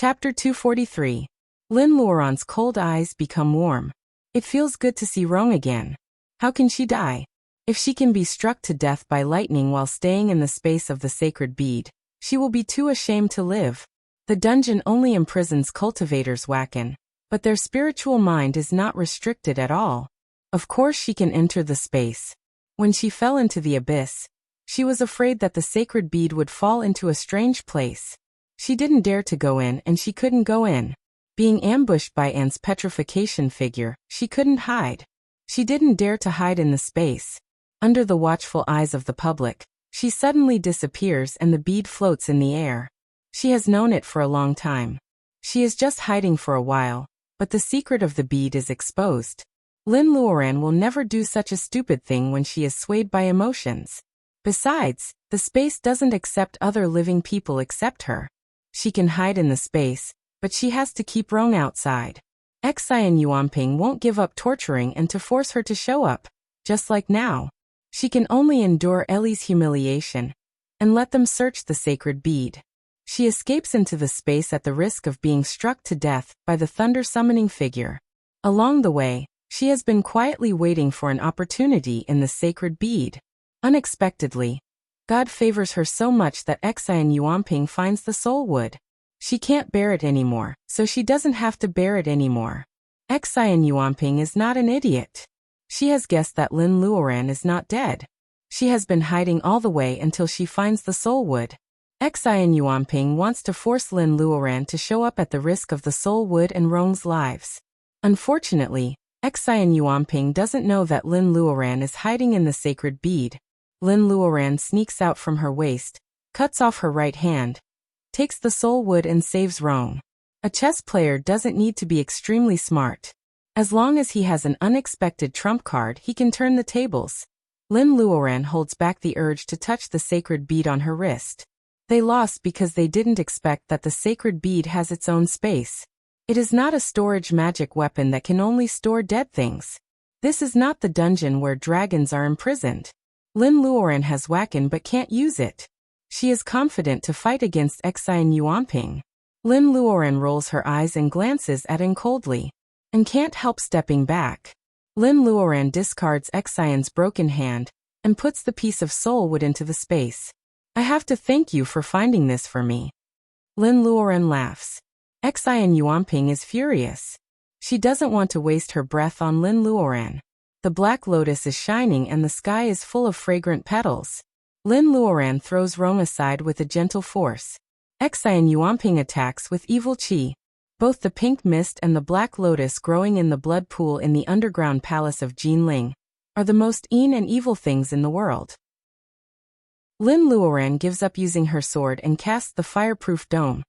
Chapter 243. Lin Luoran's cold eyes become warm. It feels good to see Rong again. How can she die? If she can be struck to death by lightning while staying in the space of the sacred bead, she will be too ashamed to live. The dungeon only imprisons cultivators Wacken, but their spiritual mind is not restricted at all. Of course she can enter the space. When she fell into the abyss, she was afraid that the sacred bead would fall into a strange place. She didn't dare to go in and she couldn't go in. Being ambushed by Anne's petrification figure, she couldn't hide. She didn't dare to hide in the space. Under the watchful eyes of the public, she suddenly disappears and the bead floats in the air. She has known it for a long time. She is just hiding for a while, but the secret of the bead is exposed. Lin Luoran will never do such a stupid thing when she is swayed by emotions. Besides, the space doesn't accept other living people except her. She can hide in the space, but she has to keep Rong outside. Xi and Yuanping won't give up torturing and to force her to show up, just like now. She can only endure Ellie's humiliation and let them search the sacred bead. She escapes into the space at the risk of being struck to death by the thunder-summoning figure. Along the way, she has been quietly waiting for an opportunity in the sacred bead. Unexpectedly, God favors her so much that Xi and Yuanping finds the soul wood. She can't bear it anymore, so she doesn't have to bear it anymore. Xi and Yuanping is not an idiot. She has guessed that Lin Luoran is not dead. She has been hiding all the way until she finds the soul wood. Xi and Yuanping wants to force Lin Luoran to show up at the risk of the soul wood and Rong's lives. Unfortunately, Xi and Yuanping doesn't know that Lin Luoran is hiding in the sacred bead. Lin Luoran sneaks out from her waist, cuts off her right hand, takes the soul wood and saves Rong. A chess player doesn't need to be extremely smart. As long as he has an unexpected trump card, he can turn the tables. Lin Luoran holds back the urge to touch the sacred bead on her wrist. They lost because they didn't expect that the sacred bead has its own space. It is not a storage magic weapon that can only store dead things. This is not the dungeon where dragons are imprisoned. Lin Luoran has Wacken but can't use it. She is confident to fight against Xi and Yuanping. Lin Luoran rolls her eyes and glances at Anne coldly, and can't help stepping back. Lin Luoran discards Xian's broken hand, and puts the piece of soul wood into the space. I have to thank you for finding this for me. Lin Luoran laughs. Xi and Yuanping is furious. She doesn't want to waste her breath on Lin Luoran. The black lotus is shining and the sky is full of fragrant petals. Lin Luoran throws Rong aside with a gentle force. Xi and Yuanping attacks with evil qi. Both the pink mist and the black lotus growing in the blood pool in the underground palace of Jinling are the most and evil things in the world. Lin Luoran gives up using her sword and casts the fireproof dome,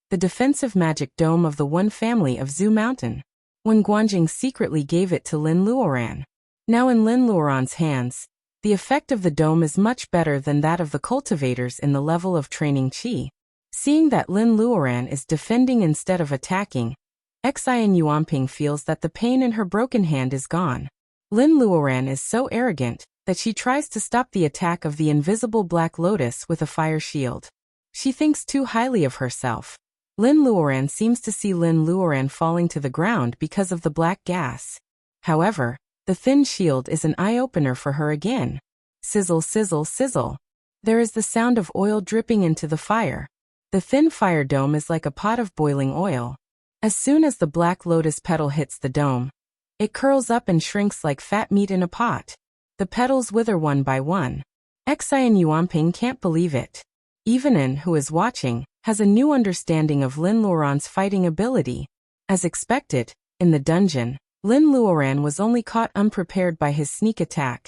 the defensive magic dome of the one family of Zhu Mountain. When Guanjing secretly gave it to Lin Luoran. Now in Lin Luoran's hands, the effect of the dome is much better than that of the cultivators in the level of training qi. Seeing that Lin Luoran is defending instead of attacking, Xi and Yuanping feels that the pain in her broken hand is gone. Lin Luoran is so arrogant that she tries to stop the attack of the invisible black lotus with a fire shield. She thinks too highly of herself. Lin Luoran seems to see Lin Luoran falling to the ground because of the black gas. However, the thin shield is an eye-opener for her again. Sizzle, sizzle, sizzle. There is the sound of oil dripping into the fire. The thin fire dome is like a pot of boiling oil. As soon as the black lotus petal hits the dome, it curls up and shrinks like fat meat in a pot. The petals wither one by one. Xi and Yuanping can't believe it. Even Anne, who is watching, has a new understanding of Lin Luoran's fighting ability. As expected, in the dungeon, Lin Luoran was only caught unprepared by his sneak attack.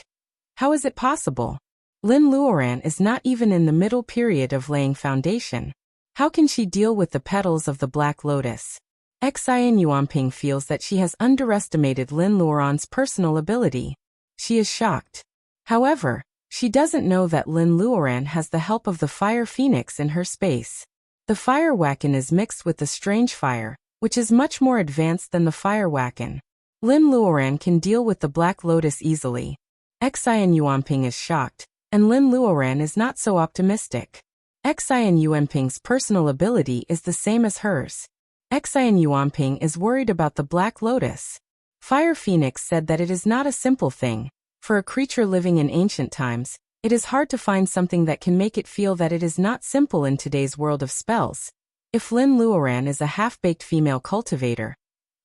How is it possible? Lin Luoran is not even in the middle period of laying foundation. How can she deal with the petals of the black lotus? Xi and Yuanping feels that she has underestimated Lin Luoran's personal ability. She is shocked. However, she doesn't know that Lin Luoran has the help of the fire phoenix in her space. The fire Wacken is mixed with the strange fire, which is much more advanced than the fire Wacken. Lin Luoran can deal with the black lotus easily. Xi and Yuanping is shocked, and Lin Luoran is not so optimistic. Xi and Yuanping's personal ability is the same as hers. Xian Yuanping is worried about the Black Lotus. Fire Phoenix said that it is not a simple thing. For a creature living in ancient times, it is hard to find something that can make it feel that it is not simple in today's world of spells. If Lin Luoran is a half-baked female cultivator,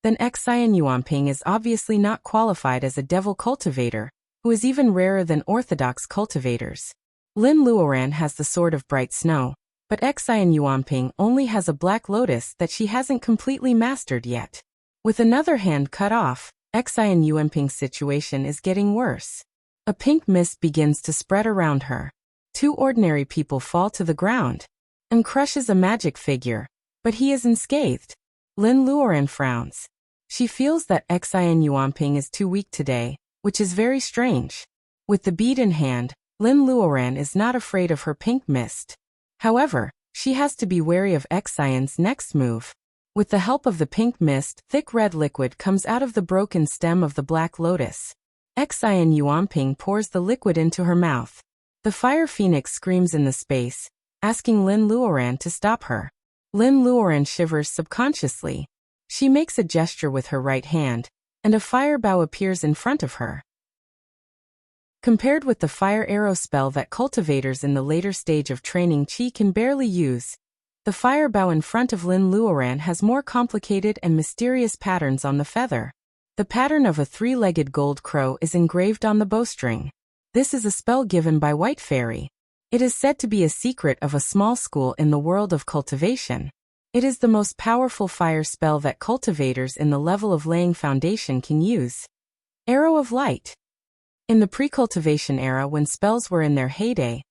then Xian Yuanping is obviously not qualified as a devil cultivator, who is even rarer than orthodox cultivators. Lin Luoran has the Sword of Bright Snow, but Xian Yuanping only has a Black Lotus that she hasn't completely mastered yet. With another hand cut off, Xian Yuanping's situation is getting worse. A pink mist begins to spread around her. Two ordinary people fall to the ground and crushes a magic figure, but he is unscathed. Lin Luoran frowns. She feels that Xian Yuanping is too weak today, which is very strange. With the bead in hand, Lin Luoran is not afraid of her pink mist. However, she has to be wary of Xian's next move. With the help of the pink mist, thick red liquid comes out of the broken stem of the Black Lotus. Xian Yuanping pours the liquid into her mouth. The Fire Phoenix screams in the space, asking Lin Luoran to stop her. Lin Luoran shivers subconsciously. She makes a gesture with her right hand, and a fire bow appears in front of her. Compared with the fire arrow spell that cultivators in the later stage of training Qi can barely use, the fire bow in front of Lin Luoran has more complicated and mysterious patterns on the feather. The pattern of a three-legged gold crow is engraved on the bowstring. This is a spell given by White Fairy. It is said to be a secret of a small school in the world of cultivation. It is the most powerful fire spell that cultivators in the level of laying foundation can use. Arrow of Light. In the pre-cultivation era, when spells were in their heyday,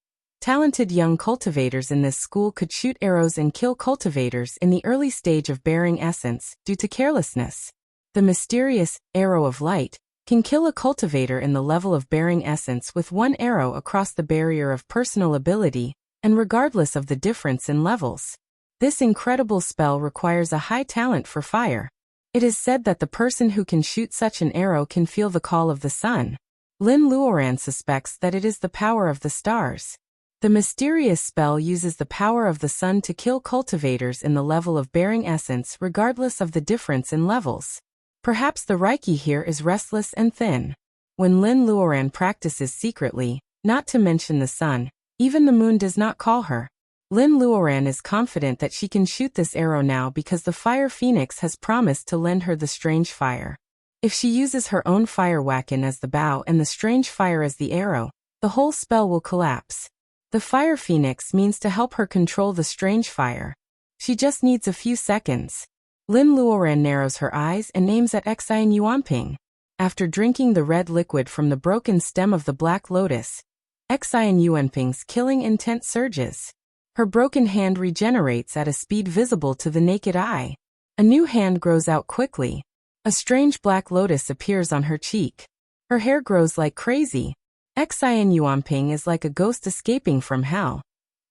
talented young cultivators in this school could shoot arrows and kill cultivators in the early stage of bearing essence due to carelessness. The mysterious Arrow of Light can kill a cultivator in the level of bearing essence with one arrow across the barrier of personal ability, and regardless of the difference in levels. This incredible spell requires a high talent for fire. It is said that the person who can shoot such an arrow can feel the call of the sun. Lin Luoran suspects that it is the power of the stars. The mysterious spell uses the power of the sun to kill cultivators in the level of bearing essence regardless of the difference in levels. Perhaps the Reiki here is restless and thin. When Lin Luoran practices secretly, not to mention the sun, even the moon does not call her. Lin Luoran is confident that she can shoot this arrow now because the Fire Phoenix has promised to lend her the strange fire. If she uses her own fire wacken as the bow and the strange fire as the arrow, the whole spell will collapse. The Fire Phoenix means to help her control the strange fire. She just needs a few seconds. Lin Luoran narrows her eyes and aims at Xian Yuanping. After drinking the red liquid from the broken stem of the Black Lotus, Xian Yuanping's killing intent surges. Her broken hand regenerates at a speed visible to the naked eye. A new hand grows out quickly. A strange Black Lotus appears on her cheek. Her hair grows like crazy. Xian Yuanping is like a ghost escaping from hell.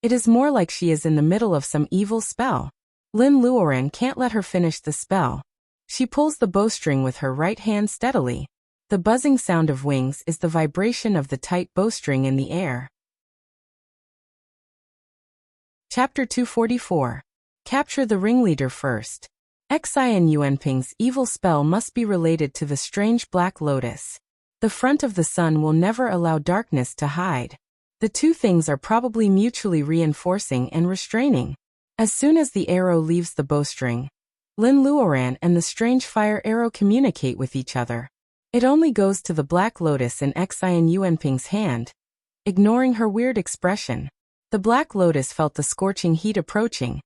It is more like she is in the middle of some evil spell. Lin Luoran can't let her finish the spell. She pulls the bowstring with her right hand steadily. The buzzing sound of wings is the vibration of the tight bowstring in the air. Chapter 244. Capture the ringleader first. Xian Yuanping's evil spell must be related to the strange Black Lotus. The front of the sun will never allow darkness to hide. The two things are probably mutually reinforcing and restraining. As soon as the arrow leaves the bowstring, Lin Luoran and the strange fire arrow communicate with each other. It only goes to the Black Lotus in Xian Yuanping's hand, ignoring her weird expression. The Black Lotus felt the scorching heat approaching,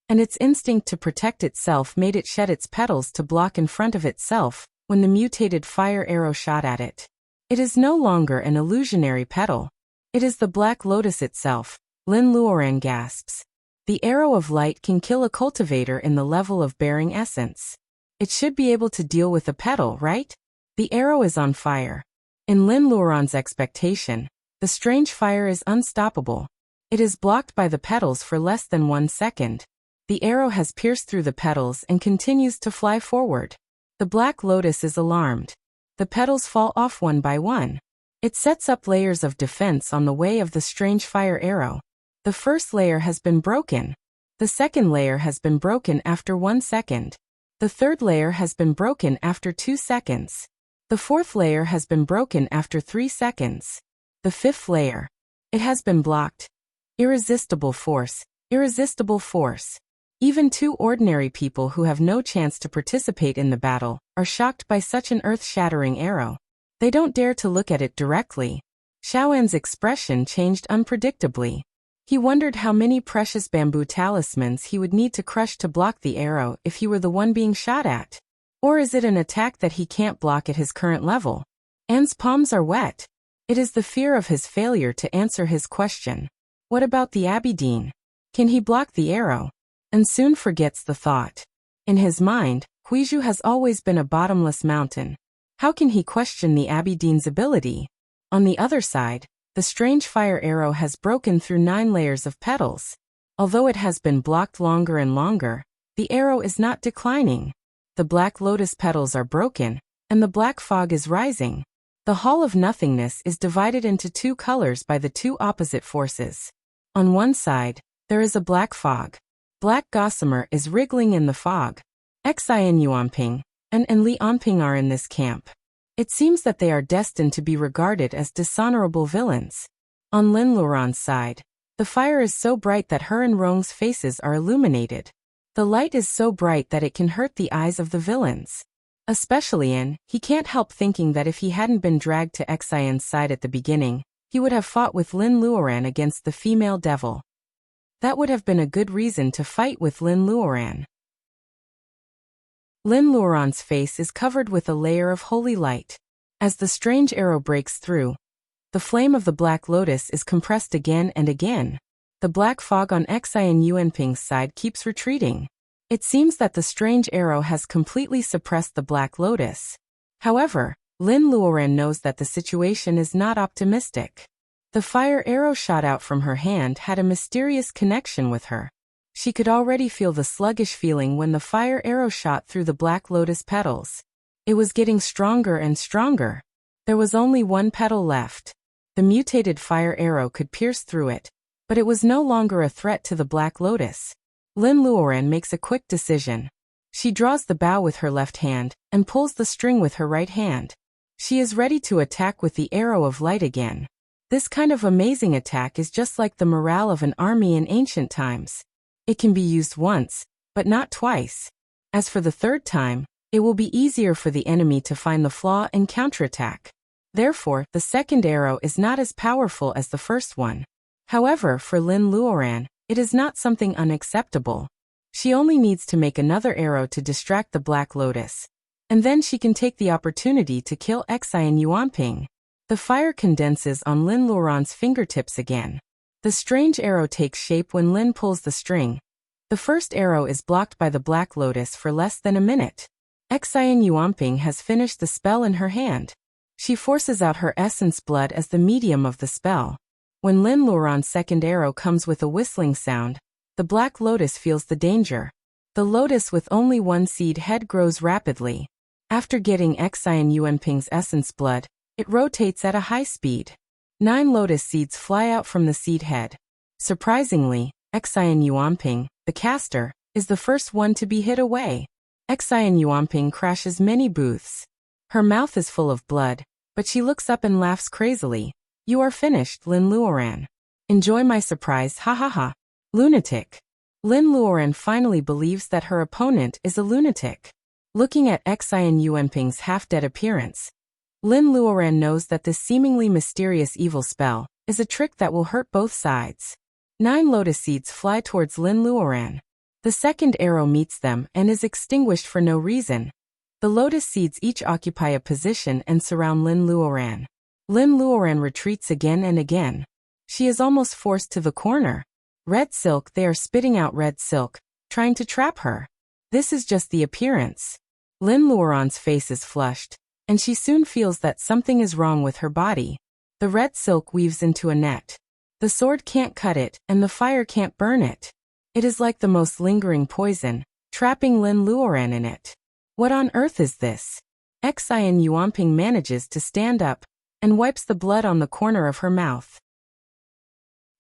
and its instinct to protect itself made it shed its petals to block in front of itself when the mutated fire arrow shot at it. It is no longer an illusionary petal. It is the Black Lotus itself, Lin Luoran gasps. The Arrow of Light can kill a cultivator in the level of bearing essence. It should be able to deal with a petal, right? The arrow is on fire. In Lin Luoran's expectation, the strange fire is unstoppable. It is blocked by the petals for less than 1 second. The arrow has pierced through the petals and continues to fly forward. The Black Lotus is alarmed. The petals fall off one by one. It sets up layers of defense on the way of the strange fire arrow. The first layer has been broken. The second layer has been broken after 1 second. The third layer has been broken after 2 seconds. The fourth layer has been broken after 3 seconds. The fifth layer. It has been blocked. Irresistible force, irresistible force. Even two ordinary people who have no chance to participate in the battle are shocked by such an earth-shattering arrow. They don't dare to look at it directly. Xiaoan's expression changed unpredictably. He wondered how many precious bamboo talismans he would need to crush to block the arrow if he were the one being shot at. Or is it an attack that he can't block at his current level? Anne's palms are wet. It is the fear of his failure to answer his question. What about the Abidine? Can he block the arrow? And soon forgets the thought. In his mind, Huizhu has always been a bottomless mountain. How can he question the Abidine's ability? On the other side, the strange fire arrow has broken through 9 layers of petals. Although it has been blocked longer and longer, the arrow is not declining. The black lotus petals are broken, and the black fog is rising. The Hall of Nothingness is divided into 2 colors by the 2 opposite forces. On one side, there is a black fog. Black gossamer is wriggling in the fog. Xi and Yuanping and Li Anping are in this camp. It seems that they are destined to be regarded as dishonorable villains. On Lin Luoran's side, the fire is so bright that her and Rong's faces are illuminated. The light is so bright that it can hurt the eyes of the villains. Especially he can't help thinking that if he hadn't been dragged to Xian's side at the beginning, he would have fought with Lin Luoran against the female devil. That would have been a good reason to fight with Lin Luoran. Lin Luoran's face is covered with a layer of holy light. As the strange arrow breaks through, the flame of the black lotus is compressed again and again. The black fog on Xi and Yuanping's side keeps retreating. It seems that the strange arrow has completely suppressed the black lotus. However, Lin Luoran knows that the situation is not optimistic. The fire arrow shot out from her hand had a mysterious connection with her. She could already feel the sluggish feeling when the fire arrow shot through the black lotus petals. It was getting stronger and stronger. There was only 1 petal left. The mutated fire arrow could pierce through it, but it was no longer a threat to the black lotus. Lin Luoran makes a quick decision. She draws the bow with her left hand and pulls the string with her right hand. She is ready to attack with the arrow of light again. This kind of amazing attack is just like the morale of an army in ancient times. It can be used once, but not twice. As for the third time, it will be easier for the enemy to find the flaw and counterattack. Therefore, the second arrow is not as powerful as the first one. However, for Lin Luoran, it is not something unacceptable. She only needs to make another arrow to distract the black lotus. And then she can take the opportunity to kill Xi and Yuanping. The fire condenses on Lin Luoran's fingertips again. The strange arrow takes shape when Lin pulls the string. The first arrow is blocked by the black lotus for less than a minute. Xi and Yuanping has finished the spell in her hand. She forces out her essence blood as the medium of the spell. When Lin Luoran's second arrow comes with a whistling sound, the black lotus feels the danger. The lotus with only 1 seed head grows rapidly. After getting Xi and Yuanping's essence blood, it rotates at a high speed. 9 lotus seeds fly out from the seed head. Surprisingly, Xi and Yuanping, the caster, is the first one to be hit away. Xi and Yuanping crashes many booths. Her mouth is full of blood, but she looks up and laughs crazily. You are finished, Lin Luoran. Enjoy my surprise, ha ha ha. Lunatic. Lin Luoran finally believes that her opponent is a lunatic. Looking at Xi and Yuanping's half-dead appearance, Lin Luoran knows that this seemingly mysterious evil spell is a trick that will hurt both sides. 9 lotus seeds fly towards Lin Luoran. The second arrow meets them and is extinguished for no reason. The lotus seeds each occupy a position and surround Lin Luoran. Lin Luoran retreats again and again. She is almost forced to the corner. Red silk, they are spitting out red silk, trying to trap her. This is just the appearance. Lin Luoran's face is flushed, and she soon feels that something is wrong with her body. The red silk weaves into a net. The sword can't cut it, and the fire can't burn it. It is like the most lingering poison, trapping Lin Luoran in it. What on earth is this? Xi and Yuanping manages to stand up, and wipes the blood on the corner of her mouth.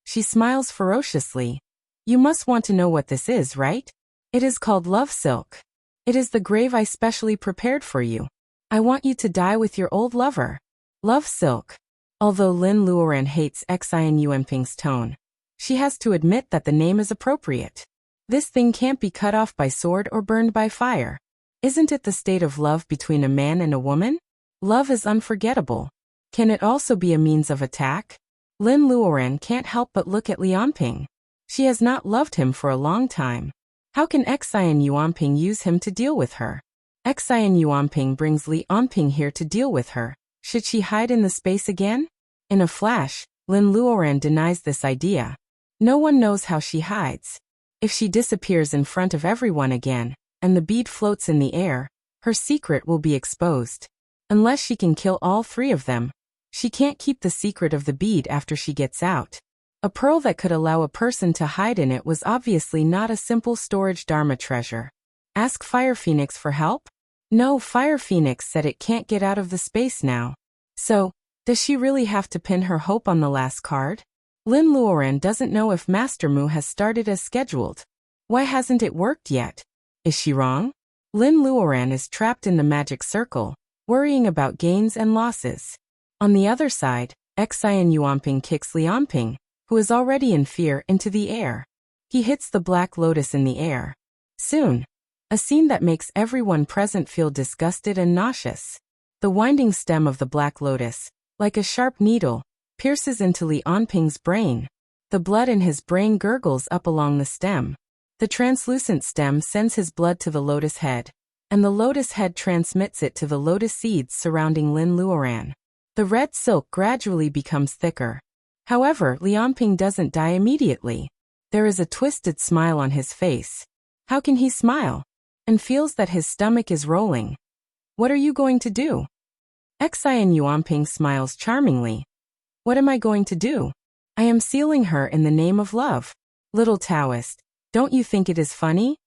She smiles ferociously. You must want to know what this is, right? It is called love silk. It is the grave I specially prepared for you. I want you to die with your old lover. Love silk. Although Lin Luoran hates Xian Yuanping's tone, she has to admit that the name is appropriate. This thing can't be cut off by sword or burned by fire. Isn't it the state of love between a man and a woman? Love is unforgettable. Can it also be a means of attack? Lin Luoran can't help but look at Lianping. She has not loved him for a long time. How can Xian Yuanping use him to deal with her? Xian Yuanping brings Lianping here to deal with her. Should she hide in the space again? In a flash, Lin Luoran denies this idea. No one knows how she hides. If she disappears in front of everyone again, and the bead floats in the air, her secret will be exposed. Unless she can kill all three of them, she can't keep the secret of the bead after she gets out. A pearl that could allow a person to hide in it was obviously not a simple storage Dharma treasure. Ask Fire Phoenix for help? No, Fire Phoenix said it can't get out of the space now. So, does she really have to pin her hope on the last card? Lin Luoran doesn't know if Master Mu has started as scheduled. Why hasn't it worked yet? Is she wrong? Lin Luoran is trapped in the magic circle, worrying about gains and losses. On the other side, Xian Yuanping kicks Lianping, who is already in fear, into the air. He hits the black lotus in the air. Soon, a scene that makes everyone present feel disgusted and nauseous. The winding stem of the black lotus, like a sharp needle, pierces into Lianping's brain. The blood in his brain gurgles up along the stem. The translucent stem sends his blood to the lotus head, and the lotus head transmits it to the lotus seeds surrounding Lin Luoran. The red silk gradually becomes thicker. However, Lianping doesn't die immediately. There is a twisted smile on his face. How can he smile? And feels that his stomach is rolling. What are you going to do? Xian Yuanping smiles charmingly. What am I going to do? I am sealing her in the name of love. Little Taoist, don't you think it is funny?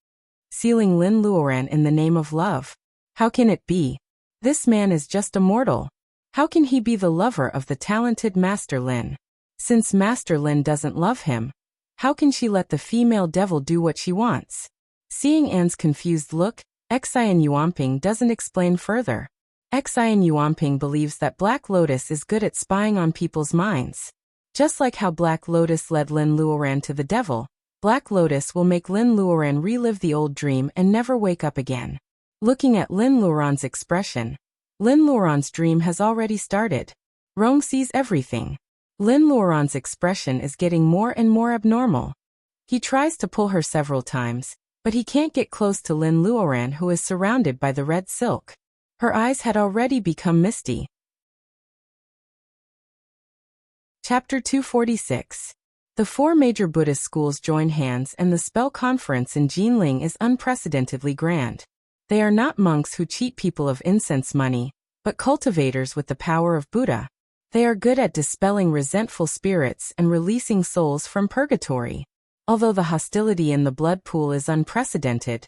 Sealing Lin Luoran in the name of love. How can it be? This man is just a mortal. How can he be the lover of the talented Master Lin? Since Master Lin doesn't love him, how can she let the female devil do what she wants? Seeing Anne's confused look, Xian Yuanping doesn't explain further. Xian Yuanping believes that Black Lotus is good at spying on people's minds. Just like how Black Lotus led Lin Luoran to the devil, Black Lotus will make Lin Luoran relive the old dream and never wake up again. Looking at Lin Luoran's expression, Lin Luoran's dream has already started. Rong sees everything. Lin Luoran's expression is getting more and more abnormal. He tries to pull her several times, but he can't get close to Lin Luoran, who is surrounded by the red silk. Her eyes had already become misty. Chapter 246. The four major Buddhist schools join hands, and the spell conference in Jinling is unprecedentedly grand. They are not monks who cheat people of incense money, but cultivators with the power of Buddha. They are good at dispelling resentful spirits and releasing souls from purgatory. Although the hostility in the blood pool is unprecedented,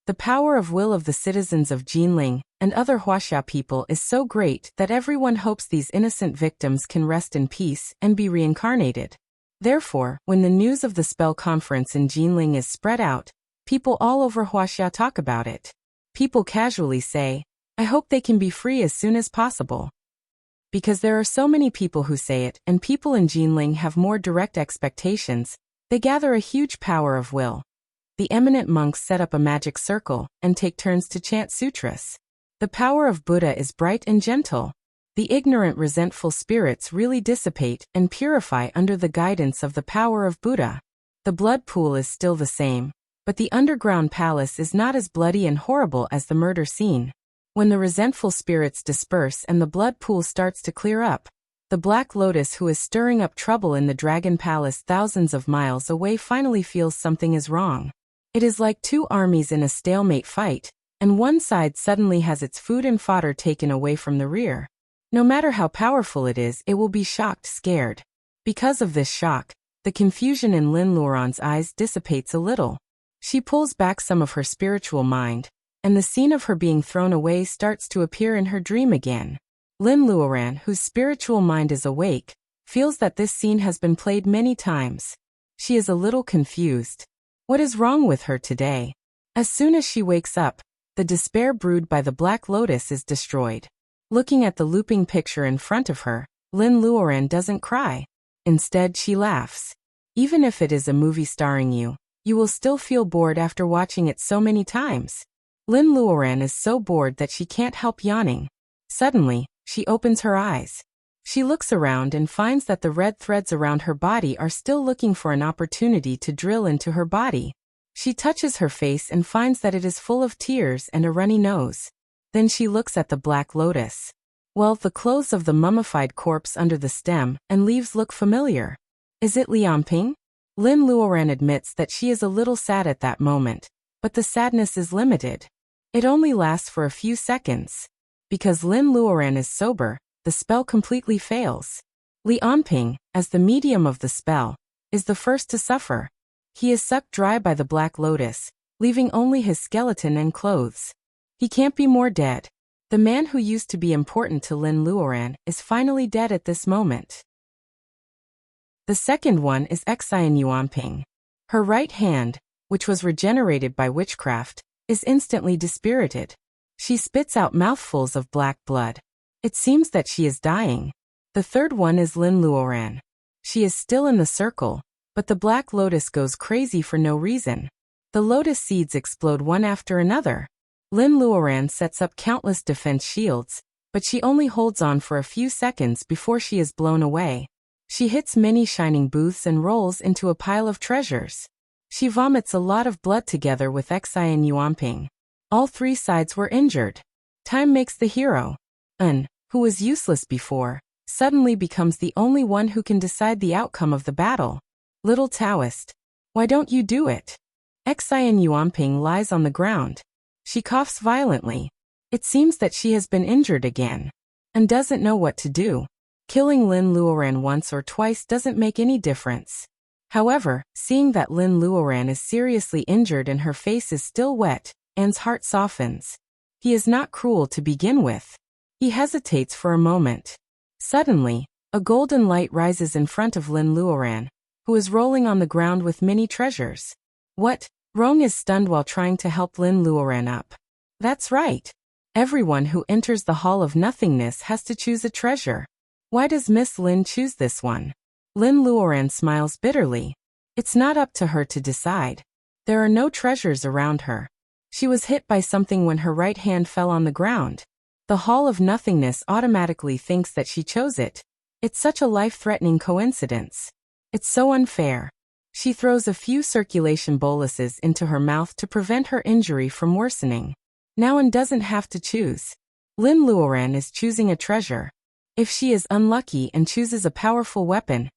the power of will of the citizens of Jinling and other Wuxia people is so great that everyone hopes these innocent victims can rest in peace and be reincarnated. Therefore, when the news of the spell conference in Jinling is spread out, people all over Wuxia talk about it. People casually say, "I hope they can be free as soon as possible." Because there are so many people who say it, and people in Jinling have more direct expectations, they gather a huge power of will. The eminent monks set up a magic circle and take turns to chant sutras. The power of Buddha is bright and gentle. The ignorant, resentful spirits really dissipate and purify under the guidance of the power of Buddha. The blood pool is still the same, but the underground palace is not as bloody and horrible as the murder scene. When the resentful spirits disperse and the blood pool starts to clear up, the Black Lotus, who is stirring up trouble in the Dragon Palace thousands of miles away, finally feels something is wrong. It is like two armies in a stalemate fight, and one side suddenly has its food and fodder taken away from the rear. No matter how powerful it is, it will be shocked, scared. Because of this shock, the confusion in Lin Luoran's eyes dissipates a little. She pulls back some of her spiritual mind, and the scene of her being thrown away starts to appear in her dream again. Lin Luoran, whose spiritual mind is awake, feels that this scene has been played many times. She is a little confused. What is wrong with her today? As soon as she wakes up, the despair brewed by the Black Lotus is destroyed. Looking at the looping picture in front of her, Lin Luoran doesn't cry. Instead, she laughs. Even if it is a movie starring you, you will still feel bored after watching it so many times. Lin Luoran is so bored that she can't help yawning. Suddenly, she opens her eyes. She looks around and finds that the red threads around her body are still looking for an opportunity to drill into her body. She touches her face and finds that it is full of tears and a runny nose. Then she looks at the Black Lotus. Well, the clothes of the mummified corpse under the stem and leaves look familiar. Is it Lianping? Lin Luoran admits that she is a little sad at that moment, but the sadness is limited. It only lasts for a few seconds. Because Lin Luoran is sober, the spell completely fails. Lianping, as the medium of the spell, is the first to suffer. He is sucked dry by the Black Lotus, leaving only his skeleton and clothes. He can't be more dead. The man who used to be important to Lin Luoran is finally dead at this moment. The second one is Xian Yuanping. Her right hand, which was regenerated by witchcraft, is instantly dispirited. She spits out mouthfuls of black blood. It seems that she is dying. The third one is Lin Luoran. She is still in the circle, but the Black Lotus goes crazy for no reason. The lotus seeds explode one after another. Lin Luoran sets up countless defense shields, but she only holds on for a few seconds before she is blown away. She hits many shining booths and rolls into a pile of treasures. She vomits a lot of blood together with Xian Yuanping. All three sides were injured. Time makes the hero. Who was useless before, suddenly becomes the only one who can decide the outcome of the battle. Little Taoist, why don't you do it? Xian Yuanping lies on the ground. She coughs violently. It seems that she has been injured again, and doesn't know what to do. Killing Lin Luoran once or twice doesn't make any difference. However, seeing that Lin Luoran is seriously injured and her face is still wet, Anne's heart softens. He is not cruel to begin with. He hesitates for a moment. Suddenly, a golden light rises in front of Lin Luoran, who is rolling on the ground with many treasures. What? Rong is stunned while trying to help Lin Luoran up. That's right. Everyone who enters the Hall of Nothingness has to choose a treasure. Why does Miss Lin choose this one? Lin Luoran smiles bitterly. It's not up to her to decide. There are no treasures around her. She was hit by something when her right hand fell on the ground. The Hall of Nothingness automatically thinks that she chose it. It's such a life-threatening coincidence. It's so unfair. She throws a few circulation boluses into her mouth to prevent her injury from worsening. Now Anne doesn't have to choose. Lin Luoran is choosing a treasure. If she is unlucky and chooses a powerful weapon,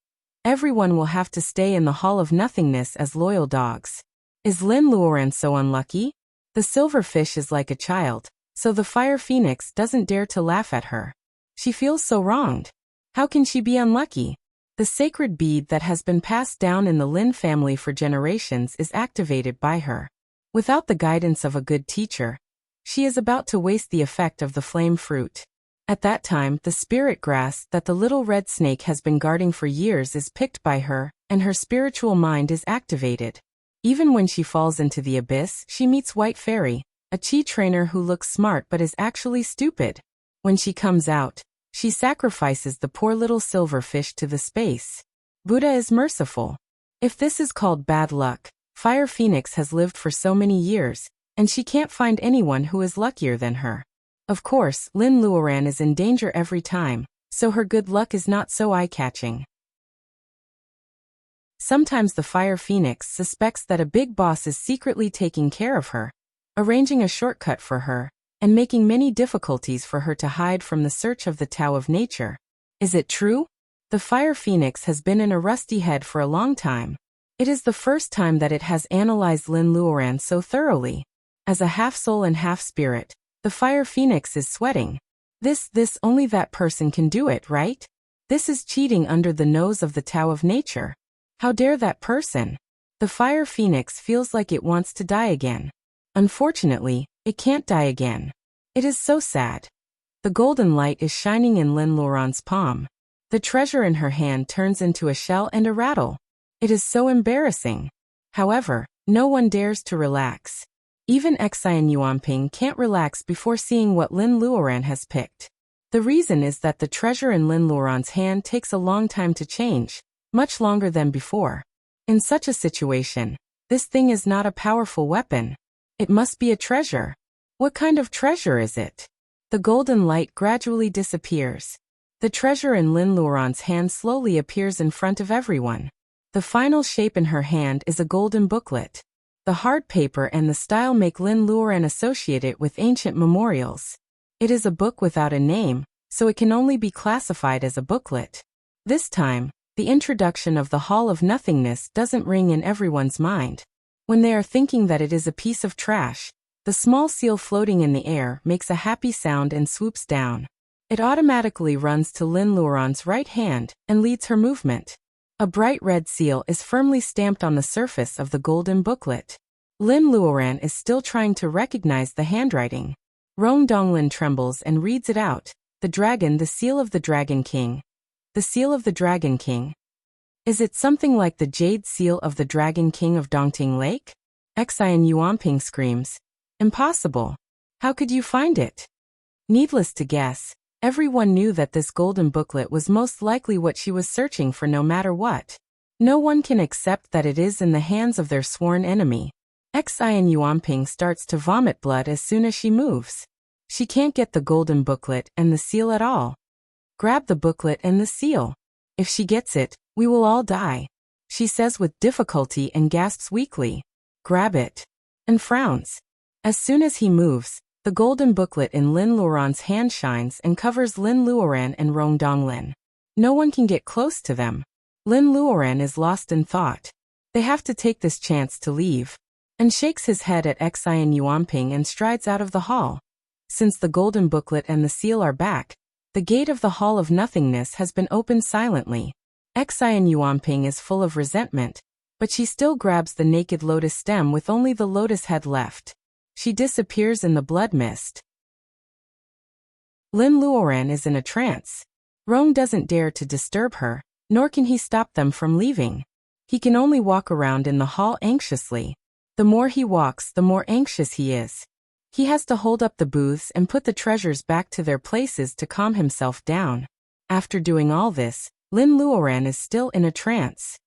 everyone will have to stay in the Hall of Nothingness as loyal dogs. Is Lin Luoran so unlucky? The silverfish is like a child, so the fire phoenix doesn't dare to laugh at her. She feels so wronged. How can she be unlucky? The sacred bead that has been passed down in the Lin family for generations is activated by her. Without the guidance of a good teacher, she is about to waste the effect of the flame fruit. At that time, the spirit grass that the little red snake has been guarding for years is picked by her, and her spiritual mind is activated. Even when she falls into the abyss, she meets White Fairy, a chi trainer who looks smart but is actually stupid. When she comes out, she sacrifices the poor little silverfish to the space. Buddha is merciful. If this is called bad luck, Fire Phoenix has lived for so many years, and she can't find anyone who is luckier than her. Of course, Lin Luoran is in danger every time, so her good luck is not so eye-catching. Sometimes the Fire Phoenix suspects that a big boss is secretly taking care of her, arranging a shortcut for her, and making many difficulties for her to hide from the search of the Tao of Nature. Is it true? The Fire Phoenix has been in a rusty head for a long time. It is the first time that it has analyzed Lin Luoran so thoroughly. As a half-soul and half-spirit, the Fire Phoenix is sweating. This only that person can do it, right? This is cheating under the nose of the Tao of Nature. How dare that person? The Fire Phoenix feels like it wants to die again. Unfortunately, it can't die again. It is so sad. The golden light is shining in Lin Luoran's palm. The treasure in her hand turns into a shell and a rattle. It is so embarrassing. However, no one dares to relax. Even Xian Yuanping can't relax before seeing what Lin Luoran has picked. The reason is that the treasure in Lin Luoran's hand takes a long time to change, much longer than before. In such a situation, this thing is not a powerful weapon. It must be a treasure. What kind of treasure is it? The golden light gradually disappears. The treasure in Lin Luoran's hand slowly appears in front of everyone. The final shape in her hand is a golden booklet. The hard paper and the style make Lin Luoran associate it with ancient memorials. It is a book without a name, so it can only be classified as a booklet. This time, the introduction of the Hall of Nothingness doesn't ring in everyone's mind. When they are thinking that it is a piece of trash, the small seal floating in the air makes a happy sound and swoops down. It automatically runs to Lin Luoran's right hand and leads her movement. A bright red seal is firmly stamped on the surface of the golden booklet. Lin Luoran is still trying to recognize the handwriting. Rong Donglin trembles and reads it out. The dragon, the seal of the Dragon King. The seal of the Dragon King. Is it something like the jade seal of the Dragon King of Dongting Lake? Xian Yuanping screams. Impossible. How could you find it? Needless to guess, everyone knew that this golden booklet was most likely what she was searching for no matter what. No one can accept that it is in the hands of their sworn enemy. Xian Yuanping starts to vomit blood as soon as she moves. She can't get the golden booklet and the seal at all. Grab the booklet and the seal. If she gets it, we will all die. She says with difficulty and gasps weakly. Grab it. And frowns. As soon as he moves, the golden booklet in Lin Luoran's hand shines and covers Lin Luoran and Rong Donglin. No one can get close to them. Lin Luoran is lost in thought. They have to take this chance to leave. And shakes his head at Xian Yuanping and strides out of the hall. Since the golden booklet and the seal are back, the gate of the Hall of Nothingness has been opened silently. Xian Yuanping is full of resentment, but she still grabs the naked lotus stem with only the lotus head left. She disappears in the blood mist. Lin Luoran is in a trance. Rong doesn't dare to disturb her, nor can he stop them from leaving. He can only walk around in the hall anxiously. The more he walks, the more anxious he is. He has to hold up the booths and put the treasures back to their places to calm himself down. After doing all this, Lin Luoran is still in a trance.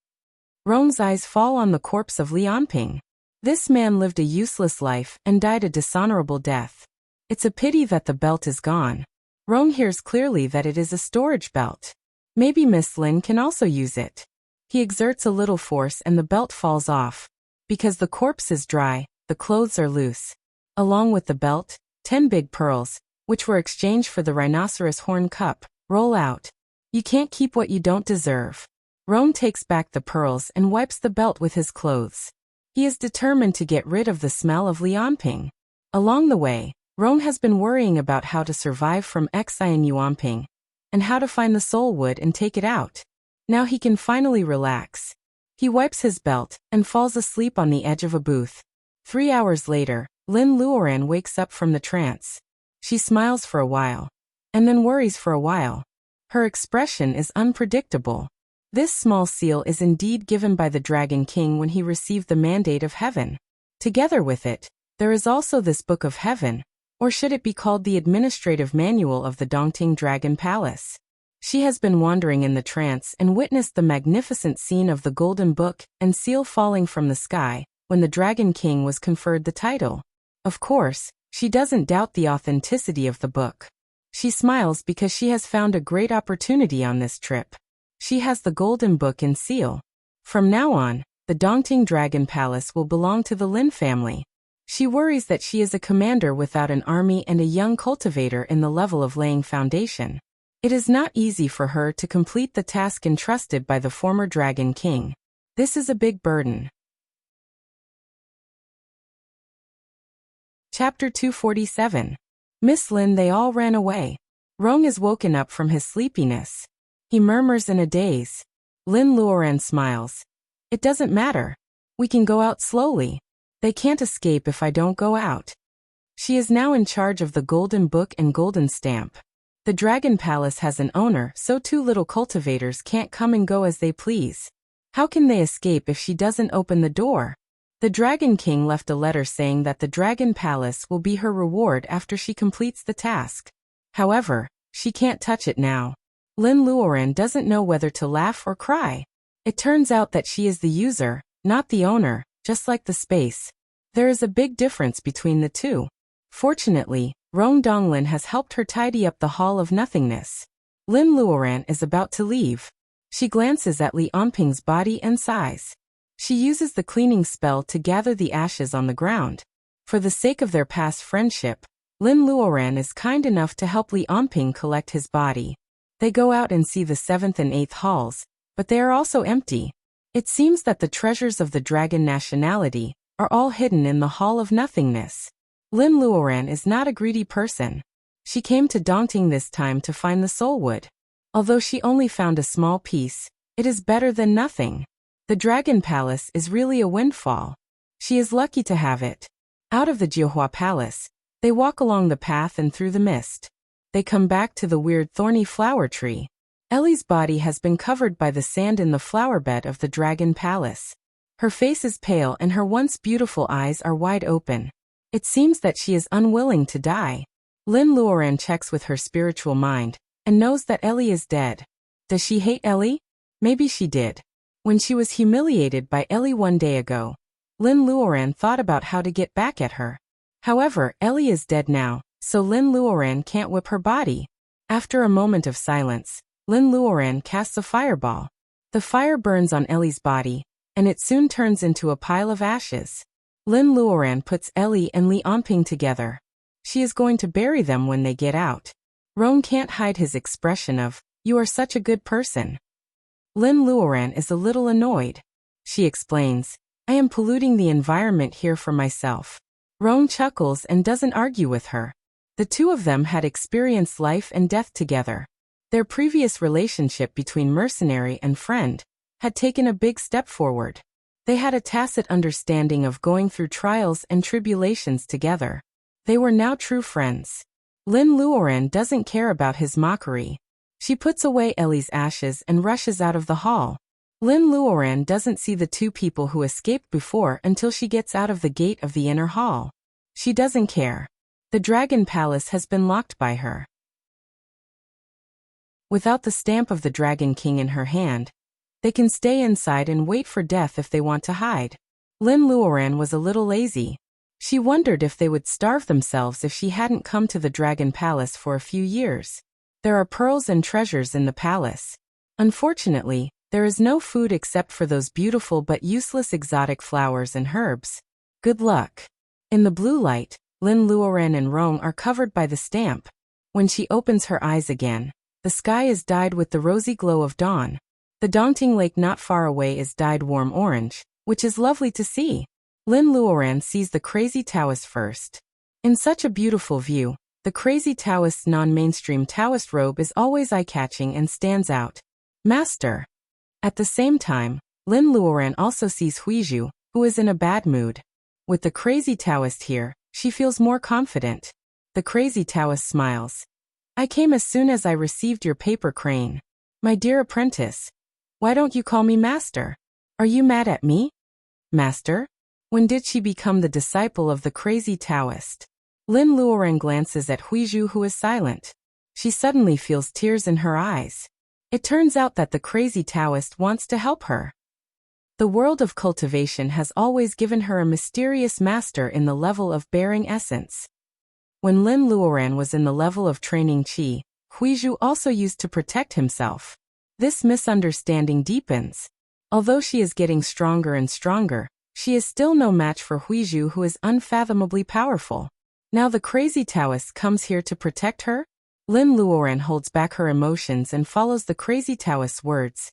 Rong's eyes fall on the corpse of Lianping. This man lived a useless life and died a dishonorable death. It's a pity that the belt is gone. Rong hears clearly that it is a storage belt. Maybe Miss Lin can also use it. He exerts a little force and the belt falls off. Because the corpse is dry, the clothes are loose. Along with the belt, 10 big pearls, which were exchanged for the rhinoceros horn cup, roll out. You can't keep what you don't deserve. Rong takes back the pearls and wipes the belt with his clothes. He is determined to get rid of the smell of Lianping. Along the way, Rong has been worrying about how to survive from Xian Yuanping, and how to find the soul wood and take it out. Now he can finally relax. He wipes his belt and falls asleep on the edge of a booth. 3 hours later, Lin Luoran wakes up from the trance. She smiles for a while, and then worries for a while. Her expression is unpredictable. This small seal is indeed given by the Dragon King when he received the mandate of heaven. Together with it, there is also this Book of Heaven, or should it be called the Administrative Manual of the Dongting Dragon Palace. She has been wandering in the trance and witnessed the magnificent scene of the golden book and seal falling from the sky when the Dragon King was conferred the title. Of course, she doesn't doubt the authenticity of the book. She smiles because she has found a great opportunity on this trip. She has the golden book and seal. From now on, the Dongting Dragon Palace will belong to the Lin family. She worries that she is a commander without an army and a young cultivator in the level of laying foundation. It is not easy for her to complete the task entrusted by the former Dragon King. This is a big burden. Chapter 247. Miss Lin. They all ran away. Rong is woken up from his sleepiness. He murmurs in a daze. Lin Luoran smiles. It doesn't matter. We can go out slowly. They can't escape if I don't go out. She is now in charge of the golden book and golden stamp. The Dragon Palace has an owner, so 2 little cultivators can't come and go as they please. How can they escape if she doesn't open the door? The Dragon King left a letter saying that the Dragon Palace will be her reward after she completes the task. However, she can't touch it now. Lin Luoran doesn't know whether to laugh or cry. It turns out that she is the user, not the owner, just like the space. There is a big difference between the two. Fortunately, Rong Donglin has helped her tidy up the Hall of Nothingness. Lin Luoran is about to leave. She glances at Li Onping's body and sighs. She uses the cleaning spell to gather the ashes on the ground. For the sake of their past friendship, Lin Luoran is kind enough to help Li Onping collect his body. They go out and see the 7th and 8th halls, but they are also empty. It seems that the treasures of the dragon nationality are all hidden in the Hall of Nothingness. Lin Luoran is not a greedy person. She came to Dongting this time to find the soulwood. Although she only found a small piece, it is better than nothing. The Dragon Palace is really a windfall. She is lucky to have it. Out of the Jiuhua Palace, they walk along the path and through the mist. They come back to the weird thorny flower tree. Ellie's body has been covered by the sand in the flower bed of the Dragon Palace. Her face is pale and her once beautiful eyes are wide open. It seems that she is unwilling to die. Lin Luoran checks with her spiritual mind and knows that Ellie is dead. Does she hate Ellie? Maybe she did. When she was humiliated by Ellie one day ago, Lin Luoran thought about how to get back at her. However, Ellie is dead now, so Lin Luoran can't whip her body. After a moment of silence, Lin Luoran casts a fireball. The fire burns on Ellie's body, and it soon turns into a pile of ashes. Lin Luoran puts Ellie and Li Onping together. She is going to bury them when they get out. Rong can't hide his expression of, "You are such a good person." Lin Luoran is a little annoyed. She explains, "I am polluting the environment here for myself." Rong chuckles and doesn't argue with her. The two of them had experienced life and death together. Their previous relationship between mercenary and friend had taken a big step forward. They had a tacit understanding of going through trials and tribulations together. They were now true friends. Lin Luoran doesn't care about his mockery. She puts away Ellie's ashes and rushes out of the hall. Lin Luoran doesn't see the two people who escaped before until she gets out of the gate of the inner hall. She doesn't care. The Dragon Palace has been locked by her. Without the stamp of the Dragon King in her hand, they can stay inside and wait for death if they want to hide. Lin Luoran was a little lazy. She wondered if they would starve themselves if she hadn't come to the Dragon Palace for a few years. There are pearls and treasures in the palace. Unfortunately, there is no food except for those beautiful but useless exotic flowers and herbs. Good luck. In the blue light, Lin Luoran and Rong are covered by the stamp. When she opens her eyes again, the sky is dyed with the rosy glow of dawn. The Dongting Lake not far away is dyed warm orange, which is lovely to see. Lin Luoran sees the crazy Taoist first. In such a beautiful view, the crazy Taoist's non-mainstream Taoist robe is always eye-catching and stands out. Master. At the same time, Lin Luoran also sees Huizhu, who is in a bad mood. With the crazy Taoist here, she feels more confident. The crazy Taoist smiles. "I came as soon as I received your paper crane. My dear apprentice. Why don't you call me master? Are you mad at me?" Master? When did she become the disciple of the crazy Taoist? Lin Luoran glances at Huizhu, who is silent. She suddenly feels tears in her eyes. It turns out that the crazy Taoist wants to help her. The world of cultivation has always given her a mysterious master in the level of bearing essence. When Lin Luoran was in the level of training qi, Huizhu also used to protect himself. This misunderstanding deepens. Although she is getting stronger and stronger, she is still no match for Huizhu, who is unfathomably powerful. Now the crazy Taoist comes here to protect her? Lin Luoran holds back her emotions and follows the crazy Taoist's words.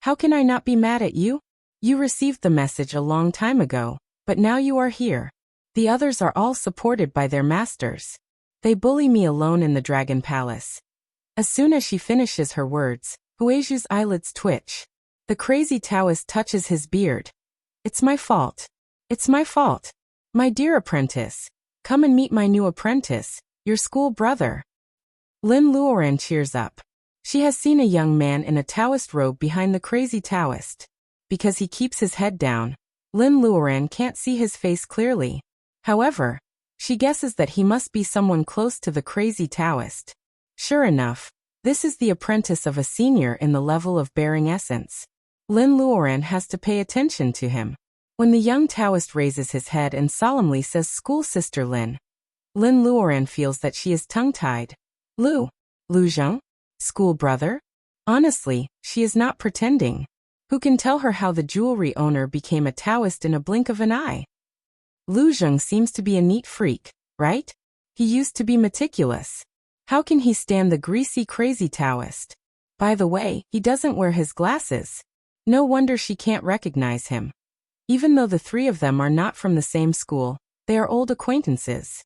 "How can I not be mad at you? You received the message a long time ago, but now you are here. The others are all supported by their masters. They bully me alone in the Dragon Palace." As soon as she finishes her words, Huizhu's eyelids twitch. The crazy Taoist touches his beard. "It's my fault. It's my fault. My dear apprentice. Come and meet my new apprentice, your school brother." Lin Luoran cheers up. She has seen a young man in a Taoist robe behind the crazy Taoist. Because he keeps his head down, Lin Luoran can't see his face clearly. However, she guesses that he must be someone close to the crazy Taoist. Sure enough, this is the apprentice of a senior in the level of bearing essence. Lin Luoran has to pay attention to him. When the young Taoist raises his head and solemnly says school sister Lin, Lin Luoran feels that she is tongue-tied. Lu Zheng? School brother? Honestly, she is not pretending. Who can tell her how the jewelry owner became a Taoist in a blink of an eye? Lu Zheng seems to be a neat freak, right? He used to be meticulous. How can he stand the greasy crazy Taoist? By the way, he doesn't wear his glasses. No wonder she can't recognize him. Even though the three of them are not from the same school, they are old acquaintances.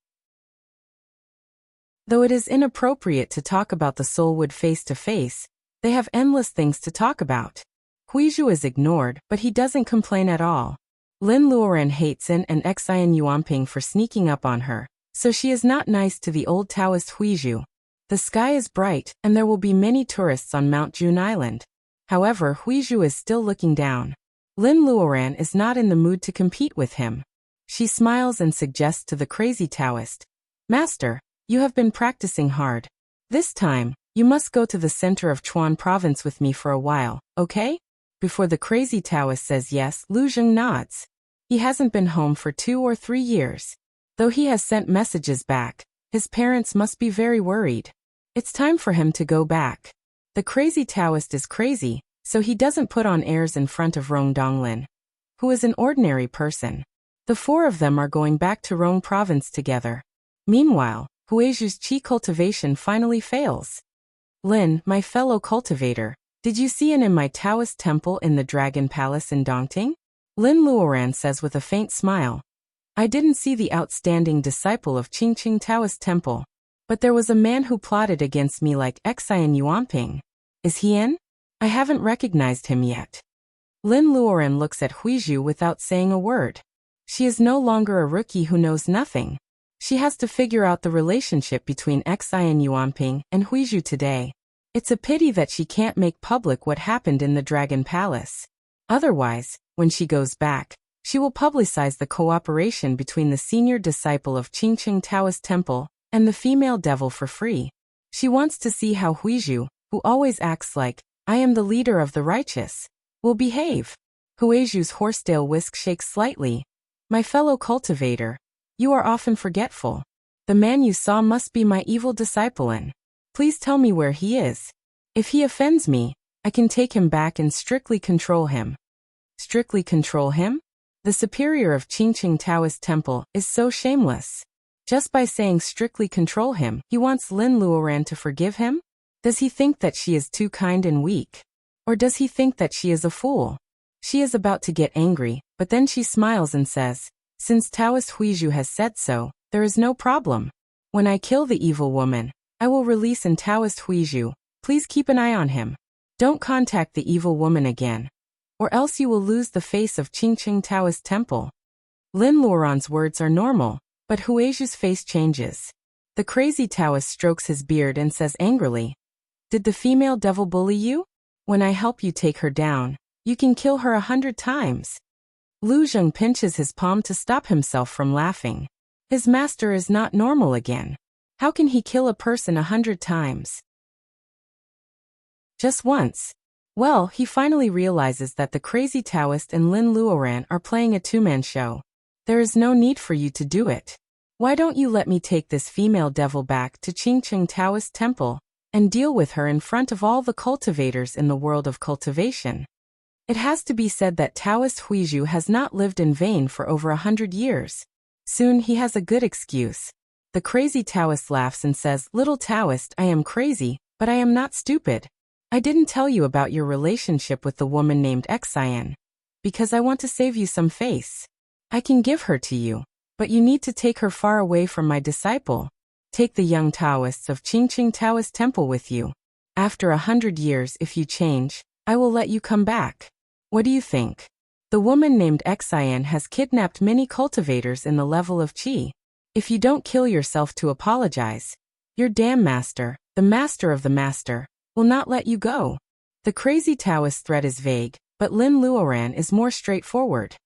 Though it is inappropriate to talk about the Soulwood face to face, they have endless things to talk about. Huizhu is ignored, but he doesn't complain at all. Lin Luoran hates In and Xian Yuanping for sneaking up on her, so she is not nice to the old Taoist Huizhu. The sky is bright, and there will be many tourists on Mount June Island. However, Huizhu is still looking down. Lin Luoran is not in the mood to compete with him. She smiles and suggests to the crazy Taoist, "Master, you have been practicing hard. This time, you must go to the center of Chuan province with me for a while, okay?" Before the crazy Taoist says yes, Lu Zheng nods. He hasn't been home for 2 or 3 years. Though he has sent messages back, his parents must be very worried. It's time for him to go back. The crazy Taoist is crazy, so he doesn't put on airs in front of Rong Donglin, who is an ordinary person. The 4 of them are going back to Rong province together. Meanwhile, Huizhu's qi cultivation finally fails. "Lin, my fellow cultivator, did you see in my Taoist temple in the Dragon Palace in Dongting?" Lin Luoran says with a faint smile. "I didn't see the outstanding disciple of Qingqing Taoist temple, but there was a man who plotted against me like Xian Yuanping. Is he in? I haven't recognized him yet." Lin Luoran looks at Huizhu without saying a word. She is no longer a rookie who knows nothing. She has to figure out the relationship between Xian Yuanping and Huizhu today. It's a pity that she can't make public what happened in the Dragon Palace. Otherwise, when she goes back, she will publicize the cooperation between the senior disciple of Qingqing Taoist Temple and the female devil for free. She wants to see how Huizhu, who always acts like, "I am the leader of the righteous," will behave. Huizhu's horsetail whisk shakes slightly. "My fellow cultivator, you are often forgetful. The man you saw must be my evil disciple. Please tell me where he is. If he offends me, I can take him back and strictly control him." Strictly control him? The superior of Qingqing Taoist Temple is so shameless. Just by saying strictly control him, he wants Lin Luoran to forgive him? Does he think that she is too kind and weak? Or does he think that she is a fool? She is about to get angry, but then she smiles and says, "Since Taoist Huizhu has said so, there is no problem. When I kill the evil woman, I will release in Taoist Huizhu. Please keep an eye on him. Don't contact the evil woman again, or else you will lose the face of Qingqing Taoist Temple." Lin Luoran's words are normal, but Huizhu's face changes. The crazy Taoist strokes his beard and says angrily, "Did the female devil bully you? When I help you take her down, you can kill her 100 times. Lu Zheng pinches his palm to stop himself from laughing. His master is not normal again. How can he kill a person 100 times? Just once. Well, he finally realizes that the crazy Taoist and Lin Luoran are playing a two-man show. There is no need for you to do it. Why don't you let me take this female devil back to Qingqing Taoist Temple and deal with her in front of all the cultivators in the world of cultivation? It has to be said that Taoist Huizhu has not lived in vain for over 100 years. Soon he has a good excuse. The crazy Taoist laughs and says, "Little Taoist, I am crazy, but I am not stupid. I didn't tell you about your relationship with the woman named Xian, because I want to save you some face. I can give her to you, but you need to take her far away from my disciple. Take the young Taoists of Qingqing Taoist Temple with you. After 100 years, if you change, I will let you come back. What do you think? The woman named Xian has kidnapped many cultivators in the level of Qi. If you don't kill yourself to apologize, your damn master, the master of the master, will not let you go." The crazy Taoist threat is vague, but Lin Luoran is more straightforward.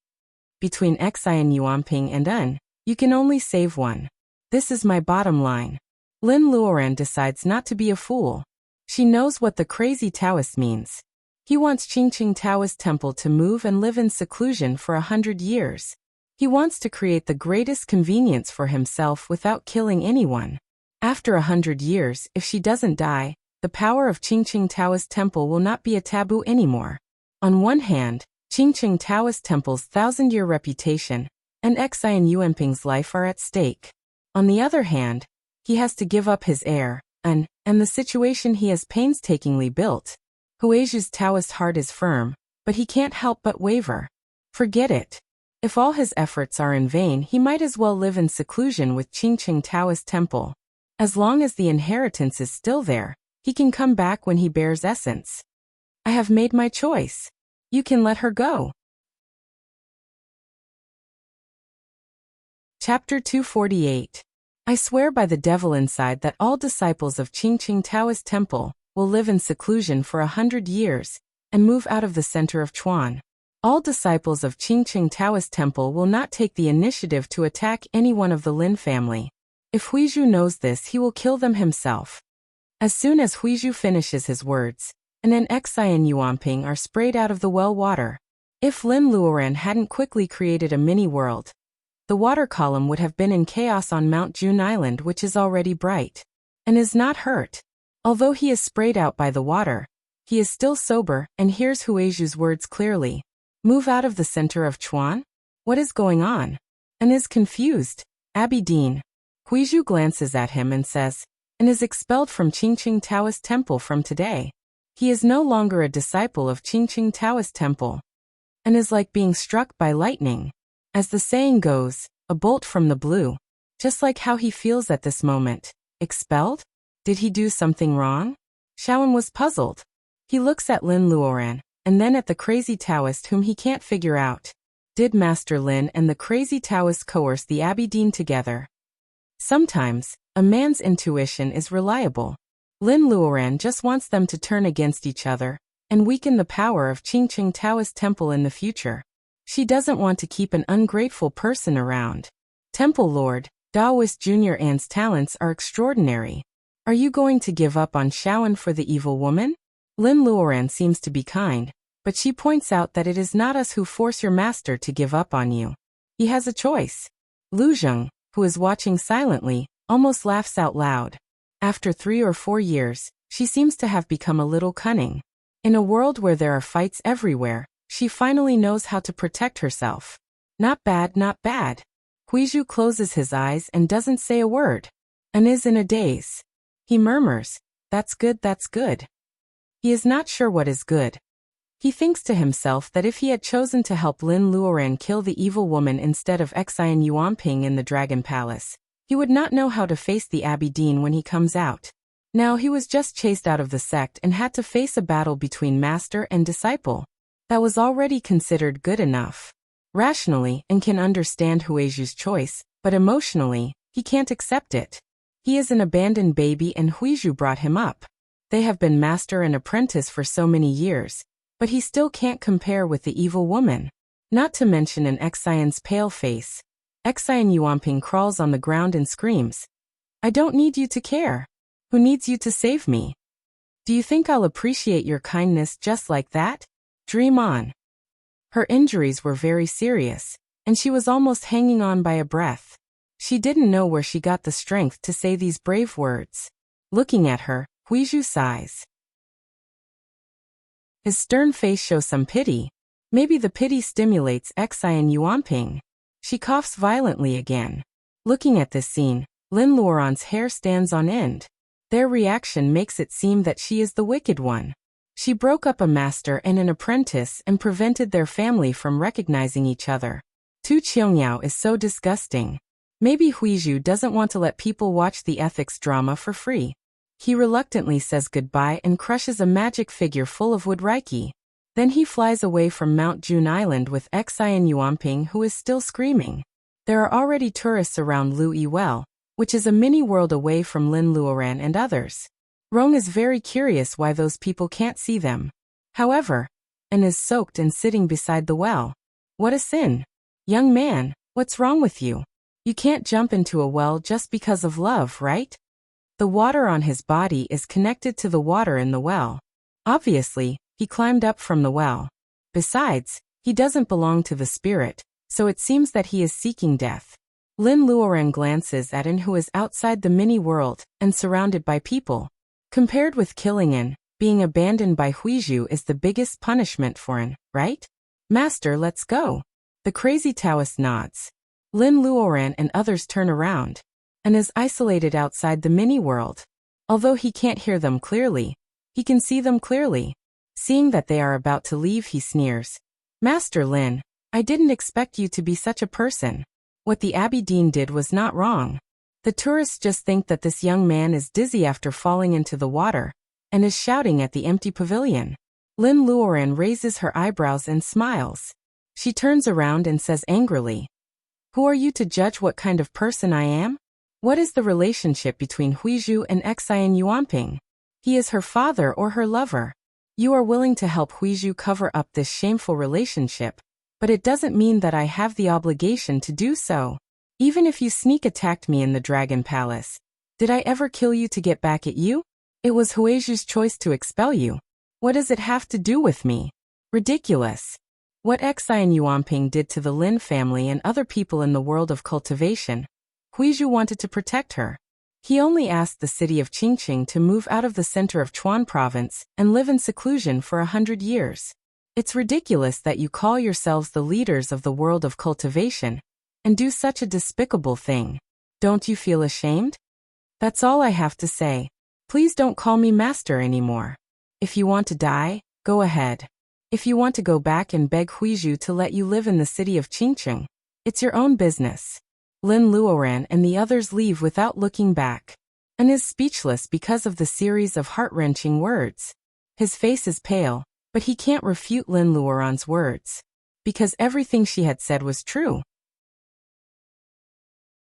Between Xi and Yuanping and Un, you can only save one. This is my bottom line. Lin Luoran decides not to be a fool. She knows what the crazy Taoist means. He wants Qingqing Taoist Temple to move and live in seclusion for 100 years. He wants to create the greatest convenience for himself without killing anyone. After 100 years, if she doesn't die, the power of Qingqing Taoist Temple will not be a taboo anymore. On one hand, Qingqing Taoist Temple's 1,000-year reputation and Xi and Yuanping's life are at stake. On the other hand, he has to give up his heir, and the situation he has painstakingly built. Huizhu's Taoist heart is firm, but he can't help but waver. Forget it. If all his efforts are in vain, he might as well live in seclusion with Qingqing Taoist Temple. As long as the inheritance is still there, he can come back when he bears essence. I have made my choice. You can let her go. Chapter 248. I swear by the devil inside that all disciples of Qingqing Taoist Temple will live in seclusion for 100 years and move out of the center of Chuan. All disciples of Qingqing Taoist Temple will not take the initiative to attack any one of the Lin family. If Huizhu knows this, he will kill them himself. As soon as Huizhu finishes his words, and then Xi and Yuanping are sprayed out of the well water. If Lin Luoran hadn't quickly created a mini-world, the water column would have been in chaos on Mount June Island, which is already bright and is not hurt. Although he is sprayed out by the water, he is still sober and hears Huizhu's words clearly. Move out of the center of Chuan? What is going on? And is confused. Abidine. Huizhu glances at him and says, and is expelled from Qingqing Taoist Temple from today. He is no longer a disciple of Qingqing Taoist Temple, and is like being struck by lightning. As the saying goes, a bolt from the blue. Just like how he feels at this moment. Expelled? Did he do something wrong? Shaoan was puzzled. He looks at Lin Luoran, and then at the crazy Taoist whom he can't figure out. Did Master Lin and the crazy Taoist coerce the Abidine together? Sometimes, a man's intuition is reliable. Lin Luoran just wants them to turn against each other and weaken the power of Qingqing Taoist Temple in the future. She doesn't want to keep an ungrateful person around. Temple Lord, Daoist Jr. An's talents are extraordinary. Are you going to give up on Shaoan for the evil woman? Lin Luoran seems to be kind, but she points out that it is not us who force your master to give up on you. He has a choice. Lu Zheng, who is watching silently, almost laughs out loud. After 3 or 4 years, she seems to have become a little cunning. In a world where there are fights everywhere, she finally knows how to protect herself. Not bad, not bad. Huizhu closes his eyes and doesn't say a word, and is in a daze. He murmurs, that's good, that's good. He is not sure what is good. He thinks to himself that if he had chosen to help Lin Luoran kill the evil woman instead of Xi and Yuanping in the Dragon Palace, he would not know how to face the Abidine when he comes out. Now he was just chased out of the sect and had to face a battle between master and disciple. That was already considered good enough. Rationally, and can understand Huizhu's choice, but emotionally, he can't accept it. He is an abandoned baby and Huizhu brought him up. They have been master and apprentice for so many years, but he still can't compare with the evil woman. Not to mention an Xian's pale face. Xian Yuanping crawls on the ground and screams, I don't need you to care. Who needs you to save me? Do you think I'll appreciate your kindness just like that? Dream on. Her injuries were very serious, and she was almost hanging on by a breath. She didn't know where she got the strength to say these brave words. Looking at her, Huizhu sighs. His stern face shows some pity. Maybe the pity stimulates Xian Yuanping. She coughs violently again. Looking at this scene, Lin Luoran's hair stands on end. Their reaction makes it seem that she is the wicked one. She broke up a master and an apprentice and prevented their family from recognizing each other. Tu Qiangyao is so disgusting. Maybe Huizhu doesn't want to let people watch the ethics drama for free. He reluctantly says goodbye and crushes a magic figure full of wood reiki. Then he flies away from Mount June Island with Xian Yuanping, who is still screaming. There are already tourists around Lui Well, which is a mini-world away from Lin Luoran and others. Rong is very curious why those people can't see them. However, and is soaked and sitting beside the well. What a sin! Young man, what's wrong with you? You can't jump into a well just because of love, right? The water on his body is connected to the water in the well. Obviously, he climbed up from the well. Besides, he doesn't belong to the spirit, so it seems that he is seeking death. Lin Luoran glances at An, who is outside the mini-world and surrounded by people. Compared with killing An, being abandoned by Huizhu is the biggest punishment for An, right? Master, let's go. The crazy Taoist nods. Lin Luoran and others turn around. An is isolated outside the mini-world. Although he can't hear them clearly, he can see them clearly. Seeing that they are about to leave, he sneers. Master Lin, I didn't expect you to be such a person. What the Abbey Dean did was not wrong. The tourists just think that this young man is dizzy after falling into the water, and is shouting at the empty pavilion. Lin Luoran raises her eyebrows and smiles. She turns around and says angrily, Who are you to judge what kind of person I am? What is the relationship between Huizhu and Xian Yuanping? He is her father or her lover. You are willing to help Huizhu cover up this shameful relationship, but it doesn't mean that I have the obligation to do so. Even if you sneak attacked me in the Dragon Palace, did I ever kill you to get back at you? It was Huizhu's choice to expel you. What does it have to do with me? Ridiculous. What Xian Yuanping did to the Lin family and other people in the world of cultivation, Huizhu wanted to protect her. He only asked the city of Qingqing to move out of the center of Chuan province and live in seclusion for 100 years. It's ridiculous that you call yourselves the leaders of the world of cultivation and do such a despicable thing. Don't you feel ashamed? That's all I have to say. Please don't call me master anymore. If you want to die, go ahead. If you want to go back and beg Huizhu to let you live in the city of Qingqing, it's your own business. Lin Luoran and the others leave without looking back. An is speechless because of the series of heart-wrenching words. His face is pale, but he can't refute Lin Luoran's words, because everything she had said was true.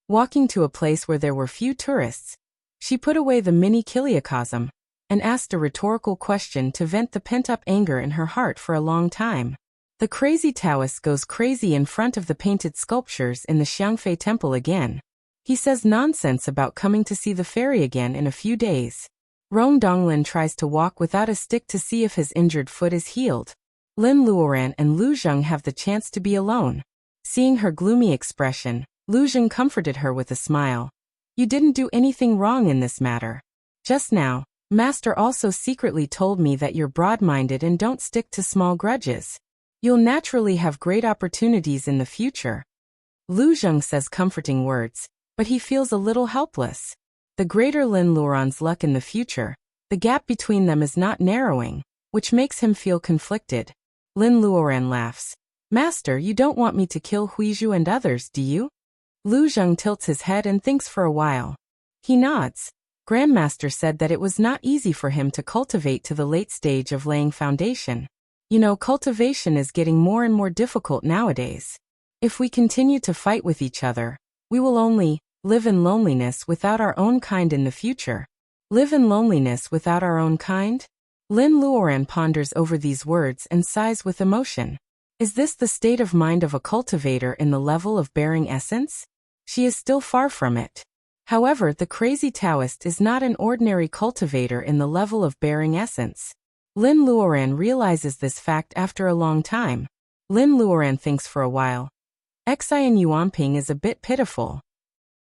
Walking to a place where there were few tourists, she put away the mini kiliocosm and asked a rhetorical question to vent the pent-up anger in her heart for a long time. The crazy Taoist goes crazy in front of the painted sculptures in the Xiangfei temple again. He says nonsense about coming to see the fairy again in a few days. Rong Donglin tries to walk without a stick to see if his injured foot is healed. Lin Luoran and Lu Zheng have the chance to be alone. Seeing her gloomy expression, Lu Zheng comforted her with a smile. You didn't do anything wrong in this matter. Just now, Master also secretly told me that you're broad-minded and don't stick to small grudges. You'll naturally have great opportunities in the future. Lu Zheng says comforting words, but he feels a little helpless. The greater Lin Luoran's luck in the future, the gap between them is not narrowing, which makes him feel conflicted. Lin Luoran laughs. Master, you don't want me to kill Huizhu and others, do you? Lu Zheng tilts his head and thinks for a while. He nods. Grandmaster said that it was not easy for him to cultivate to the late stage of laying foundation. You know, cultivation is getting more and more difficult nowadays. If we continue to fight with each other, we will only live in loneliness without our own kind in the future. Live in loneliness without our own kind? Lin Luoran ponders over these words and sighs with emotion. Is this the state of mind of a cultivator in the level of bearing essence? She is still far from it. However, the crazy Taoist is not an ordinary cultivator in the level of bearing essence. Lin Luoran realizes this fact after a long time. Lin Luoran thinks for a while. Xian Yuanping is a bit pitiful.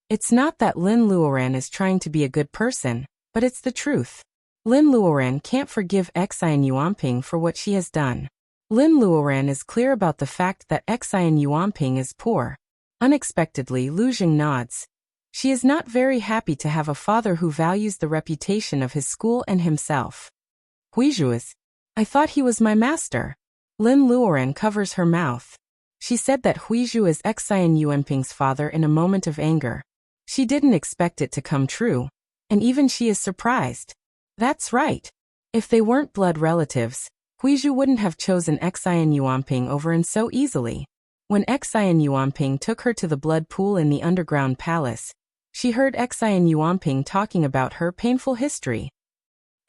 It's not that Lin Luoran is trying to be a good person, but it's the truth. Lin Luoran can't forgive Xian Yuanping for what she has done. Lin Luoran is clear about the fact that Xian Yuanping is poor. Unexpectedly, Lu Zheng nods. She is not very happy to have a father who values the reputation of his school and himself. Huizhu is. I thought he was my master. Lin Luoran covers her mouth. She said that Huizhu is Xian Yuanping's father in a moment of anger. She didn't expect it to come true, and even she is surprised. That's right. If they weren't blood relatives, Huizhu wouldn't have chosen Xian Yuanping over An so easily. When Xian Yuanping took her to the blood pool in the underground palace, she heard Xian Yuanping talking about her painful history.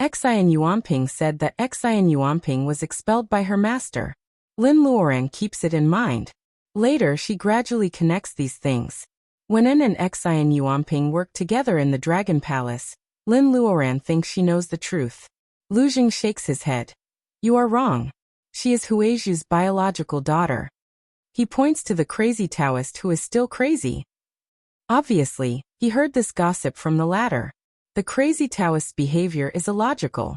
Xian Yuanping said that Xian Yuanping was expelled by her master. Lin Luoran keeps it in mind. Later she gradually connects these things. When En and Xian Yuanping work together in the Dragon Palace, Lin Luoran thinks she knows the truth. Lu Jing shakes his head. You are wrong. She is Huizhu's biological daughter. He points to the crazy Taoist who is still crazy. Obviously, he heard this gossip from the latter. The crazy Taoist's behavior is illogical.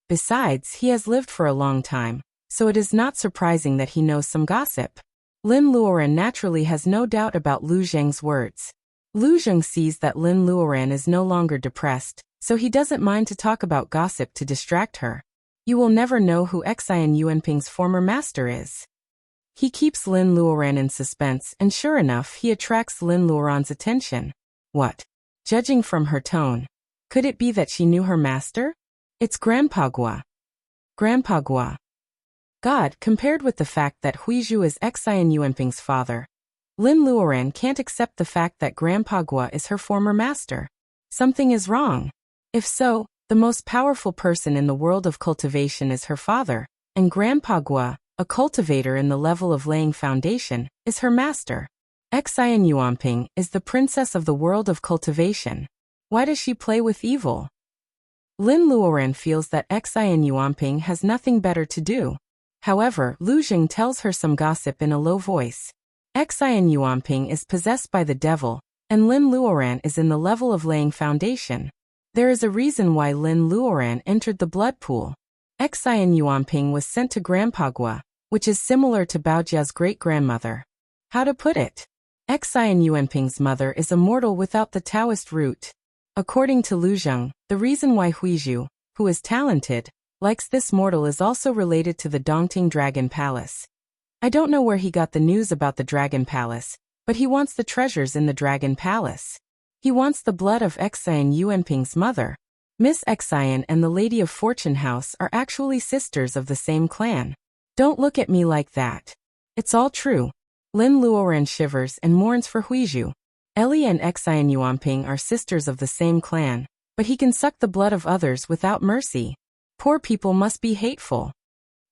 Besides, he has lived for a long time, so it is not surprising that he knows some gossip. Lin Luoran naturally has no doubt about Lu Zheng's words. Lu Zheng sees that Lin Luoran is no longer depressed, so he doesn't mind to talk about gossip to distract her. You will never know who Xian Yuanping's former master is. He keeps Lin Luoran in suspense, and sure enough, he attracts Lin Luoran's attention. What? Judging from her tone, could it be that she knew her master? It's Grandpa Gua. Grandpa Gua. God, compared with the fact that Huizhu is Xian Yuanping's father, Lin Luoran can't accept the fact that Grandpa Gua is her former master. Something is wrong. If so, the most powerful person in the world of cultivation is her father, and Grandpa Gua, a cultivator in the level of laying foundation, is her master. Xian Yuanping is the princess of the world of cultivation. Why does she play with evil? Lin Luoran feels that Xian Yuanping has nothing better to do. However, Lu Jing tells her some gossip in a low voice. Xian Yuanping is possessed by the devil, and Lin Luoran is in the level of laying foundation. There is a reason why Lin Luoran entered the blood pool. Xian Yuanping was sent to Grandpa Gua, which is similar to Baojia's great-grandmother. How to put it? Xian Yuanping's mother is a mortal without the Taoist root. According to Lu Zheng, the reason why Huizhu, who is talented, likes this mortal is also related to the Dongting Dragon Palace. I don't know where he got the news about the Dragon Palace, but he wants the treasures in the Dragon Palace. He wants the blood of Xian Yuanping's mother. Miss Xian and the Lady of Fortune House are actually sisters of the same clan. Don't look at me like that. It's all true. Lin Luoran shivers and mourns for Huizhu. Ellie and Xian Yuanping are sisters of the same clan, but he can suck the blood of others without mercy. Poor people must be hateful.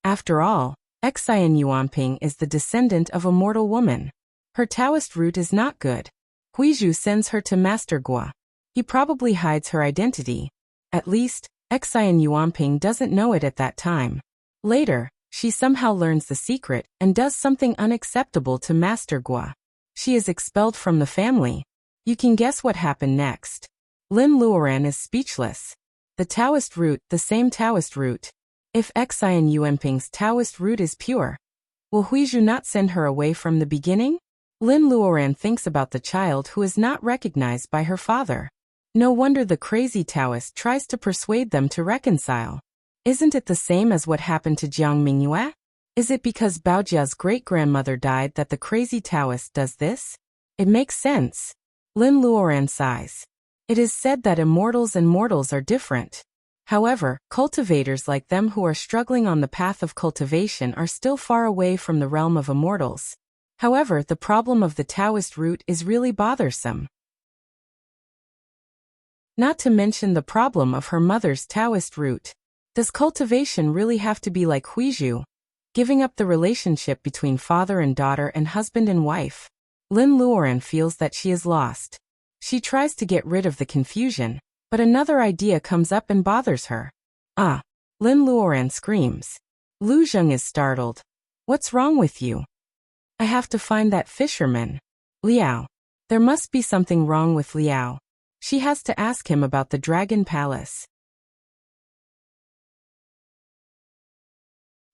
After all, Xian Yuanping is the descendant of a mortal woman. Her Taoist root is not good. Huizhu sends her to Master Gua. He probably hides her identity. At least, Xian Yuanping doesn't know it at that time. Later, she somehow learns the secret and does something unacceptable to Master Gua. She is expelled from the family. You can guess what happened next. Lin Luoran is speechless. The Taoist root, the same Taoist root. If Xian Yuanping's Taoist root is pure, will Huizhu not send her away from the beginning? Lin Luoran thinks about the child who is not recognized by her father. No wonder the crazy Taoist tries to persuade them to reconcile. Isn't it the same as what happened to Jiang Mingyue? Is it because Baojia's great-grandmother died that the crazy Taoist does this? It makes sense. Lin Luoran sighs. It is said that immortals and mortals are different. However, cultivators like them who are struggling on the path of cultivation are still far away from the realm of immortals. However, the problem of the Taoist root is really bothersome. Not to mention the problem of her mother's Taoist root. Does cultivation really have to be like Huizhu, giving up the relationship between father and daughter and husband and wife? Lin Luoran feels that she is lost. She tries to get rid of the confusion, but another idea comes up and bothers her. Ah! Lin Luoran screams. Lu Zheng is startled. What's wrong with you? I have to find that fisherman. Liao. There must be something wrong with Liao. She has to ask him about the Dragon Palace.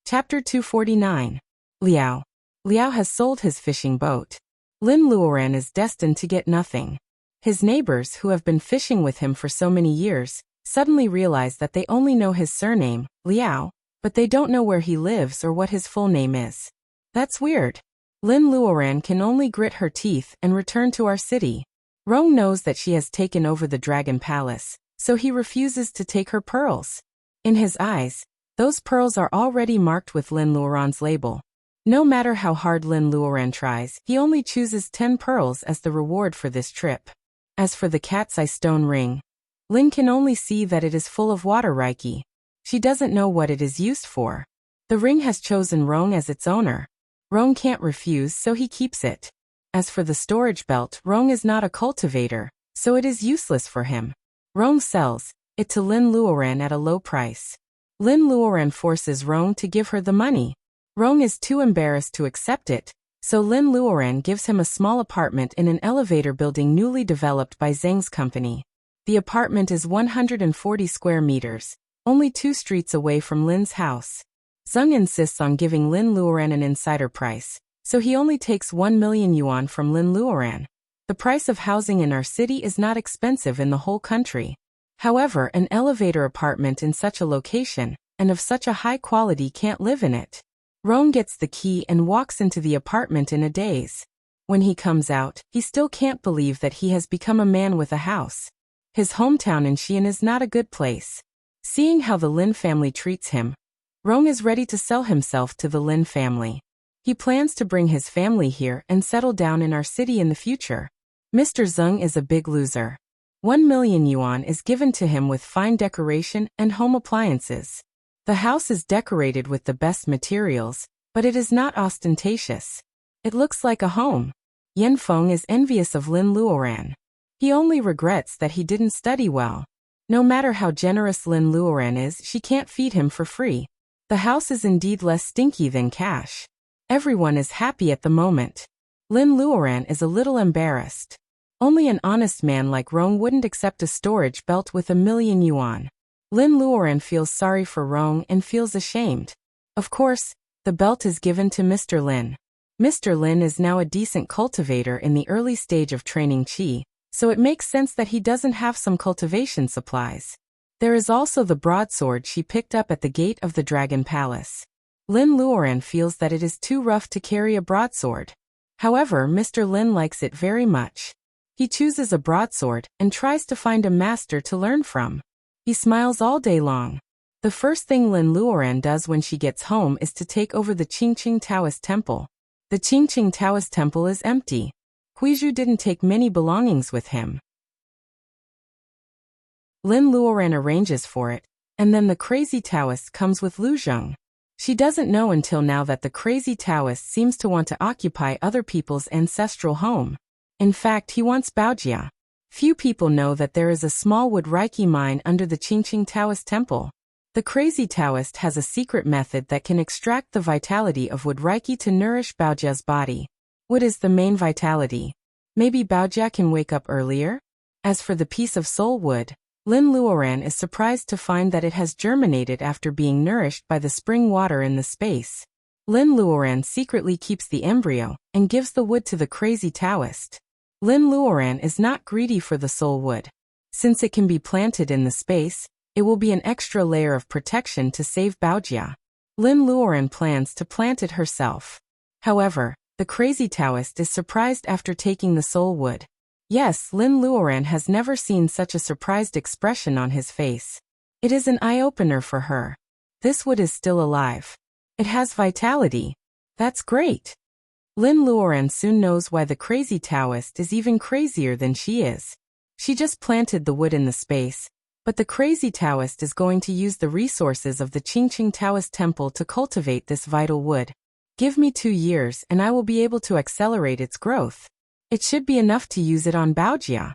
Chapter 249. Liao. Liao has sold his fishing boat. Lin Luoran is destined to get nothing. His neighbors, who have been fishing with him for so many years, suddenly realize that they only know his surname, Liao, but they don't know where he lives or what his full name is. That's weird. Lin Luoran can only grit her teeth and return to our city. Rong knows that she has taken over the Dragon Palace, so he refuses to take her pearls. In his eyes, those pearls are already marked with Lin Luoran's label. No matter how hard Lin Luoran tries, he only chooses 10 pearls as the reward for this trip. As for the cat's eye stone ring, Lin can only see that it is full of water Reiki. She doesn't know what it is used for. The ring has chosen Rong as its owner. Rong can't refuse, so he keeps it. As for the storage belt, Rong is not a cultivator, so it is useless for him. Rong sells it to Lin Luoran at a low price. Lin Luoran forces Rong to give her the money. Rong is too embarrassed to accept it, so Lin Luoran gives him a small apartment in an elevator building newly developed by Zhang's company. The apartment is 140 square meters, only 2 streets away from Lin's house. Zhang insists on giving Lin Luoran an insider price, so he only takes 1 million yuan from Lin Luoran. The price of housing in our city is not expensive in the whole country. However, an elevator apartment in such a location, and of such a high quality, can't live in it. Rong gets the key and walks into the apartment in a daze. When he comes out, he still can't believe that he has become a man with a house. His hometown in Xi'an is not a good place. Seeing how the Lin family treats him, Rong is ready to sell himself to the Lin family. He plans to bring his family here and settle down in our city in the future. Mr. Zhang is a big loser. 1 million yuan is given to him with fine decoration and home appliances. The house is decorated with the best materials, but it is not ostentatious. It looks like a home. Yan Feng is envious of Lin Luoran. He only regrets that he didn't study well. No matter how generous Lin Luoran is, she can't feed him for free. The house is indeed less stinky than cash. Everyone is happy at the moment. Lin Luoran is a little embarrassed. Only an honest man like Rong wouldn't accept a storage belt with 1 million yuan. Lin Luoran feels sorry for Rong and feels ashamed. Of course, the belt is given to Mr. Lin. Mr. Lin is now a decent cultivator in the early stage of training qi, so it makes sense that he doesn't have some cultivation supplies. There is also the broadsword she picked up at the gate of the Dragon Palace. Lin Luoran feels that it is too rough to carry a broadsword. However, Mr. Lin likes it very much. He chooses a broadsword and tries to find a master to learn from. He smiles all day long. The first thing Lin Luoran does when she gets home is to take over the Qingqing Taoist temple. The Qingqing Taoist temple is empty. Huizhu didn't take many belongings with him. Lin Luoran arranges for it, and then the crazy Taoist comes with Lu Zheng. She doesn't know until now that the crazy Taoist seems to want to occupy other people's ancestral home. In fact, he wants Baojia. Few people know that there is a small wood Reiki mine under the Qingqing Taoist temple. The crazy Taoist has a secret method that can extract the vitality of wood Reiki to nourish Baojia's body. Wood is the main vitality. Maybe Baojia can wake up earlier? As for the piece of soul wood, Lin Luoran is surprised to find that it has germinated after being nourished by the spring water in the space. Lin Luoran secretly keeps the embryo and gives the wood to the crazy Taoist. Lin Luoran is not greedy for the soul wood. Since it can be planted in the space, it will be an extra layer of protection to save Baojia. Lin Luoran plans to plant it herself. However, the crazy Taoist is surprised after taking the soul wood. Yes, Lin Luoran has never seen such a surprised expression on his face. It is an eye-opener for her. This wood is still alive. It has vitality. That's great. Lin Luoran soon knows why the crazy Taoist is even crazier than she is. She just planted the wood in the space, but the crazy Taoist is going to use the resources of the Qingqing Taoist temple to cultivate this vital wood. Give me 2 years and I will be able to accelerate its growth. It should be enough to use it on Baojia.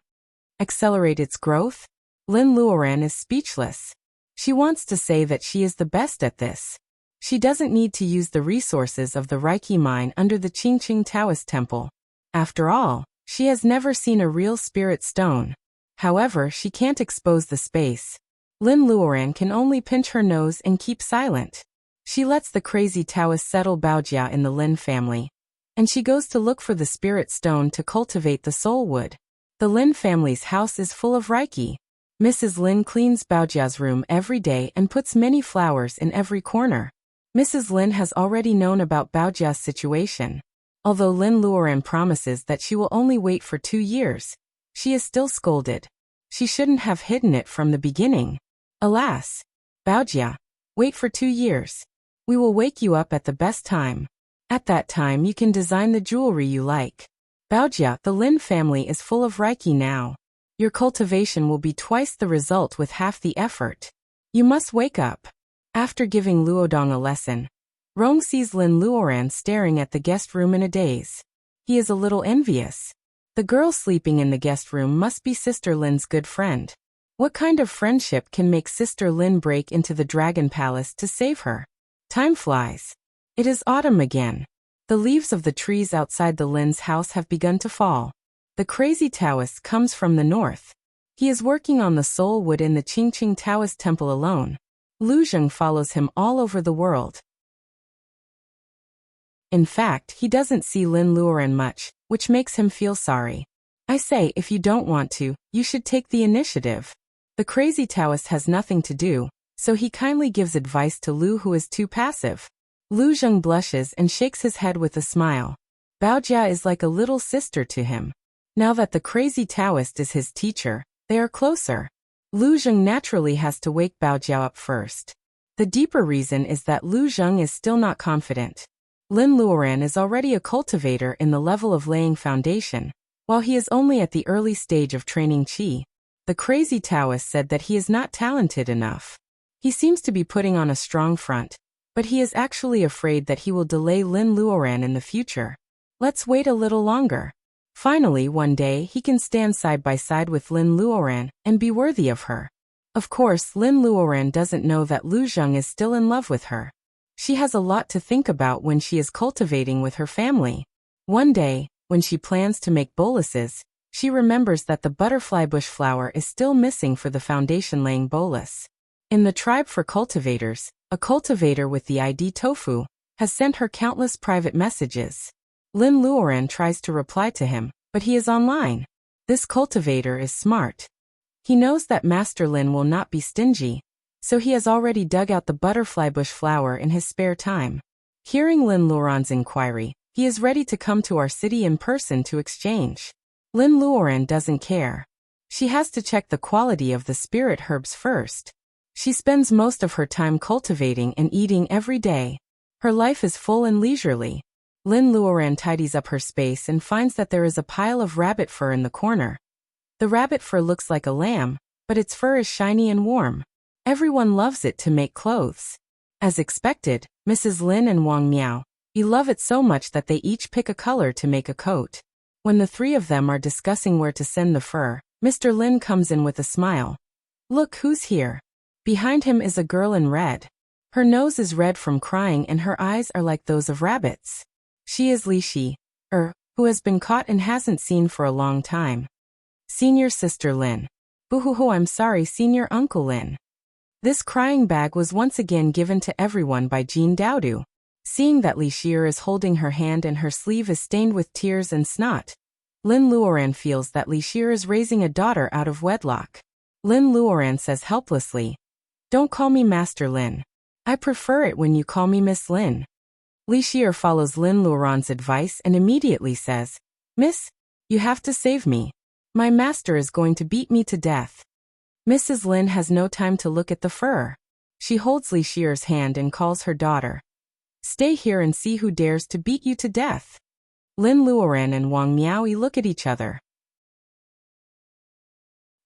Accelerate its growth? Lin Luoran is speechless. She wants to say that she is the best at this. She doesn't need to use the resources of the Reiki mine under the Qingqing Taoist temple. After all, she has never seen a real spirit stone. However, she can't expose the space. Lin Luoran can only pinch her nose and keep silent. She lets the crazy Taoist settle Baojia in the Lin family, and she goes to look for the spirit stone to cultivate the soul wood. The Lin family's house is full of Reiki. Mrs. Lin cleans Baojia's room every day and puts many flowers in every corner. Mrs. Lin has already known about Baojia's situation. Although Lin Luoran promises that she will only wait for 2 years, she is still scolded. She shouldn't have hidden it from the beginning. Alas! Baojia, wait for 2 years. We will wake you up at the best time. At that time you can design the jewelry you like. Baojia, the Lin family is full of Reiki now. Your cultivation will be twice the result with half the effort. You must wake up. After giving Luodong a lesson, Rong sees Lin Luoran staring at the guest room in a daze. He is a little envious. The girl sleeping in the guest room must be Sister Lin's good friend. What kind of friendship can make Sister Lin break into the Dragon Palace to save her? Time flies. It is autumn again. The leaves of the trees outside the Lin's house have begun to fall. The crazy Taoist comes from the north. He is working on the soul wood in the Qingqing Taoist temple alone. Lu Zheng follows him all over the world. In fact, he doesn't see Lin Luoran much, which makes him feel sorry. I say, if you don't want to, you should take the initiative. The crazy Taoist has nothing to do, so he kindly gives advice to Lu, who is too passive. Lu Zheng blushes and shakes his head with a smile. Baojia is like a little sister to him. Now that the crazy Taoist is his teacher, they are closer. Lu Zheng naturally has to wake Baojia up first. The deeper reason is that Lu Zheng is still not confident. Lin Luoran is already a cultivator in the level of laying foundation, while he is only at the early stage of training qi. The crazy Taoist said that he is not talented enough. He seems to be putting on a strong front, but he is actually afraid that he will delay Lin Luoran in the future. Let's wait a little longer. Finally, one day he can stand side by side with Lin Luoran and be worthy of her. Of course, Lin Luoran doesn't know that Lu Zheng is still in love with her. She has a lot to think about when she is cultivating with her family. One day, when she plans to make boluses, she remembers that the butterfly bush flower is still missing for the foundation-laying bolus. In the tribe for cultivators, a cultivator with the ID Tofu has sent her countless private messages. Lin Luoran tries to reply to him, but he is online. This cultivator is smart. He knows that Master Lin will not be stingy, so he has already dug out the butterfly bush flower in his spare time. Hearing Lin Luoran's inquiry, he is ready to come to our city in person to exchange. Lin Luoran doesn't care. She has to check the quality of the spirit herbs first. She spends most of her time cultivating and eating every day. Her life is full and leisurely. Lin Luoran tidies up her space and finds that there is a pile of rabbit fur in the corner. The rabbit fur looks like a lamb, but its fur is shiny and warm. Everyone loves it to make clothes. As expected, Mrs. Lin and Wang Miao love it so much that they each pick a color to make a coat. When the three of them are discussing where to send the fur, Mr. Lin comes in with a smile. Look who's here. Behind him is a girl in red. Her nose is red from crying and her eyes are like those of rabbits. She is Li Shi, who has been caught and hasn't seen for a long time. Senior Sister Lin. Boo-hoo-hoo, I'm sorry, Senior Uncle Lin. This crying bag was once again given to everyone by Jean Daodu. Seeing that Li Shi is holding her hand and her sleeve is stained with tears and snot, Lin Luoran feels that Li Shi is raising a daughter out of wedlock. Lin Luoran says helplessly, "Don't call me Master Lin. I prefer it when you call me Miss Lin." Li Shi follows Lin Luoran's advice and immediately says, "Miss, you have to save me. My master is going to beat me to death." Mrs. Lin has no time to look at the fur. She holds Li Shi's hand and calls her daughter. "Stay here and see who dares to beat you to death." Lin Luoran and Wang Miao look at each other.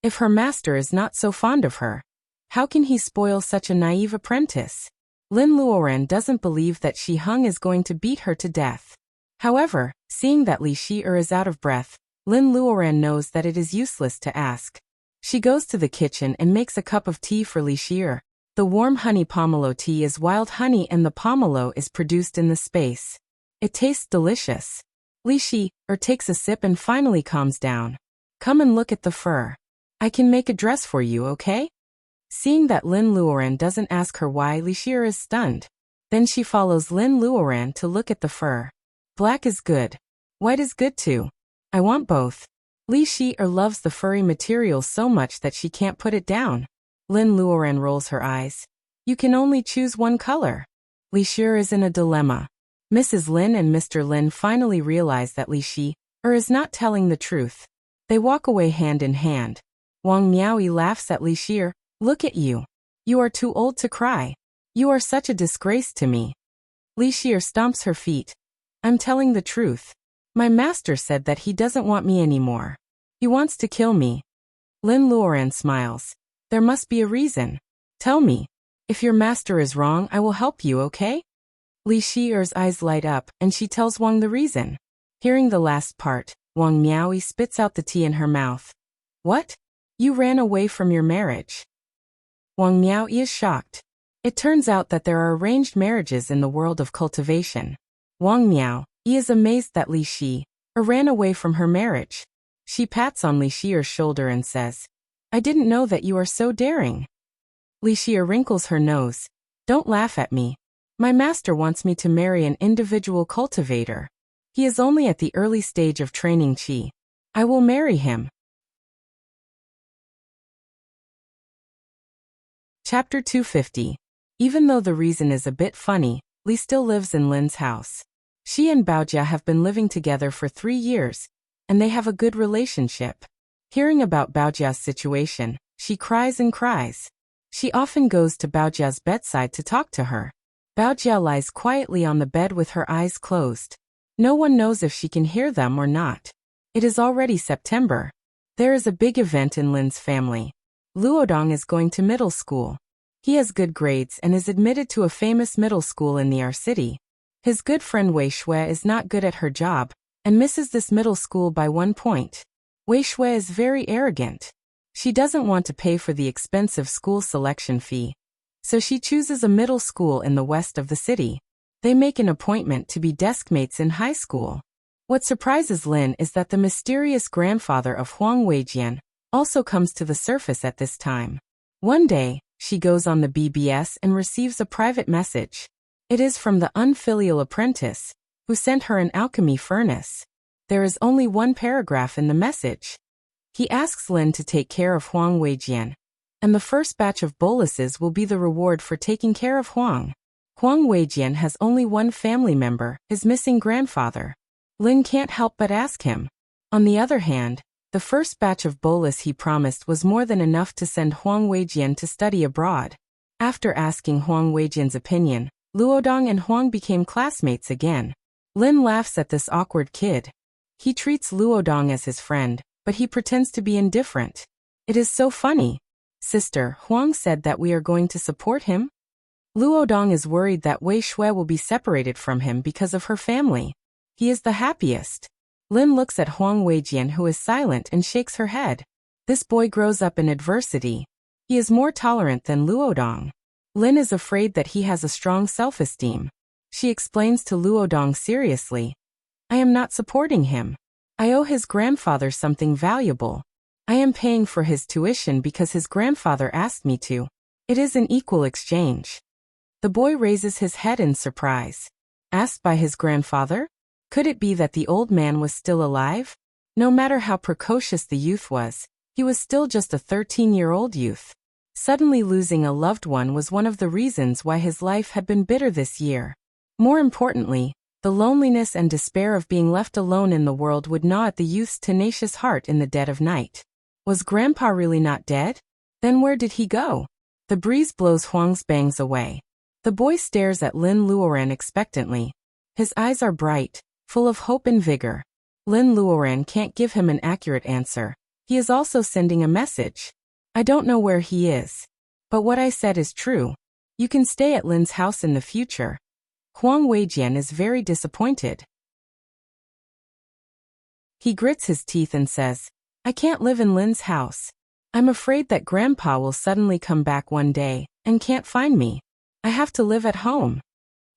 If her master is not so fond of her, how can he spoil such a naive apprentice? Lin Luoran doesn't believe that Shi Hung is going to beat her to death. However, seeing that Li Shi is out of breath, Lin Luoran knows that it is useless to ask. She goes to the kitchen and makes a cup of tea for Li Shi. The warm honey pomelo tea is wild honey and the pomelo is produced in the space. It tastes delicious. Li Shi takes a sip and finally calms down. "Come and look at the fur. I can make a dress for you, okay?" Seeing that Lin Luoran doesn't ask her why, Li Shi is stunned. Then she follows Lin Luoran to look at the fur. "Black is good. White is good too. I want both." Li Shi loves the furry material so much that she can't put it down. Lin Luoran rolls her eyes. "You can only choose one color." Li Shi is in a dilemma. Mrs. Lin and Mr. Lin finally realize that Li Shi is not telling the truth. They walk away hand in hand. Wang Miao laughs at Li Shi. "Look at you. You are too old to cry. You are such a disgrace to me." Li Shi stomps her feet. "I'm telling the truth. My master said that he doesn't want me anymore. He wants to kill me." Lin Luoran smiles. There must be a reason. Tell me. If your master is wrong, I will help you, okay? Li Shier's eyes light up, and she tells Wang the reason. Hearing the last part, Wang Miaoi spits out the tea in her mouth. What? You ran away from your marriage? Wang Miaoi is shocked. It turns out that there are arranged marriages in the world of cultivation. Wang Miaoi is amazed that Li Shi ran away from her marriage. She pats on Li Shier's shoulder and says, I didn't know that you are so daring. Li Shier wrinkles her nose. Don't laugh at me. My master wants me to marry an individual cultivator. He is only at the early stage of training qi. I will marry him. Chapter 250. Even though the reason is a bit funny, Li still lives in Lin's house. She and Baojia have been living together for 3 years, and they have a good relationship. Hearing about Baojia's situation, she cries and cries. She often goes to Baojia's bedside to talk to her. Baojia lies quietly on the bed with her eyes closed. No one knows if she can hear them or not. It is already September. There is a big event in Lin's family. Luodong is going to middle school. He has good grades and is admitted to a famous middle school in the city. His good friend Wei Shui is not good at her job and misses this middle school by 1 point. Wei Shui is very arrogant. She doesn't want to pay for the expensive school selection fee, so she chooses a middle school in the west of the city. They make an appointment to be deskmates in high school. What surprises Lin is that the mysterious grandfather of Huang Weijian also comes to the surface at this time. One day, she goes on the BBS and receives a private message. It is from the unfilial apprentice, who sent her an alchemy furnace. There is only 1 paragraph in the message. He asks Lin to take care of Huang Weijian, and the first batch of boluses will be the reward for taking care of Huang. Huang Weijian has only 1 family member, his missing grandfather. Lin can't help but ask him. On the other hand, the first batch of bolus he promised was more than enough to send Huang Weijian to study abroad. After asking Huang Weijian's opinion, Luodong and Huang became classmates again. Lin laughs at this awkward kid. He treats Luodong as his friend, but he pretends to be indifferent. It is so funny. Sister, Huang said that we are going to support him? Luodong is worried that Wei Shui will be separated from him because of her family. He is the happiest. Lin looks at Huang Weijian, who is silent and shakes her head. This boy grows up in adversity. He is more tolerant than Luodong. Lin is afraid that he has a strong self-esteem. She explains to Luodong seriously. I am not supporting him. I owe his grandfather something valuable. I am paying for his tuition because his grandfather asked me to. It is an equal exchange. The boy raises his head in surprise. Asked by his grandfather? Could it be that the old man was still alive? No matter how precocious the youth was, he was still just a 13-year-old youth. Suddenly losing a loved one was one of the reasons why his life had been bitter this year. More importantly, the loneliness and despair of being left alone in the world would gnaw at the youth's tenacious heart in the dead of night. Was Grandpa really not dead? Then where did he go? The breeze blows Huang's bangs away. The boy stares at Lin Luoran expectantly. His eyes are bright, full of hope and vigor. Lin Luoran can't give him an accurate answer. He is also sending a message. I don't know where he is. But what I said is true. You can stay at Lin's house in the future. Huang Weijian is very disappointed. He grits his teeth and says, I can't live in Lin's house. I'm afraid that Grandpa will suddenly come back one day and can't find me. I have to live at home.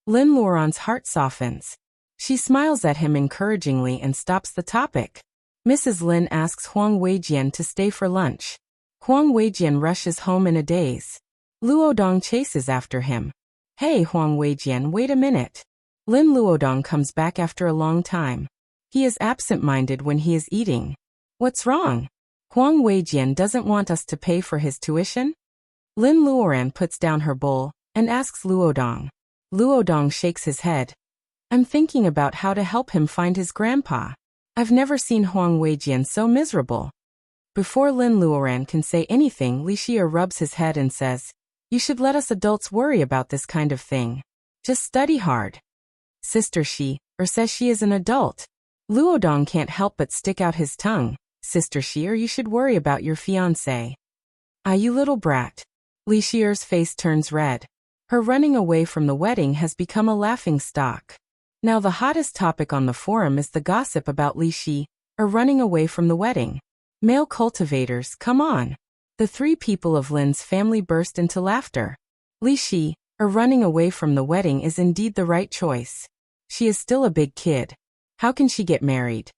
Lin Luoran's heart softens. She smiles at him encouragingly and stops the topic. Mrs. Lin asks Huang Weijian to stay for lunch. Huang Weijian rushes home in a daze. Luodong chases after him. Hey Huang Weijian, wait a minute. Lin Luodong comes back after a long time. He is absent-minded when he is eating. What's wrong? Huang Weijian doesn't want us to pay for his tuition? Lin Luoran puts down her bowl and asks Luodong. Luodong shakes his head. I'm thinking about how to help him find his grandpa. I've never seen Huang Weijian so miserable. Before Lin Luoran can say anything, Li Xia rubs his head and says, You should let us adults worry about this kind of thing. Just study hard. Sister says she is an adult. Luodong can't help but stick out his tongue. Sister Shi, or you should worry about your fiancé. Ah, you little brat. Li Shier's face turns red. Her running away from the wedding has become a laughing stock. Now the hottest topic on the forum is the gossip about Li Shi, or running away from the wedding. Male cultivators, come on. The three people of Lin's family burst into laughter. Li Shi, or running away from the wedding, is indeed the right choice. She is still a big kid. How can she get married?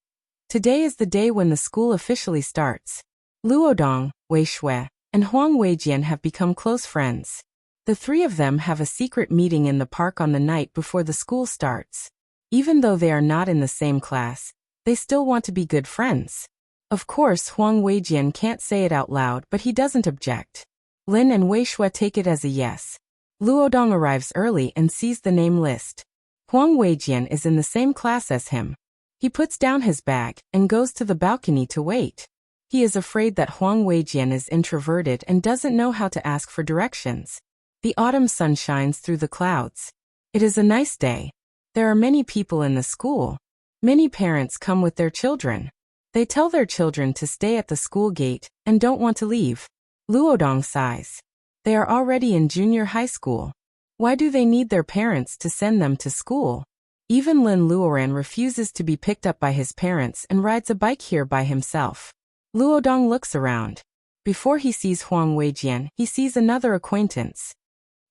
Today is the day when the school officially starts. Luodong, Wei Shui, and Huang Weijian have become close friends. The three of them have a secret meeting in the park on the night before the school starts. Even though they are not in the same class, they still want to be good friends. Of course, Huang Weijian can't say it out loud, but he doesn't object. Lin and Wei Shui take it as a yes. Luodong arrives early and sees the name list. Huang Weijian is in the same class as him. He puts down his bag and goes to the balcony to wait. He is afraid that Huang Weijian is introverted and doesn't know how to ask for directions. The autumn sun shines through the clouds. It is a nice day. There are many people in the school. Many parents come with their children. They tell their children to stay at the school gate and don't want to leave. Luodong sighs. They are already in junior high school. Why do they need their parents to send them to school? Even Lin Luoran refuses to be picked up by his parents and rides a bike here by himself. Luodong looks around. Before he sees Huang Weijian, he sees another acquaintance.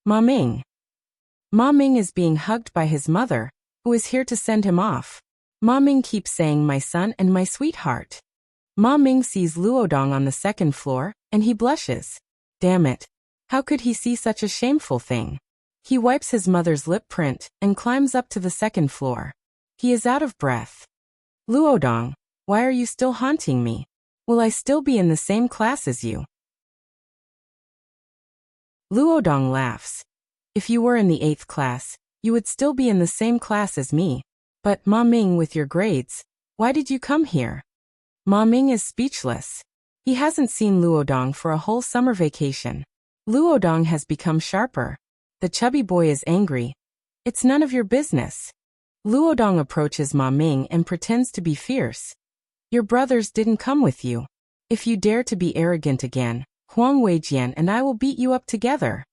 Ma Ming. Ma Ming is being hugged by his mother, who is here to send him off. Ma Ming keeps saying my son and my sweetheart. Ma Ming sees Luodong on the second floor, and he blushes. Damn it. How could he see such a shameful thing? He wipes his mother's lip print and climbs up to the second floor. He is out of breath. Luodong, why are you still haunting me? Will I still be in the same class as you? Luodong laughs. If you were in the 8th class, you would still be in the same class as me. But Ma Ming, with your grades, why did you come here? Ma Ming is speechless. He hasn't seen Luodong for a whole summer vacation. Luodong has become sharper. The chubby boy is angry. It's none of your business. Luodong approaches Ma Ming and pretends to be fierce. Your brothers didn't come with you. If you dare to be arrogant again, Huang Weijian and I will beat you up together.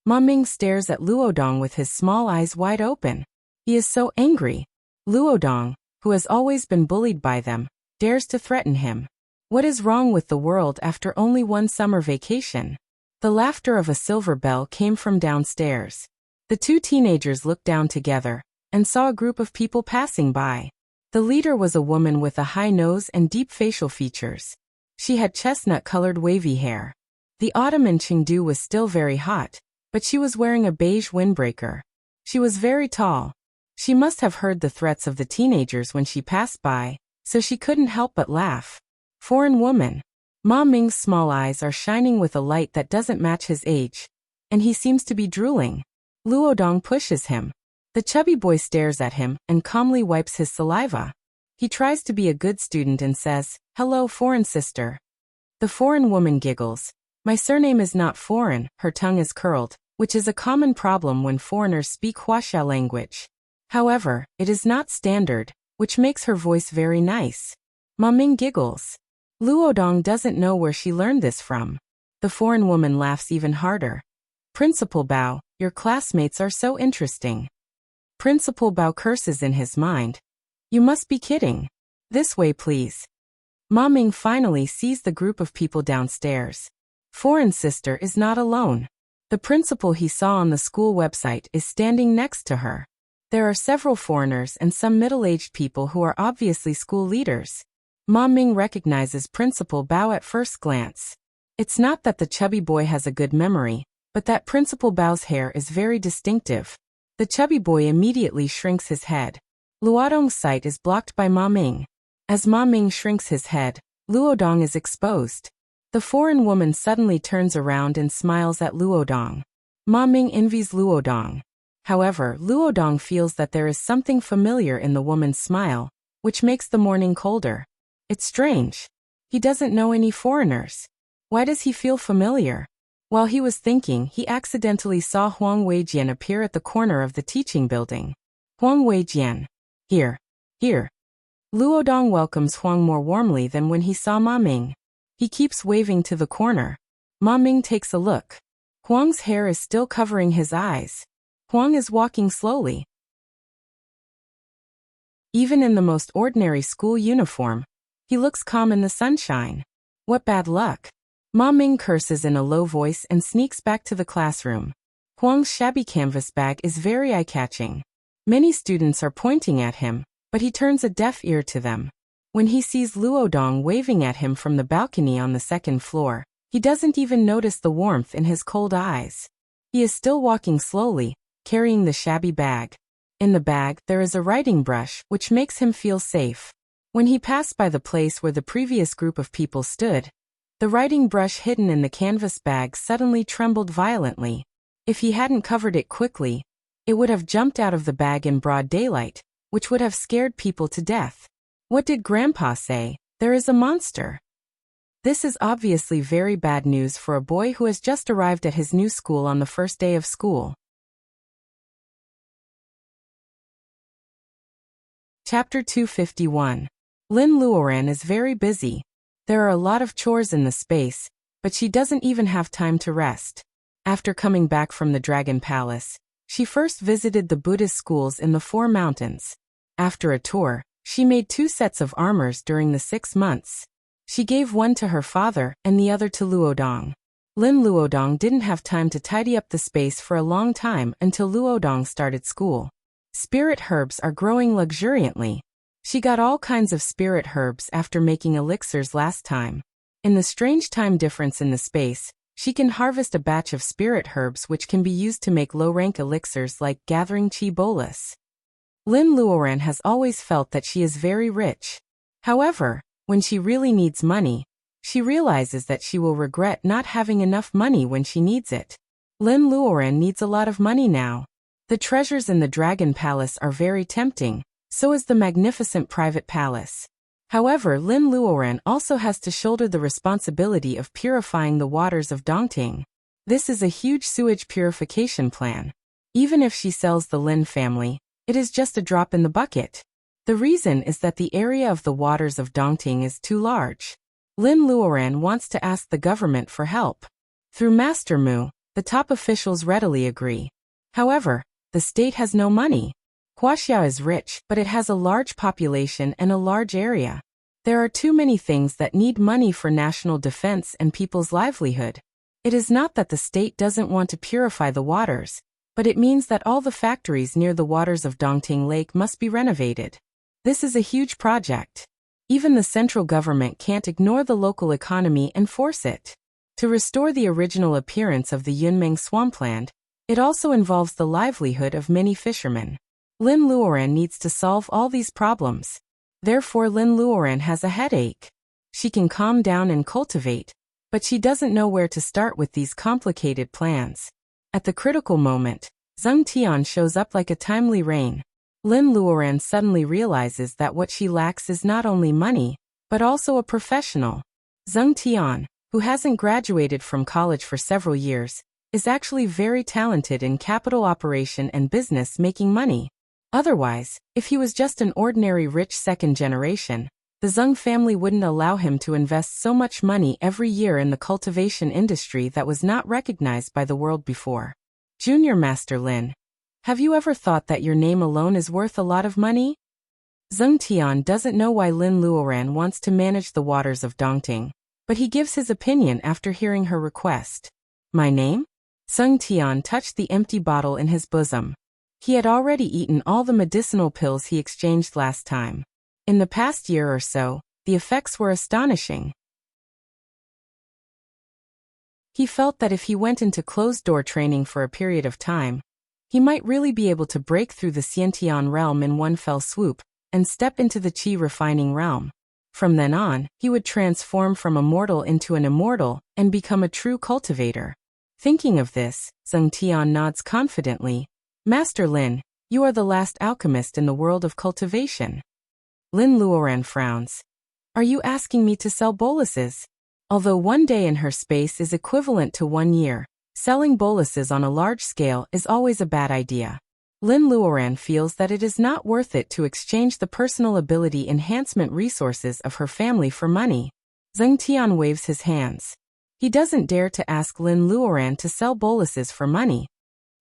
Ma Ming stares at Luodong with his small eyes wide open. He is so angry. Luodong, who has always been bullied by them, dares to threaten him. What is wrong with the world after only one summer vacation? The laughter of a silver bell came from downstairs. The two teenagers looked down together and saw a group of people passing by. The leader was a woman with a high nose and deep facial features. She had chestnut-colored wavy hair. The autumn in Chengdu was still very hot, but she was wearing a beige windbreaker. She was very tall. She must have heard the threats of the teenagers when she passed by, so she couldn't help but laugh. Foreign woman. Ma Ming's small eyes are shining with a light that doesn't match his age, and he seems to be drooling. Luodong pushes him. The chubby boy stares at him and calmly wipes his saliva. He tries to be a good student and says, "Hello, foreign sister." The foreign woman giggles. My surname is not foreign, her tongue is curled, which is a common problem when foreigners speak Wuxia language. However, it is not standard, which makes her voice very nice. Ma Ming giggles. Luodong doesn't know where she learned this from. The foreign woman laughs even harder. Principal Bao, your classmates are so interesting. Principal Bao curses in his mind. You must be kidding. This way, please. Ma Ming finally sees the group of people downstairs. Foreign sister is not alone. The principal he saw on the school website is standing next to her. There are several foreigners and some middle-aged people who are obviously school leaders. Ma Ming recognizes Principal Bao at first glance. It's not that the chubby boy has a good memory, but that Principal Bao's hair is very distinctive. The chubby boy immediately shrinks his head. Luodong's sight is blocked by Ma Ming. As Ma Ming shrinks his head, Luodong is exposed. The foreign woman suddenly turns around and smiles at Luodong. Ma Ming envies Luodong. However, Luodong feels that there is something familiar in the woman's smile, which makes the morning colder. It's strange. He doesn't know any foreigners. Why does he feel familiar? While he was thinking, he accidentally saw Huang Weijian appear at the corner of the teaching building. Huang Weijian. Here. Luodong welcomes Huang more warmly than when he saw Ma Ming. He keeps waving to the corner. Ma Ming takes a look. Huang's hair is still covering his eyes. Huang is walking slowly. Even in the most ordinary school uniform, he looks calm in the sunshine. What bad luck. Ma Ming curses in a low voice and sneaks back to the classroom. Huang's shabby canvas bag is very eye-catching. Many students are pointing at him, but he turns a deaf ear to them. When he sees Luodong waving at him from the balcony on the second floor, he doesn't even notice the warmth in his cold eyes. He is still walking slowly, carrying the shabby bag. In the bag, there is a writing brush, which makes him feel safe. When he passed by the place where the previous group of people stood, the writing brush hidden in the canvas bag suddenly trembled violently. If he hadn't covered it quickly, it would have jumped out of the bag in broad daylight, which would have scared people to death. What did Grandpa say? There is a monster. This is obviously very bad news for a boy who has just arrived at his new school on the first day of school. Chapter 251. Lin Luoran is very busy. There are a lot of chores in the space, but she doesn't even have time to rest. After coming back from the Dragon Palace, she first visited the Buddhist schools in the Four Mountains. After a tour, she made 2 sets of armors during the 6 months. She gave one to her father and the other to Luodong. Lin Luodong didn't have time to tidy up the space for a long time until Luodong started school. Spirit herbs are growing luxuriantly. She got all kinds of spirit herbs after making elixirs last time. In the strange time difference in the space, she can harvest a batch of spirit herbs which can be used to make low-rank elixirs like Gathering Chi Bolus. Lin Luoran has always felt that she is very rich. However, when she really needs money, she realizes that she will regret not having enough money when she needs it. Lin Luoran needs a lot of money now. The treasures in the Dragon Palace are very tempting, so is the magnificent private palace. However, Lin Luoran also has to shoulder the responsibility of purifying the waters of Dongting. This is a huge sewage purification plan. Even if she sells the Lin family, it is just a drop in the bucket. The reason is that the area of the waters of Dongting is too large. Lin Luoran wants to ask the government for help. Through Master Mu, the top officials readily agree. However, the state has no money. Wuxia is rich, but it has a large population and a large area. There are too many things that need money for national defense and people's livelihood. It is not that the state doesn't want to purify the waters, but it means that all the factories near the waters of Dongting Lake must be renovated. This is a huge project. Even the central government can't ignore the local economy and force it. To restore the original appearance of the Yunmeng swampland, it also involves the livelihood of many fishermen. Lin Luoran needs to solve all these problems. Therefore, Lin Luoran has a headache. She can calm down and cultivate, but she doesn't know where to start with these complicated plans. At the critical moment, Zheng Tian shows up like a timely rain. Lin Luoran suddenly realizes that what she lacks is not only money, but also a professional. Zheng Tian, who hasn't graduated from college for several years, is actually very talented in capital operation and business making money. Otherwise, if he was just an ordinary rich second generation, the Zheng family wouldn't allow him to invest so much money every year in the cultivation industry that was not recognized by the world before. Junior Master Lin, have you ever thought that your name alone is worth a lot of money? Zheng Tian doesn't know why Lin Luoran wants to manage the waters of Dongting, but he gives his opinion after hearing her request. My name? Zheng Tian touched the empty bottle in his bosom. He had already eaten all the medicinal pills he exchanged last time. In the past year or so, the effects were astonishing. He felt that if he went into closed-door training for a period of time, he might really be able to break through the Xiantian realm in one fell swoop and step into the Qi refining realm. From then on, he would transform from a mortal into an immortal and become a true cultivator. Thinking of this, Zheng Tian nods confidently. Master Lin, you are the last alchemist in the world of cultivation. Lin Luoran frowns. Are you asking me to sell boluses? Although one day in her space is equivalent to 1 year, selling boluses on a large scale is always a bad idea. Lin Luoran feels that it is not worth it to exchange the personal ability enhancement resources of her family for money. Zheng Tian waves his hands. He doesn't dare to ask Lin Luoran to sell boluses for money.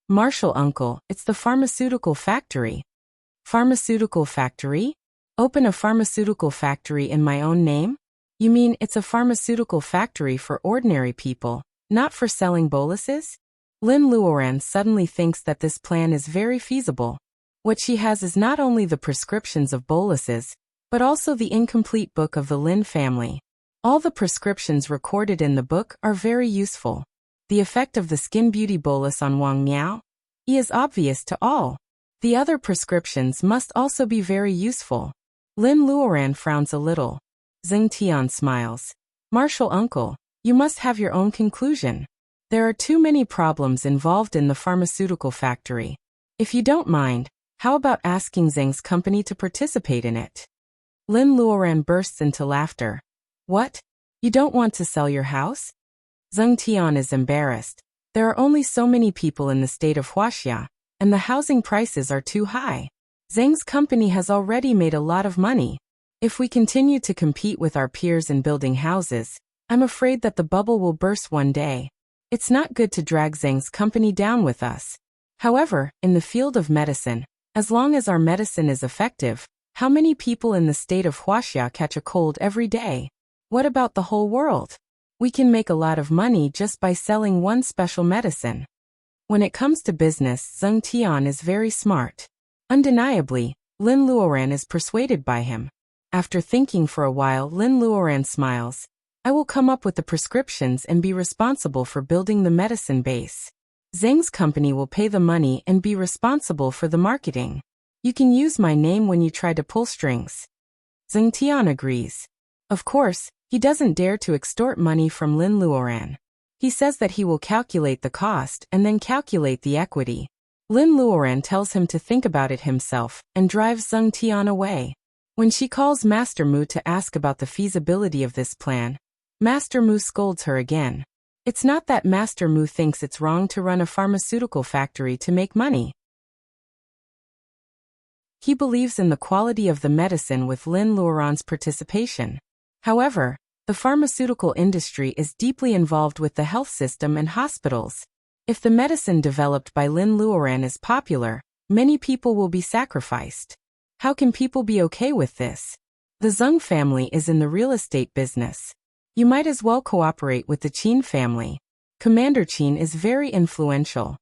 Marshal uncle, it's the pharmaceutical factory. Pharmaceutical factory? Open a pharmaceutical factory in my own name? You mean it's a pharmaceutical factory for ordinary people, not for selling boluses? Lin Luoran suddenly thinks that this plan is very feasible. What she has is not only the prescriptions of boluses, but also the incomplete book of the Lin family. All the prescriptions recorded in the book are very useful. The effect of the skin beauty bolus on Wang Miao is obvious to all. The other prescriptions must also be very useful. Lin Luoran frowns a little. Zheng Tian smiles. Marshal uncle, you must have your own conclusion. There are too many problems involved in the pharmaceutical factory. If you don't mind, how about asking Zheng's company to participate in it? Lin Luoran bursts into laughter. What? You don't want to sell your house? Zheng Tian is embarrassed. There are only so many people in the state of Wuxia, and the housing prices are too high. Zheng's company has already made a lot of money. If we continue to compete with our peers in building houses, I'm afraid that the bubble will burst one day. It's not good to drag Zheng's company down with us. However, in the field of medicine, as long as our medicine is effective, how many people in the state of Wuxia catch a cold every day? What about the whole world? We can make a lot of money just by selling one special medicine. When it comes to business, Zheng Tian is very smart. Undeniably, Lin Luoran is persuaded by him. After thinking for a while, Lin Luoran smiles. I will come up with the prescriptions and be responsible for building the medicine base. Zheng's company will pay the money and be responsible for the marketing. You can use my name when you try to pull strings. Zheng Tian agrees. Of course, he doesn't dare to extort money from Lin Luoran. He says that he will calculate the cost and then calculate the equity. Lin Luoran tells him to think about it himself and drives Zheng Tian away. When she calls Master Mu to ask about the feasibility of this plan, Master Mu scolds her again. It's not that Master Mu thinks it's wrong to run a pharmaceutical factory to make money. He believes in the quality of the medicine with Lin Luoran's participation. However, the pharmaceutical industry is deeply involved with the health system and hospitals. If the medicine developed by Lin Luoran is popular, many people will be sacrificed. How can people be okay with this? The Zheng family is in the real estate business. You might as well cooperate with the Qin family. Commander Qin is very influential.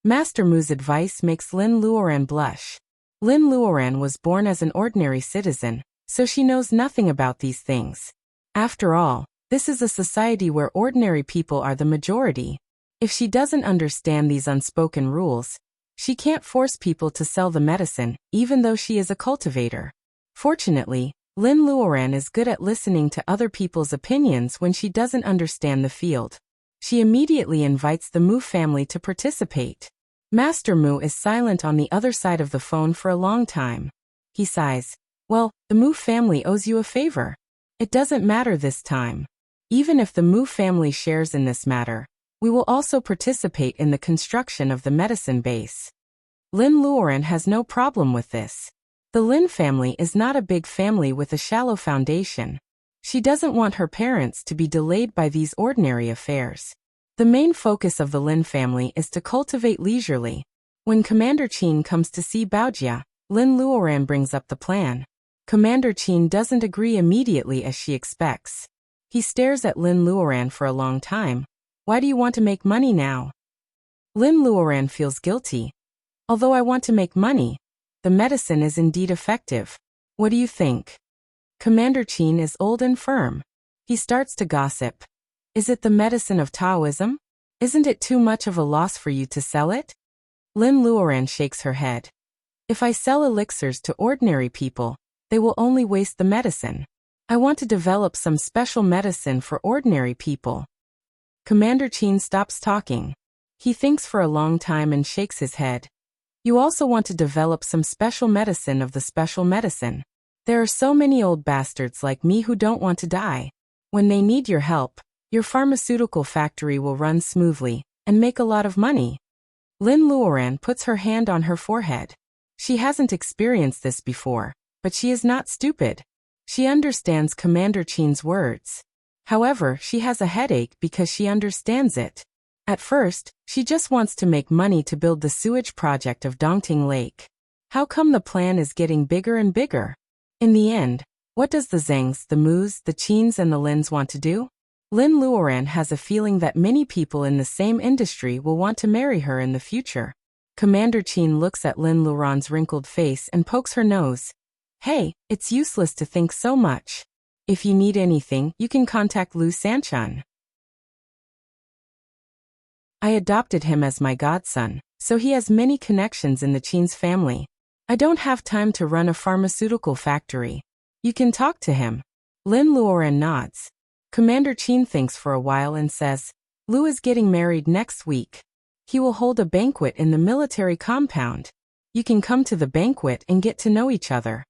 Master Mu's advice makes Lin Luoran blush. Lin Luoran was born as an ordinary citizen, so she knows nothing about these things. After all, this is a society where ordinary people are the majority. If she doesn't understand these unspoken rules, she can't force people to sell the medicine, even though she is a cultivator. Fortunately, Lin Luoran is good at listening to other people's opinions when she doesn't understand the field. She immediately invites the Mu family to participate. Master Mu is silent on the other side of the phone for a long time. He sighs. Well, the Mu family owes you a favor. It doesn't matter this time. Even if the Mu family shares in this matter, we will also participate in the construction of the medicine base. Lin Luoran has no problem with this. The Lin family is not a big family with a shallow foundation. She doesn't want her parents to be delayed by these ordinary affairs. The main focus of the Lin family is to cultivate leisurely. When Commander Qin comes to see Baojia, Lin Luoran brings up the plan. Commander Qin doesn't agree immediately as she expects. He stares at Lin Luoran for a long time. Why do you want to make money now? Lin Luoran feels guilty. Although I want to make money, the medicine is indeed effective. What do you think? Commander Qin is old and firm. He starts to gossip. Is it the medicine of Taoism? Isn't it too much of a loss for you to sell it? Lin Luoran shakes her head. If I sell elixirs to ordinary people, they will only waste the medicine. I want to develop some special medicine for ordinary people. Commander Qin stops talking. He thinks for a long time and shakes his head. You also want to develop some special medicine of the special medicine. There are so many old bastards like me who don't want to die. When they need your help, your pharmaceutical factory will run smoothly and make a lot of money. Lin Luoran puts her hand on her forehead. She hasn't experienced this before, but she is not stupid. She understands Commander Qin's words. However, she has a headache because she understands it. At first, she just wants to make money to build the sewage project of Dongting Lake. How come the plan is getting bigger and bigger? In the end, what does the Zhengs, the Mu's, the Qins and the Lins want to do? Lin Luoran has a feeling that many people in the same industry will want to marry her in the future. Commander Qin looks at Lin Luoran's wrinkled face and pokes her nose. Hey, it's useless to think so much. If you need anything, you can contact Lu Sanchan. I adopted him as my godson, so he has many connections in the Qin's family. I don't have time to run a pharmaceutical factory. You can talk to him. Lin Luoran nods. Commander Qin thinks for a while and says, Lu is getting married next week. He will hold a banquet in the military compound. You can come to the banquet and get to know each other.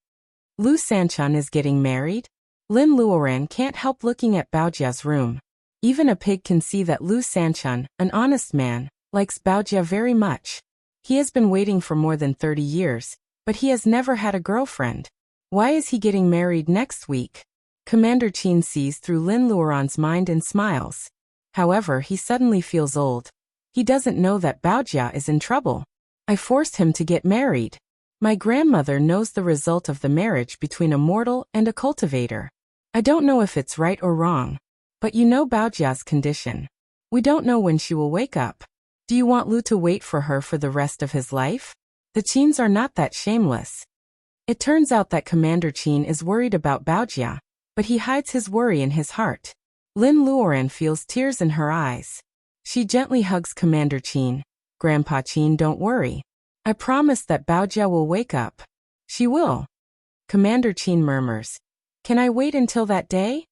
Lu Sanchan is getting married? Lin Luoran can't help looking at Baojia's room. Even a pig can see that Lu Sanchan, an honest man, likes Baojia very much. He has been waiting for more than 30 years, but he has never had a girlfriend. Why is he getting married next week? Commander Qin sees through Lin Luoran's mind and smiles. However, he suddenly feels old. He doesn't know that Baojia is in trouble. I forced him to get married. My grandmother knows the result of the marriage between a mortal and a cultivator. I don't know if it's right or wrong. But you know Baojia's condition. We don't know when she will wake up. Do you want Lu to wait for her for the rest of his life? The Qins are not that shameless. It turns out that Commander Qin is worried about Baojia, but he hides his worry in his heart. Lin Luoran feels tears in her eyes. She gently hugs Commander Qin. Grandpa Qin, don't worry. I promise that Baojia will wake up. She will. Commander Qin murmurs. Can I wait until that day?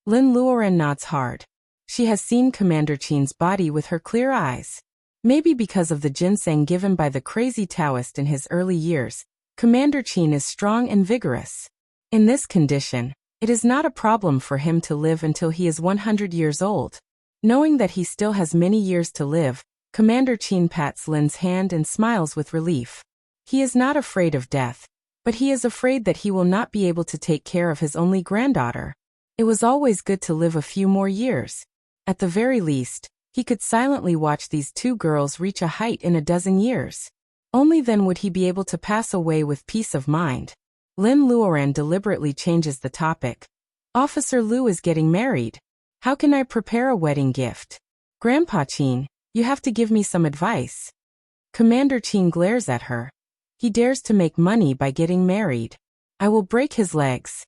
Lin Luoran nods hard. She has seen Commander Qin's body with her clear eyes. Maybe because of the ginseng given by the crazy Taoist in his early years, Commander Qin is strong and vigorous. In this condition, it is not a problem for him to live until he is 100 years old. Knowing that he still has many years to live, Commander Qin pats Lin's hand and smiles with relief. He is not afraid of death, but he is afraid that he will not be able to take care of his only granddaughter. It was always good to live a few more years. At the very least, he could silently watch these two girls reach a height in a dozen years. Only then would he be able to pass away with peace of mind. Lin Luoran deliberately changes the topic. Officer Lu is getting married. How can I prepare a wedding gift? Grandpa Qin, you have to give me some advice. Commander Qin glares at her. He dares to make money by getting married. I will break his legs.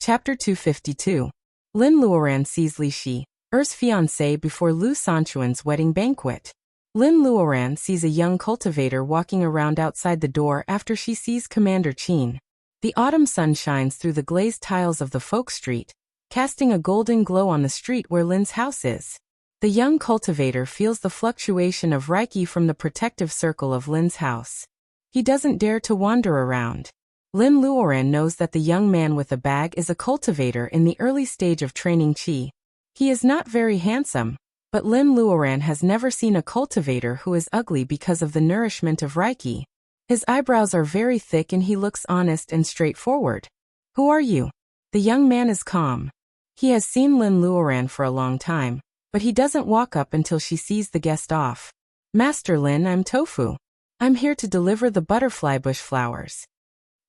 Chapter 252. Lin Luoran sees Li Shi, Er's fiancé, before Lu Sanchuan's wedding banquet. Lin Luoran sees a young cultivator walking around outside the door after she sees Commander Qin. The autumn sun shines through the glazed tiles of the folk street, casting a golden glow on the street where Lin's house is. The young cultivator feels the fluctuation of Reiki from the protective circle of Lin's house. He doesn't dare to wander around. Lin Luoran knows that the young man with a bag is a cultivator in the early stage of training qi. He is not very handsome, but Lin Luoran has never seen a cultivator who is ugly because of the nourishment of Reiki. His eyebrows are very thick and he looks honest and straightforward. Who are you? The young man is calm. He has seen Lin Luoran for a long time, but he doesn't walk up until she sees the guest off. Master Lin, I'm Tofu. I'm here to deliver the butterfly bush flowers.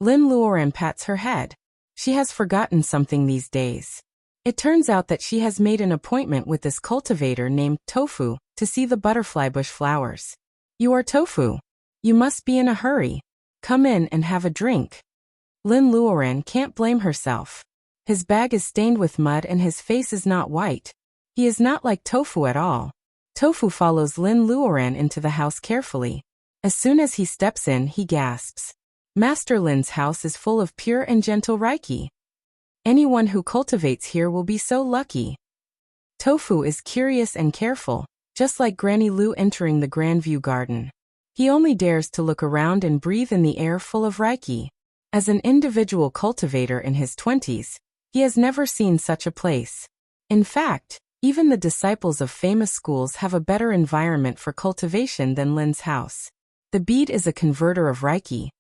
Lin Luoran pats her head. She has forgotten something these days. It turns out that she has made an appointment with this cultivator named Tofu to see the butterfly bush flowers. You are Tofu. You must be in a hurry. Come in and have a drink. Lin Luoran can't blame herself. His bag is stained with mud and his face is not white. He is not like Tofu at all. Tofu follows Lin Luoran into the house carefully. As soon as he steps in, he gasps. Master Lin's house is full of pure and gentle Reiki. Anyone who cultivates here will be so lucky. Tofu is curious and careful, just like Granny Lu entering the Grandview Garden. He only dares to look around and breathe in the air full of Reiki. As an individual cultivator in his 20s, he has never seen such a place. In fact, Even the disciples of famous schools have a better environment for cultivation than Lin's house. The bead is a converter of Reiki,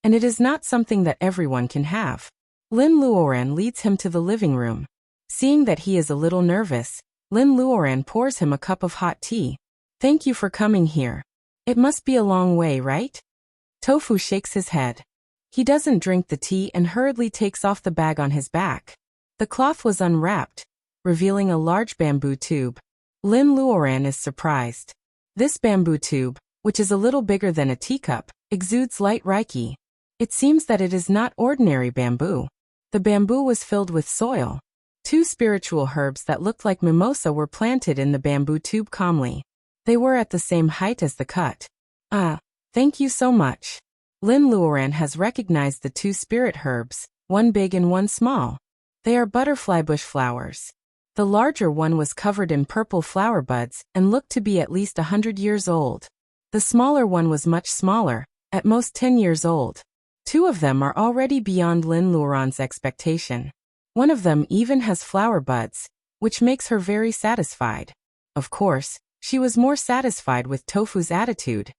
and it is not something that everyone can have. Lin Luoran leads him to the living room. Seeing that he is a little nervous, Lin Luoran pours him a cup of hot tea. Thank you for coming here. It must be a long way, right? Tofu shakes his head. He doesn't drink the tea and hurriedly takes off the bag on his back. The cloth was unwrapped, revealing a large bamboo tube. Lin Luoran is surprised. This bamboo tube, which is a little bigger than a teacup, exudes light Reiki. It seems that it is not ordinary bamboo. The bamboo was filled with soil. 2 spiritual herbs that looked like mimosa were planted in the bamboo tube calmly. They were at the same height as the cut. Thank you so much. Lin Luoran has recognized the 2 spirit herbs, one big and one small. They are butterfly bush flowers. The larger one was covered in purple flower buds and looked to be at least 100 years old. The smaller one was much smaller, at most 10 years old. 2 of them are already beyond Lin Luoran's expectation. One of them even has flower buds, which makes her very satisfied. Of course, she was more satisfied with Tofu's attitude.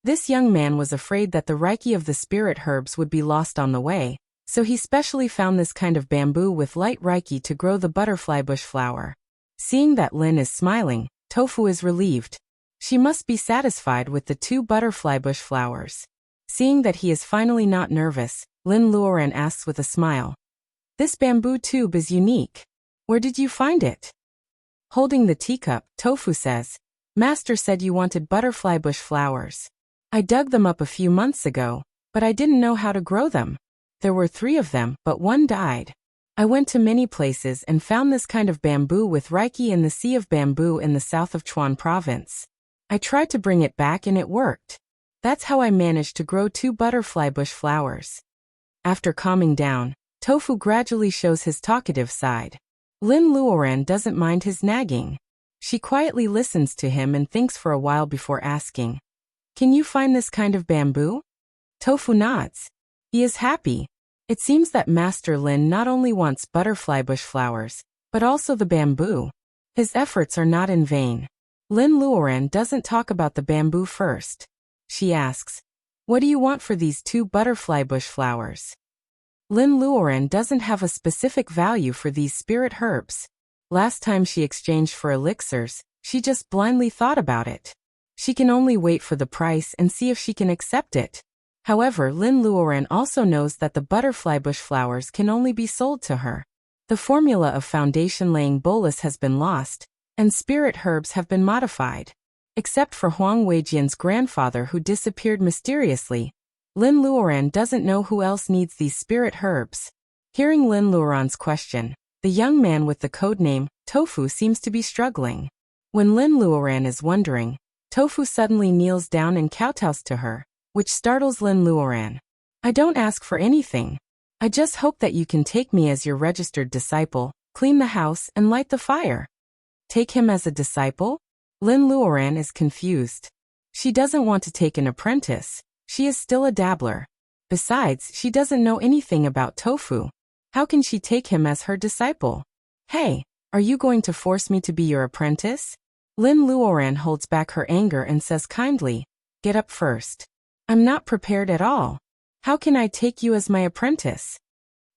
This young man was afraid that the Reiki of the spirit herbs would be lost on the way, so he specially found this kind of bamboo with light Reiki to grow the butterfly bush flower. Seeing that Lin is smiling, Tofu is relieved. She must be satisfied with the 2 butterfly bush flowers. Seeing that he is finally not nervous, Lin Luoran asks with a smile. This bamboo tube is unique. Where did you find it? Holding the teacup, Tofu says, Master said you wanted butterfly bush flowers. I dug them up a few months ago, but I didn't know how to grow them. There were 3 of them, but one died. I went to many places and found this kind of bamboo with Reiki in the Sea of Bamboo in the south of Chuan province. I tried to bring it back and it worked. That's how I managed to grow 2 butterfly bush flowers. After calming down, Tofu gradually shows his talkative side. Lin Luoran doesn't mind his nagging. She quietly listens to him and thinks for a while before asking, Can you find this kind of bamboo? Tofu nods. He is happy. It seems that Master Lin not only wants butterfly bush flowers, but also the bamboo. His efforts are not in vain. Lin Luoran doesn't talk about the bamboo first. She asks, What do you want for these 2 butterfly bush flowers? Lin Luoran doesn't have a specific value for these spirit herbs. Last time she exchanged for elixirs, she just blindly thought about it. She can only wait for the price and see if she can accept it. However, Lin Luoran also knows that the butterfly bush flowers can only be sold to her. The formula of foundation-laying bolus has been lost, and spirit herbs have been modified. Except for Huang Weijian's grandfather who disappeared mysteriously, Lin Luoran doesn't know who else needs these spirit herbs. Hearing Lin Luoran's question, the young man with the codename Tofu seems to be struggling. When Lin Luoran is wondering, Tofu suddenly kneels down and kowtows to her, which startles Lin Luoran. I don't ask for anything. I just hope that you can take me as your registered disciple, clean the house and light the fire. Take him as a disciple? Lin Luoran is confused. She doesn't want to take an apprentice. She is still a dabbler. Besides, she doesn't know anything about Tofu. How can she take him as her disciple? Hey, are you going to force me to be your apprentice? Lin Luoran holds back her anger and says kindly, Get up first. I'm not prepared at all. How can I take you as my apprentice?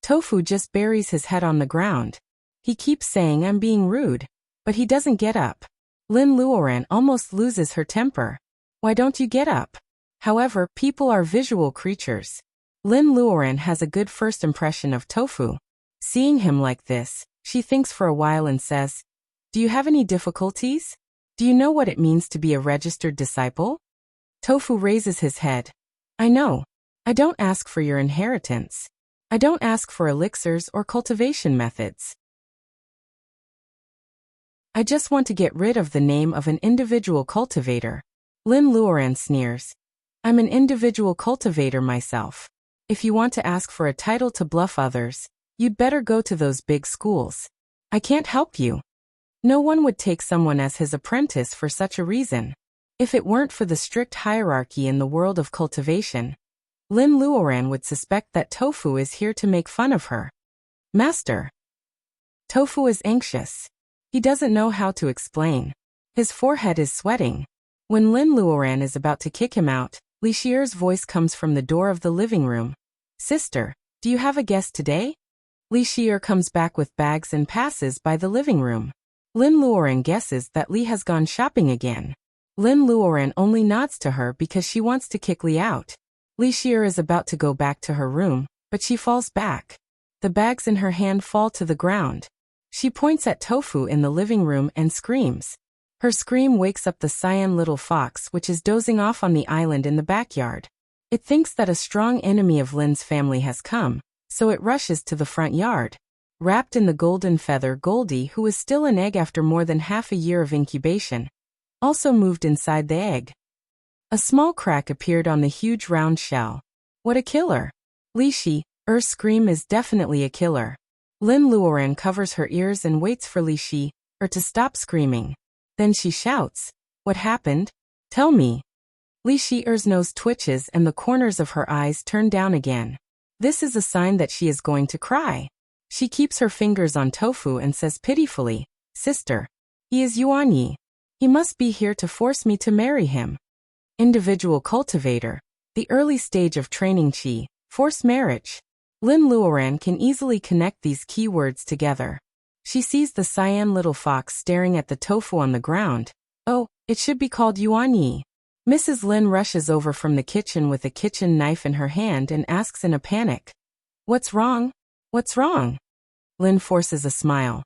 Tofu just buries his head on the ground. He keeps saying I'm being rude, but he doesn't get up. Lin Luoran almost loses her temper. Why don't you get up? However, people are visual creatures. Lin Luoran has a good first impression of Tofu. Seeing him like this, she thinks for a while and says, Do you have any difficulties? Do you know what it means to be a registered disciple? Tofu raises his head. I know. I don't ask for your inheritance. I don't ask for elixirs or cultivation methods. I just want to get rid of the name of an individual cultivator. Lin Luoran sneers. I'm an individual cultivator myself. If you want to ask for a title to bluff others, you'd better go to those big schools. I can't help you. No one would take someone as his apprentice for such a reason. If it weren't for the strict hierarchy in the world of cultivation, Lin Luoran would suspect that Tofu is here to make fun of her. Master. Tofu is anxious. He doesn't know how to explain. His forehead is sweating. When Lin Luoran is about to kick him out, Li Shier's voice comes from the door of the living room. Sister, do you have a guest today? Li Shier comes back with bags and passes by the living room. Lin Luoran guesses that Li has gone shopping again. Lin Luoran only nods to her because she wants to kick Li out. Li Shier is about to go back to her room, but she falls back. The bags in her hand fall to the ground. She points at Tofu in the living room and screams. Her scream wakes up the cyan little fox, which is dozing off on the island in the backyard. It thinks that a strong enemy of Lin's family has come, so it rushes to the front yard. Wrapped in the golden feather, Goldie, who is still an egg after more than half a year of incubation, also moved inside the egg. A small crack appeared on the huge round shell. What a killer! Li Shi's scream is definitely a killer. Lin Luoran covers her ears and waits for Li Shi to stop screaming. Then she shouts, "What happened? Tell me." Li Shi's nose twitches and the corners of her eyes turn down again. This is a sign that she is going to cry. She keeps her fingers on Tofu and says pitifully, "Sister, he is Yuan Yi. He must be here to force me to marry him." Individual cultivator. The early stage of training qi, forced marriage. Lin Luoran can easily connect these keywords together. She sees the cyan little fox staring at the tofu on the ground. Oh, it should be called Yuan Yi. Mrs. Lin rushes over from the kitchen with a kitchen knife in her hand and asks in a panic, "What's wrong? What's wrong?" Lin forces a smile.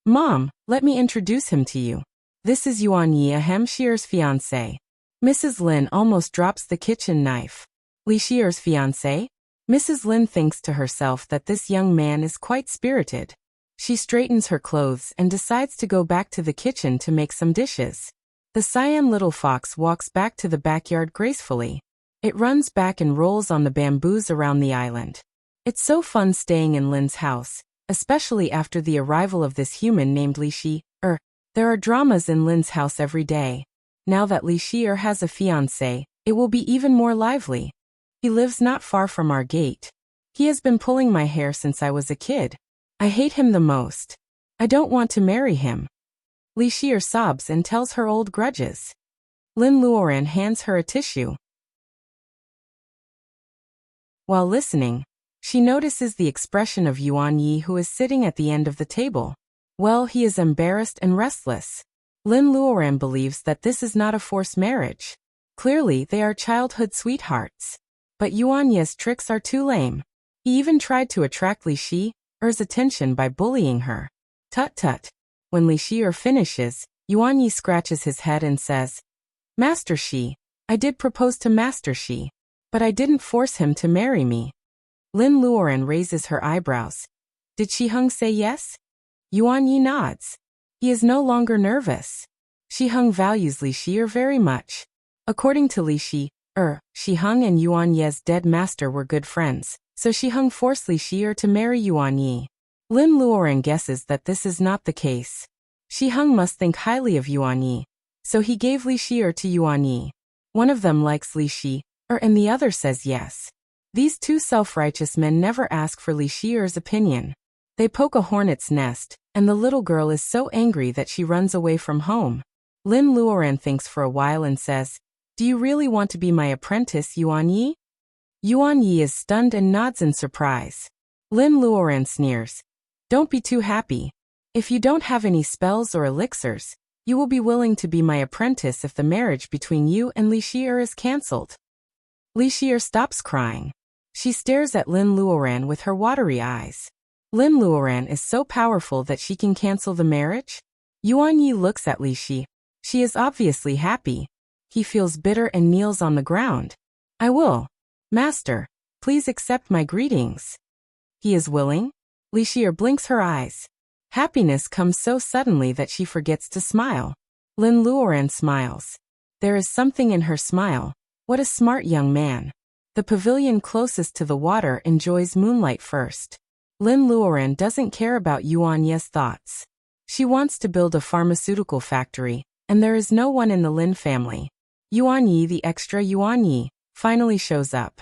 "Mom, let me introduce him to you. This is Yuan Yi, Ahem Shier's fiancé." Mrs. Lin almost drops the kitchen knife. Li Shier's fiancé? Mrs. Lin thinks to herself that this young man is quite spirited. She straightens her clothes and decides to go back to the kitchen to make some dishes. The cyan little fox walks back to the backyard gracefully. It runs back and rolls on the bamboos around the island. It's so fun staying in Lin's house, especially after the arrival of this human named Li Shi. There are dramas in Lin's house every day. Now that Li Shier has a fiancé, it will be even more lively. He lives not far from our gate. He has been pulling my hair since I was a kid. I hate him the most. I don't want to marry him. Li Shier sobs and tells her old grudges. Lin Luoran hands her a tissue. While listening, she notices the expression of Yuan Yi, who is sitting at the end of the table. Well, he is embarrassed and restless. Lin Luoran believes that this is not a forced marriage. Clearly, they are childhood sweethearts. But Yuan Yi's tricks are too lame. He even tried to attract Li Shi's attention by bullying her. Tut tut. When Li Shier finishes, Yuan Yi scratches his head and says, "Master Shi, I did propose to Master Shi, but I didn't force him to marry me." Lin Luoran raises her eyebrows. Did Shi Hung say yes? Yuan Yi nods. He is no longer nervous. Shi Hung values Li Shier very much. According to Li Shi Hung and Yuan Yi's dead master were good friends, so Shi Hung forced Li Shier to marry Yuan Yi. Lin Luoran guesses that this is not the case. Shi Hung must think highly of Yuan Yi, so he gave Li Shier to Yuan Yi. One of them likes Li and the other says yes. These two self-righteous men never ask for Li Shier's opinion. They poke a hornet's nest, and the little girl is so angry that she runs away from home. Lin Luoran thinks for a while and says, "Do you really want to be my apprentice, Yuan Yi?" Yuan Yi is stunned and nods in surprise. Lin Luoran sneers. "Don't be too happy. If you don't have any spells or elixirs, you will be willing to be my apprentice if the marriage between you and Li Shier is cancelled." Li Shier stops crying. She stares at Lin Luoran with her watery eyes. Lin Luoran is so powerful that she can cancel the marriage? Yuan Yi looks at Li Shi. She is obviously happy. He feels bitter and kneels on the ground. "I will. Master, please accept my greetings." He is willing? Li Shier blinks her eyes. Happiness comes so suddenly that she forgets to smile. Lin Luoran smiles. There is something in her smile. What a smart young man. The pavilion closest to the water enjoys moonlight first. Lin Luoran doesn't care about Yuan Yi's thoughts. She wants to build a pharmaceutical factory, and there is no one in the Lin family. Yuan Yi, the extra Yuan Yi, finally shows up.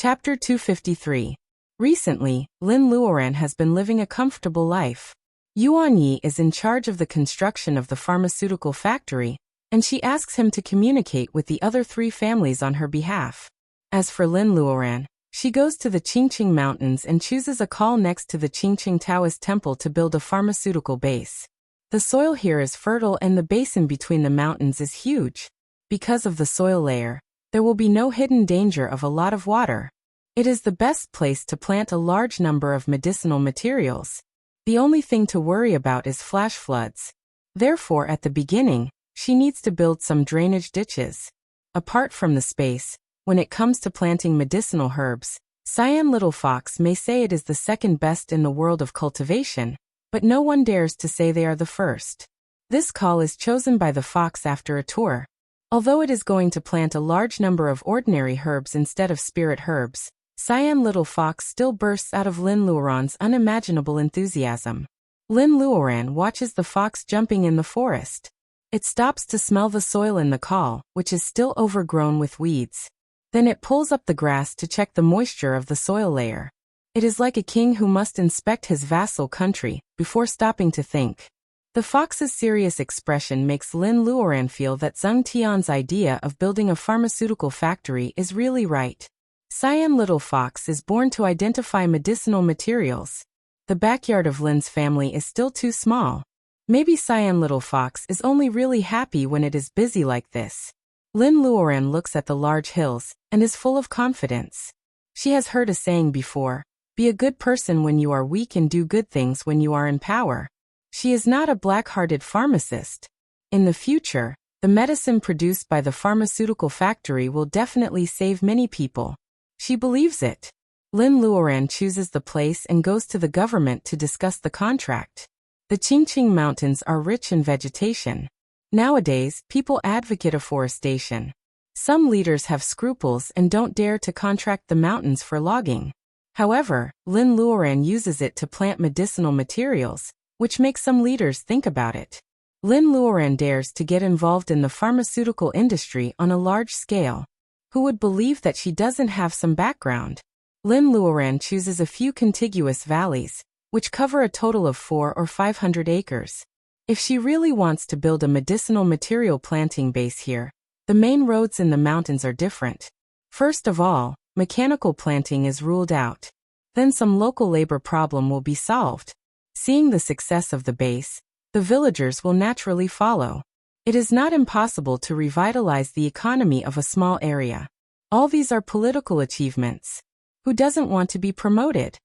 Chapter 253. Recently, Lin Luoran has been living a comfortable life. Yuan Yi is in charge of the construction of the pharmaceutical factory, and she asks him to communicate with the other 3 families on her behalf. As for Lin Luoran, she goes to the Qingqing Mountains and chooses a call next to the Qingqing Taoist temple to build a pharmaceutical base. The soil here is fertile and the basin between the mountains is huge. Because of the soil layer, there will be no hidden danger of a lot of water. It is the best place to plant a large number of medicinal materials. The only thing to worry about is flash floods. Therefore, at the beginning, she needs to build some drainage ditches. Apart from the space, when it comes to planting medicinal herbs, Cyan Little Fox may say it is the second best in the world of cultivation, but no one dares to say they are the first. This call is chosen by the fox after a tour. Although it is going to plant a large number of ordinary herbs instead of spirit herbs, Cyan Little Fox still bursts out of Lin Luoran's unimaginable enthusiasm. Lin Luoran watches the fox jumping in the forest. It stops to smell the soil in the call, which is still overgrown with weeds. Then it pulls up the grass to check the moisture of the soil layer. It is like a king who must inspect his vassal country before stopping to think. The fox's serious expression makes Lin Luoran feel that Zheng Tian's idea of building a pharmaceutical factory is really right. Cyan Little Fox is born to identify medicinal materials. The backyard of Lin's family is still too small. Maybe Cyan Little Fox is only really happy when it is busy like this. Lin Luoran looks at the large hills and is full of confidence. She has heard a saying before, be a good person when you are weak and do good things when you are in power. She is not a black-hearted pharmacist. In the future, the medicine produced by the pharmaceutical factory will definitely save many people. She believes it. Lin Luoran chooses the place and goes to the government to discuss the contract. The Qingqing Mountains are rich in vegetation. Nowadays, people advocate afforestation. Some leaders have scruples and don't dare to contract the mountains for logging. However, Lin Luoran uses it to plant medicinal materials, which makes some leaders think about it. Lin Luoran dares to get involved in the pharmaceutical industry on a large scale. Who would believe that she doesn't have some background? Lin Luoran chooses a few contiguous valleys, which cover a total of 400 or 500 acres. If she really wants to build a medicinal material planting base here, the main roads in the mountains are different. First of all, mechanical planting is ruled out. Then some local labor problem will be solved. Seeing the success of the base, the villagers will naturally follow. It is not impossible to revitalize the economy of a small area. All these are political achievements. Who doesn't want to be promoted?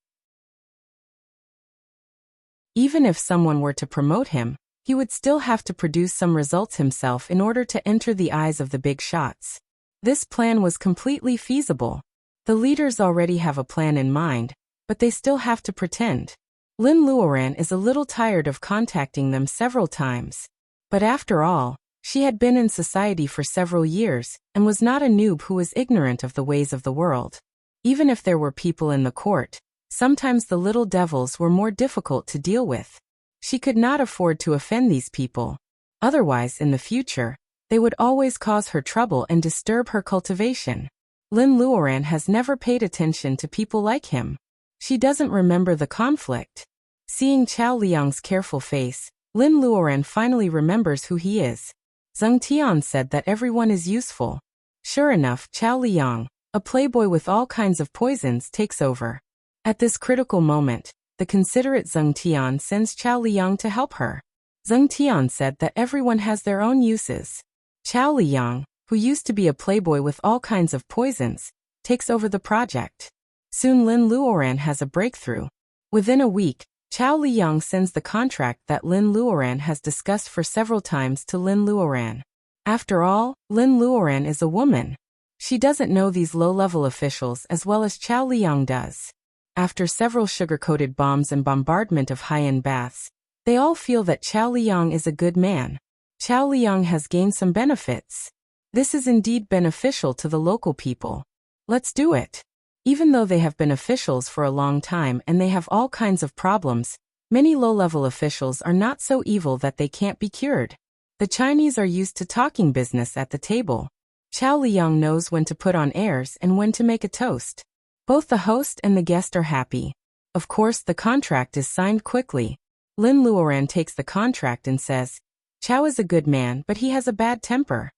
Even if someone were to promote him, he would still have to produce some results himself in order to enter the eyes of the big shots. This plan was completely feasible. The leaders already have a plan in mind, but they still have to pretend. Lin Luoran is a little tired of contacting them several times. But after all, she had been in society for several years and was not a noob who was ignorant of the ways of the world. Even if there were people in the court, sometimes the little devils were more difficult to deal with. She could not afford to offend these people. Otherwise, in the future, they would always cause her trouble and disturb her cultivation. Lin Luoran has never paid attention to people like him. She doesn't remember the conflict. Seeing Chao Liang's careful face, Lin Luoran finally remembers who he is. Zheng Tian said that everyone is useful. Sure enough, Chao Liang, a playboy with all kinds of poisons, takes over. At this critical moment, the considerate Zheng Tian sends Chao Liang to help her. Zheng Tian said that everyone has their own uses. Chao Liang, who used to be a playboy with all kinds of poisons, takes over the project. Soon Lin Luoran has a breakthrough. Within a week, Chao Liang sends the contract that Lin Luoran has discussed for several times to Lin Luoran. After all, Lin Luoran is a woman. She doesn't know these low-level officials as well as Chao Liang does. After several sugar-coated bombs and bombardment of high-end baths, they all feel that Chao Liang is a good man. Chao Liang has gained some benefits. This is indeed beneficial to the local people. Let's do it. Even though they have been officials for a long time and they have all kinds of problems, many low-level officials are not so evil that they can't be cured. The Chinese are used to talking business at the table. Chao Liang knows when to put on airs and when to make a toast. Both the host and the guest are happy. Of course, the contract is signed quickly. Lin Luoran takes the contract and says, Chao is a good man, but he has a bad temper.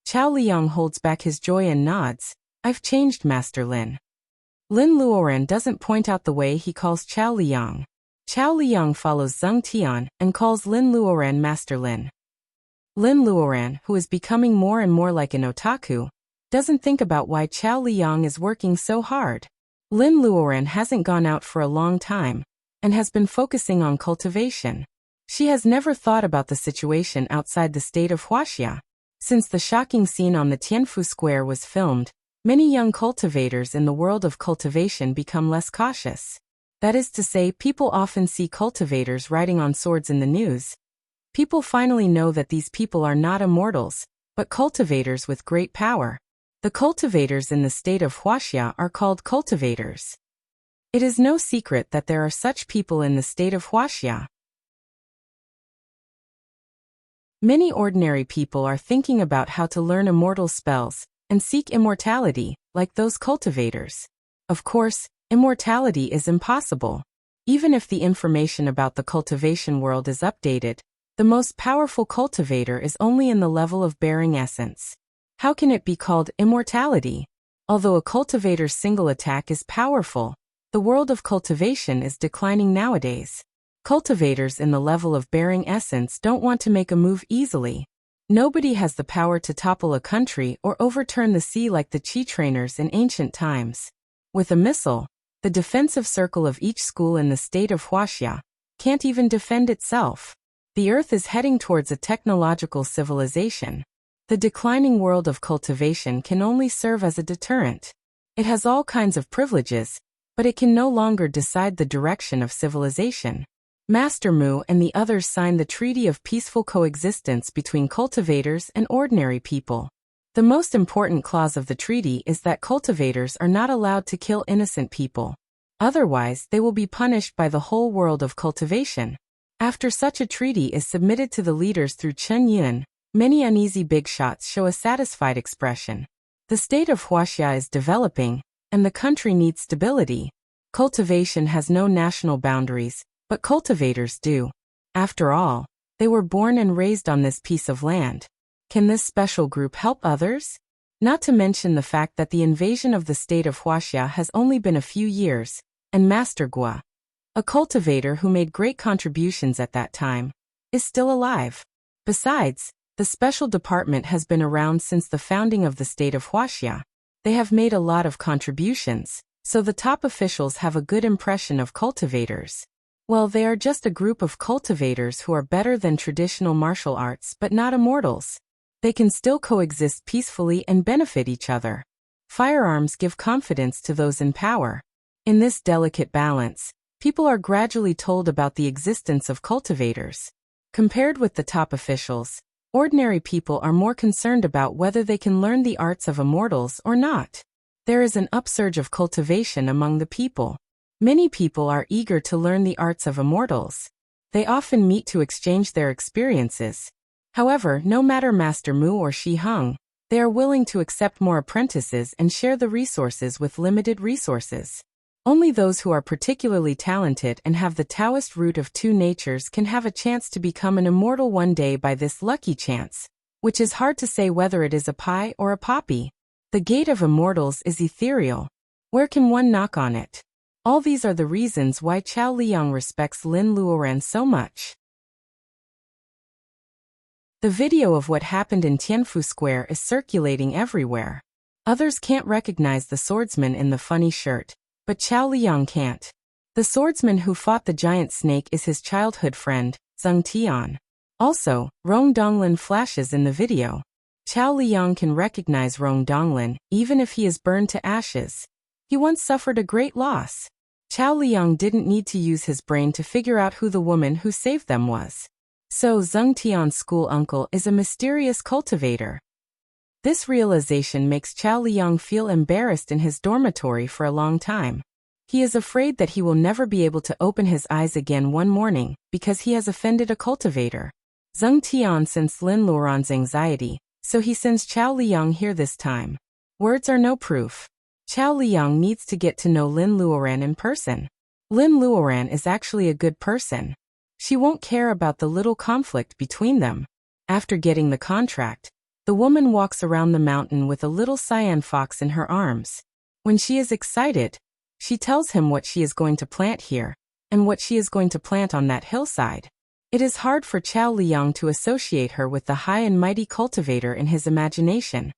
Chao Liang holds back his joy and nods. I've changed, Master Lin. Lin Luoran doesn't point out the way he calls Chao Liang. Chao Liang follows Zheng Tian and calls Lin Luoran Master Lin. Lin Luoran, who is becoming more and more like an otaku, doesn't think about why Chao Liang is working so hard. Lin Luoran hasn't gone out for a long time and has been focusing on cultivation. She has never thought about the situation outside the state of Wuxia. Since the shocking scene on the Tianfu Square was filmed, many young cultivators in the world of cultivation become less cautious. That is to say, people often see cultivators riding on swords in the news. People finally know that these people are not immortals, but cultivators with great power. The cultivators in the state of Wuxia are called cultivators. It is no secret that there are such people in the state of Wuxia. Many ordinary people are thinking about how to learn immortal spells and seek immortality, like those cultivators. Of course, immortality is impossible. Even if the information about the cultivation world is updated, the most powerful cultivator is only in the level of bearing essence. How can it be called immortality? Although a cultivator's single attack is powerful, the world of cultivation is declining nowadays. Cultivators in the level of bearing essence don't want to make a move easily. Nobody has the power to topple a country or overturn the sea like the Qi trainers in ancient times. With a missile, the defensive circle of each school in the state of Wuxia can't even defend itself. The Earth is heading towards a technological civilization. The declining world of cultivation can only serve as a deterrent. It has all kinds of privileges, but it can no longer decide the direction of civilization. Master Mu and the others signed the Treaty of Peaceful Coexistence between cultivators and ordinary people. The most important clause of the treaty is that cultivators are not allowed to kill innocent people. Otherwise, they will be punished by the whole world of cultivation. After such a treaty is submitted to the leaders through Chen Yun, many uneasy big shots show a satisfied expression. The state of Wuxia is developing, and the country needs stability. Cultivation has no national boundaries, but cultivators do. After all, they were born and raised on this piece of land. Can this special group help others? Not to mention the fact that the invasion of the state of Wuxia has only been a few years, and Master Gua, a cultivator who made great contributions at that time, is still alive. Besides, the special department has been around since the founding of the state of Wuxia. They have made a lot of contributions, so the top officials have a good impression of cultivators. Well, they are just a group of cultivators who are better than traditional martial arts but not immortals. They can still coexist peacefully and benefit each other. Firearms give confidence to those in power. In this delicate balance, people are gradually told about the existence of cultivators. Compared with the top officials, ordinary people are more concerned about whether they can learn the arts of immortals or not. There is an upsurge of cultivation among the people. Many people are eager to learn the arts of immortals. They often meet to exchange their experiences. However, no matter Master Mu or Shi Heng, they are willing to accept more apprentices and share the resources with limited resources. Only those who are particularly talented and have the Taoist root of two natures can have a chance to become an immortal one day by this lucky chance, which is hard to say whether it is a pie or a poppy. The gate of immortals is ethereal. Where can one knock on it? All these are the reasons why Chao Liang respects Lin Luoran so much. The video of what happened in Tianfu Square is circulating everywhere. Others can't recognize the swordsman in the funny shirt, but Chao Liang can't. The swordsman who fought the giant snake is his childhood friend, Zheng Tian. Also, Rong Donglin flashes in the video. Chao Liang can recognize Rong Donglin, even if he is burned to ashes. He once suffered a great loss. Chao Liang didn't need to use his brain to figure out who the woman who saved them was. So Zheng Tian's school uncle is a mysterious cultivator. This realization makes Chao Liang feel embarrassed in his dormitory for a long time. He is afraid that he will never be able to open his eyes again one morning because he has offended a cultivator. Zheng Tian sensed Lin Luoran's anxiety, so he sends Chao Liang here this time. Words are no proof. Chao Liang needs to get to know Lin Luoran in person. Lin Luoran is actually a good person. She won't care about the little conflict between them. After getting the contract, the woman walks around the mountain with a little cyan fox in her arms. When she is excited, she tells him what she is going to plant here, and what she is going to plant on that hillside. It is hard for Chao Liang to associate her with the high and mighty cultivator in his imagination.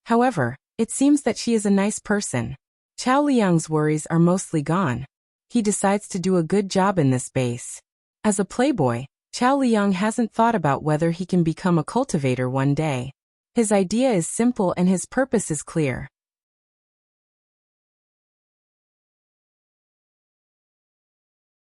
However, it seems that she is a nice person. Chao Liang's worries are mostly gone. He decides to do a good job in this base. As a playboy, Chao Liang hasn't thought about whether he can become a cultivator one day. His idea is simple and his purpose is clear.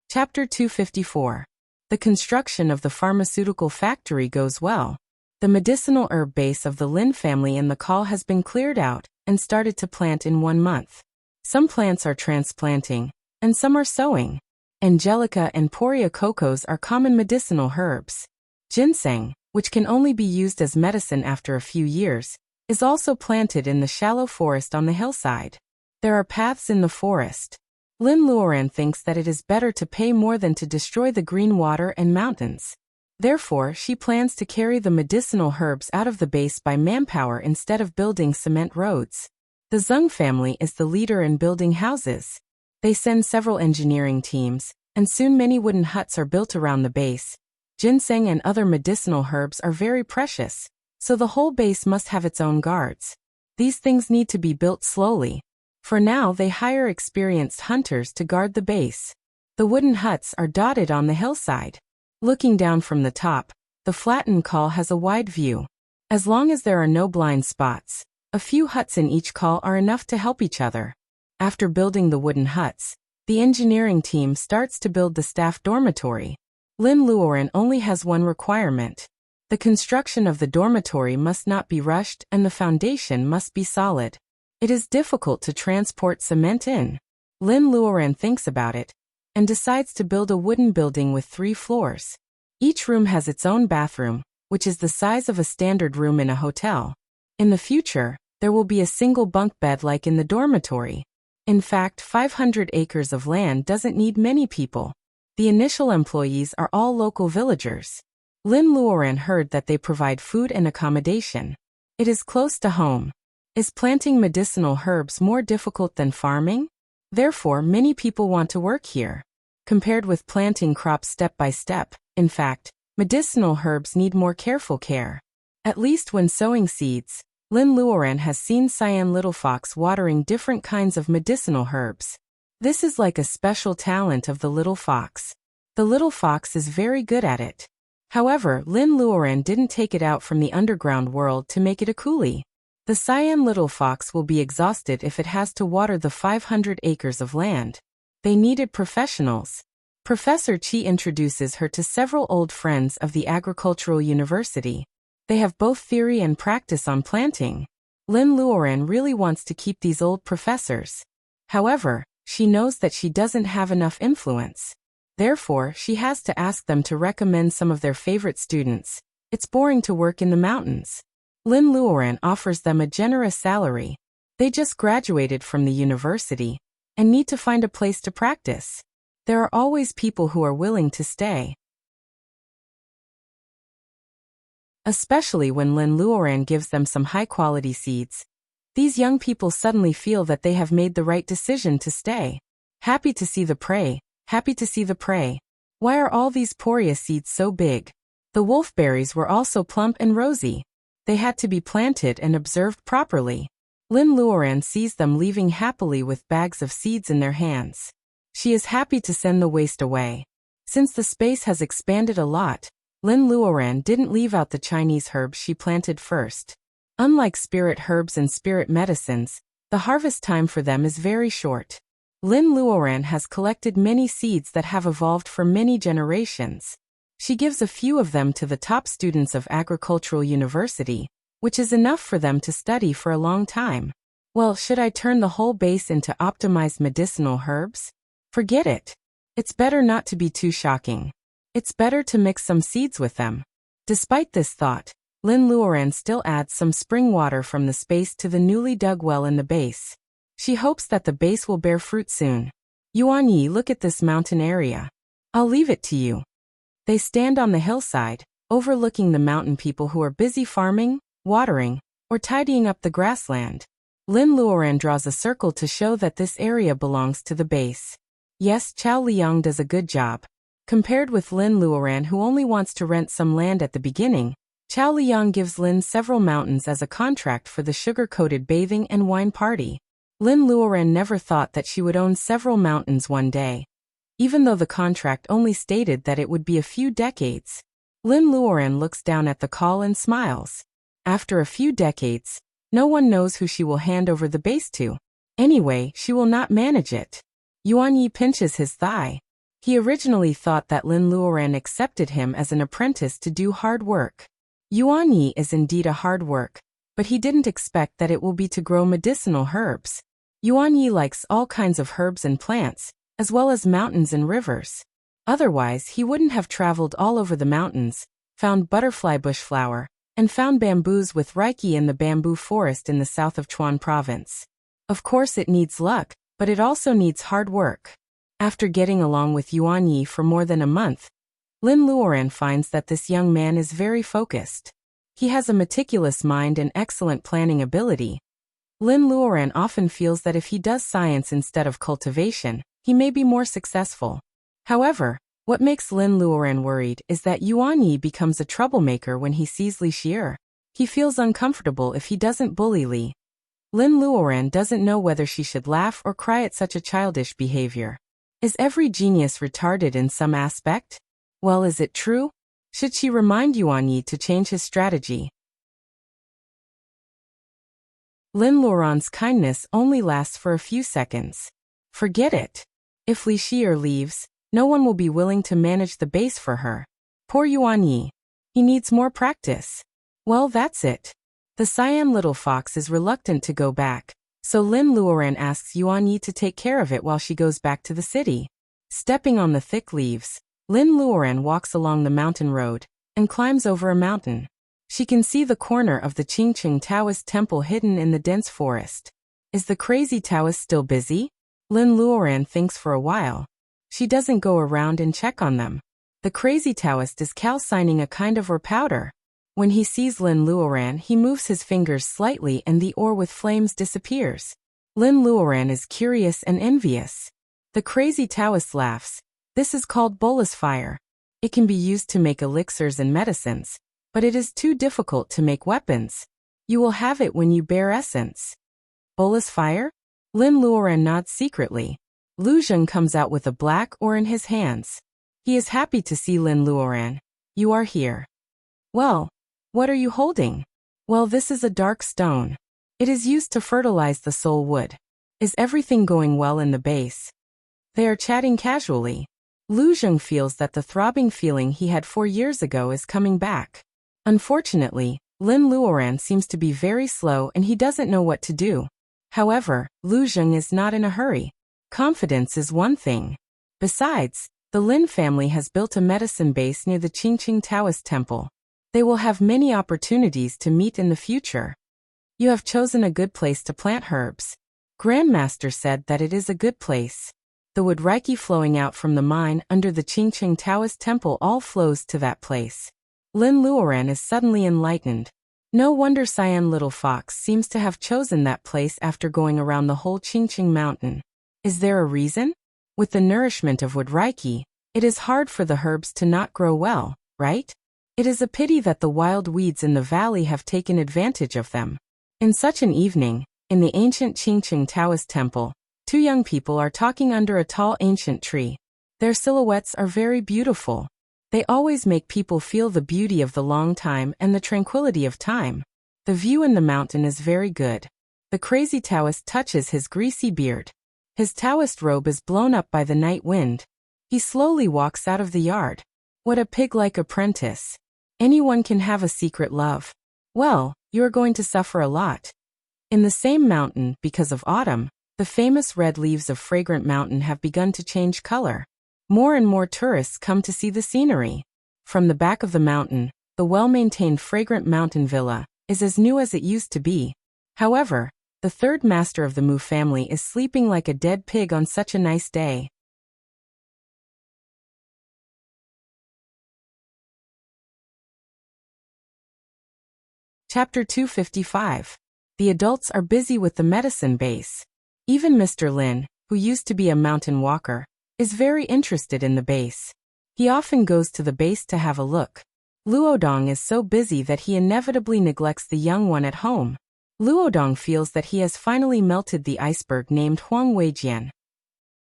Chapter 254. The construction of the pharmaceutical factory goes well. The medicinal herb base of the Lin family in the call has been cleared out and started to plant in 1 month. Some plants are transplanting, and some are sowing. Angelica and Poria cocos are common medicinal herbs. Ginseng, which can only be used as medicine after a few years, is also planted in the shallow forest on the hillside. There are paths in the forest. Lin Luoran thinks that it is better to pay more than to destroy the green water and mountains. Therefore, she plans to carry the medicinal herbs out of the base by manpower instead of building cement roads. The Zeng family is the leader in building houses. They send several engineering teams, and soon many wooden huts are built around the base. Ginseng and other medicinal herbs are very precious, so the whole base must have its own guards. These things need to be built slowly. For now, they hire experienced hunters to guard the base. The wooden huts are dotted on the hillside. Looking down from the top, the flattened call has a wide view. As long as there are no blind spots, a few huts in each call are enough to help each other. After building the wooden huts, the engineering team starts to build the staff dormitory. Lin Luoran only has one requirement. The construction of the dormitory must not be rushed and the foundation must be solid. It is difficult to transport cement in. Lin Luoran thinks about it and decides to build a wooden building with 3 floors. Each room has its own bathroom, which is the size of a standard room in a hotel. In the future, there will be a single bunk bed like in the dormitory. In fact, 500 acres of land doesn't need many people. The initial employees are all local villagers. Lin Luoran heard that they provide food and accommodation. It is close to home. Is planting medicinal herbs more difficult than farming? Therefore, many people want to work here. Compared with planting crops step by step, in fact, medicinal herbs need more careful care. At least when sowing seeds, Lin Luoran has seen Cyan Little Fox watering different kinds of medicinal herbs. This is like a special talent of the little fox. The little fox is very good at it. However, Lin Luoran didn't take it out from the underground world to make it a coolie. The Cyan Little Fox will be exhausted if it has to water the 500 acres of land. They needed professionals. Professor Chi introduces her to several old friends of the Agricultural University. They have both theory and practice on planting. Lin Luoran really wants to keep these old professors. However, she knows that she doesn't have enough influence. Therefore, she has to ask them to recommend some of their favorite students. It's boring to work in the mountains. Lin Luoran offers them a generous salary. They just graduated from the university and need to find a place to practice. There are always people who are willing to stay. Especially when Lin Luoran gives them some high-quality seeds. These young people suddenly feel that they have made the right decision to stay. Happy to see the prey, happy to see the prey. Why are all these poria seeds so big? The wolfberries were also plump and rosy. They had to be planted and observed properly. Lin Luoran sees them leaving happily with bags of seeds in their hands. She is happy to send the waste away. Since the space has expanded a lot, Lin Luoran didn't leave out the Chinese herbs she planted first. Unlike spirit herbs and spirit medicines, the harvest time for them is very short. Lin Luoran has collected many seeds that have evolved for many generations. She gives a few of them to the top students of Agricultural University, which is enough for them to study for a long time. Well, should I turn the whole base into optimized medicinal herbs? Forget it. It's better not to be too shocking. It's better to mix some seeds with them. Despite this thought, Lin Luoran still adds some spring water from the space to the newly dug well in the base. She hopes that the base will bear fruit soon. Yuan Yi, look at this mountain area. I'll leave it to you. They stand on the hillside, overlooking the mountain people who are busy farming, watering, or tidying up the grassland. Lin Luoran draws a circle to show that this area belongs to the base. Yes, Chao Liang does a good job. Compared with Lin Luoran, who only wants to rent some land at the beginning, Chao Liang gives Lin several mountains as a contract for the sugar-coated bathing and wine party. Lin Luoran never thought that she would own several mountains one day. Even though the contract only stated that it would be a few decades. Lin Luoran looks down at the call and smiles. After a few decades, no one knows who she will hand over the base to. Anyway, she will not manage it. Yuan Yi pinches his thigh. He originally thought that Lin Luoran accepted him as an apprentice to do hard work. Yuan Yi is indeed a hard work, but he didn't expect that it will be to grow medicinal herbs. Yuan Yi likes all kinds of herbs and plants, as well as mountains and rivers. Otherwise, he wouldn't have traveled all over the mountains, found butterfly bush flower, and found bamboos with reiki in the bamboo forest in the south of Chuan province. Of course it needs luck, but it also needs hard work. After getting along with Yuan Yi for more than a month, Lin Luoran finds that this young man is very focused. He has a meticulous mind and excellent planning ability. Lin Luoran often feels that if he does science instead of cultivation, he may be more successful. However, what makes Lin Luoran worried is that Yuan Yi becomes a troublemaker when he sees Li Xier. He feels uncomfortable if he doesn't bully Li. Lin Luoran doesn't know whether she should laugh or cry at such a childish behavior. Is every genius retarded in some aspect? Well, is it true? Should she remind Yuan Yi to change his strategy? Lin Luoran's kindness only lasts for a few seconds. Forget it. If Li Xier leaves, no one will be willing to manage the base for her. Poor Yuan Yi. He needs more practice. Well, that's it. The cyan little fox is reluctant to go back, so Lin Luoran asks Yuan Yi to take care of it while she goes back to the city. Stepping on the thick leaves, Lin Luoran walks along the mountain road and climbs over a mountain. She can see the corner of the Qingqing Taoist temple hidden in the dense forest. Is the crazy Taoist still busy? Lin Luoran thinks for a while. She doesn't go around and check on them. The crazy Taoist is calcining a kind of ore powder. When he sees Lin Luoran, he moves his fingers slightly and the ore with flames disappears. Lin Luoran is curious and envious. The crazy Taoist laughs. This is called bolus fire. It can be used to make elixirs and medicines, but it is too difficult to make weapons. You will have it when you bear essence. Bolus fire? Lin Luoran nods secretly. Lu Zheng comes out with a black ore in his hands. He is happy to see Lin Luoran. You are here. Well, what are you holding? Well, this is a dark stone. It is used to fertilize the soul wood. Is everything going well in the base? They are chatting casually. Lu Zheng feels that the throbbing feeling he had 4 years ago is coming back. Unfortunately, Lin Luoran seems to be very slow and he doesn't know what to do. However, Lu Zheng is not in a hurry. Confidence is one thing. Besides, the Lin family has built a medicine base near the Qingqing Taoist temple. They will have many opportunities to meet in the future. You have chosen a good place to plant herbs. Grandmaster said that it is a good place. The wood reiki flowing out from the mine under the Qingqing Taoist temple all flows to that place. Lin Luoran is suddenly enlightened. No wonder Cyan Little Fox seems to have chosen that place after going around the whole Qingqing mountain. Is there a reason? With the nourishment of wood reiki, it is hard for the herbs to not grow well, right? It is a pity that the wild weeds in the valley have taken advantage of them. In such an evening, in the ancient Qingqing Taoist temple, 2 young people are talking under a tall ancient tree. Their silhouettes are very beautiful. They always make people feel the beauty of the long time and the tranquility of time. The view in the mountain is very good. The crazy Taoist touches his greasy beard. His Taoist robe is blown up by the night wind. He slowly walks out of the yard. What a pig-like apprentice. Anyone can have a secret love. Well, you are going to suffer a lot. In the same mountain, because of autumn, the famous red leaves of Fragrant Mountain have begun to change color. More and more tourists come to see the scenery. From the back of the mountain, the well-maintained Fragrant Mountain Villa is as new as it used to be. However, The third master of the Mu family is sleeping like a dead pig on such a nice day. Chapter 255. The adults are busy with the medicine base. Even Mr. Lin, who used to be a mountain walker, is very interested in the base. He often goes to the base to have a look. Luodong is so busy that he inevitably neglects the young one at home. Luodong feels that he has finally melted the iceberg named Huang Weijian.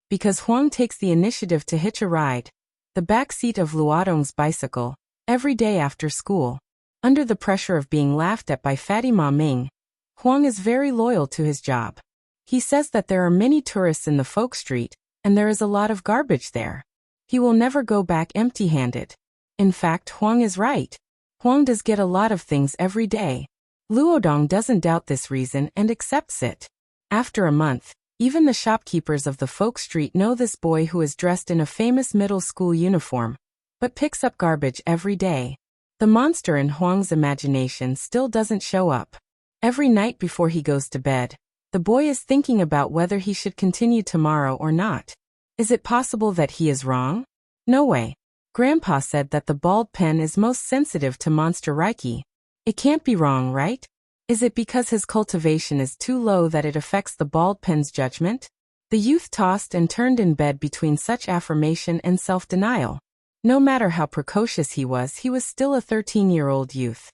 Because Huang takes the initiative to hitch a ride, the back seat of Luodong's bicycle, every day after school. Under the pressure of being laughed at by Fatty Ma Ming, Huang is very loyal to his job. He says that there are many tourists in the folk street, and there is a lot of garbage there. He will never go back empty-handed. In fact, Huang is right. Huang does get a lot of things every day. Luodong doesn't doubt this reason and accepts it. After a month, even the shopkeepers of the folk street know this boy who is dressed in a famous middle school uniform, but picks up garbage every day. The monster in Huang's imagination still doesn't show up. Every night before he goes to bed, the boy is thinking about whether he should continue tomorrow or not. Is it possible that he is wrong? No way. Grandpa said that the bald pen is most sensitive to monster Reiki. It can't be wrong, right? Is it because his cultivation is too low that it affects the bald pen's judgment? The youth tossed and turned in bed between such affirmation and self-denial. No matter how precocious he was still a 13-year-old youth.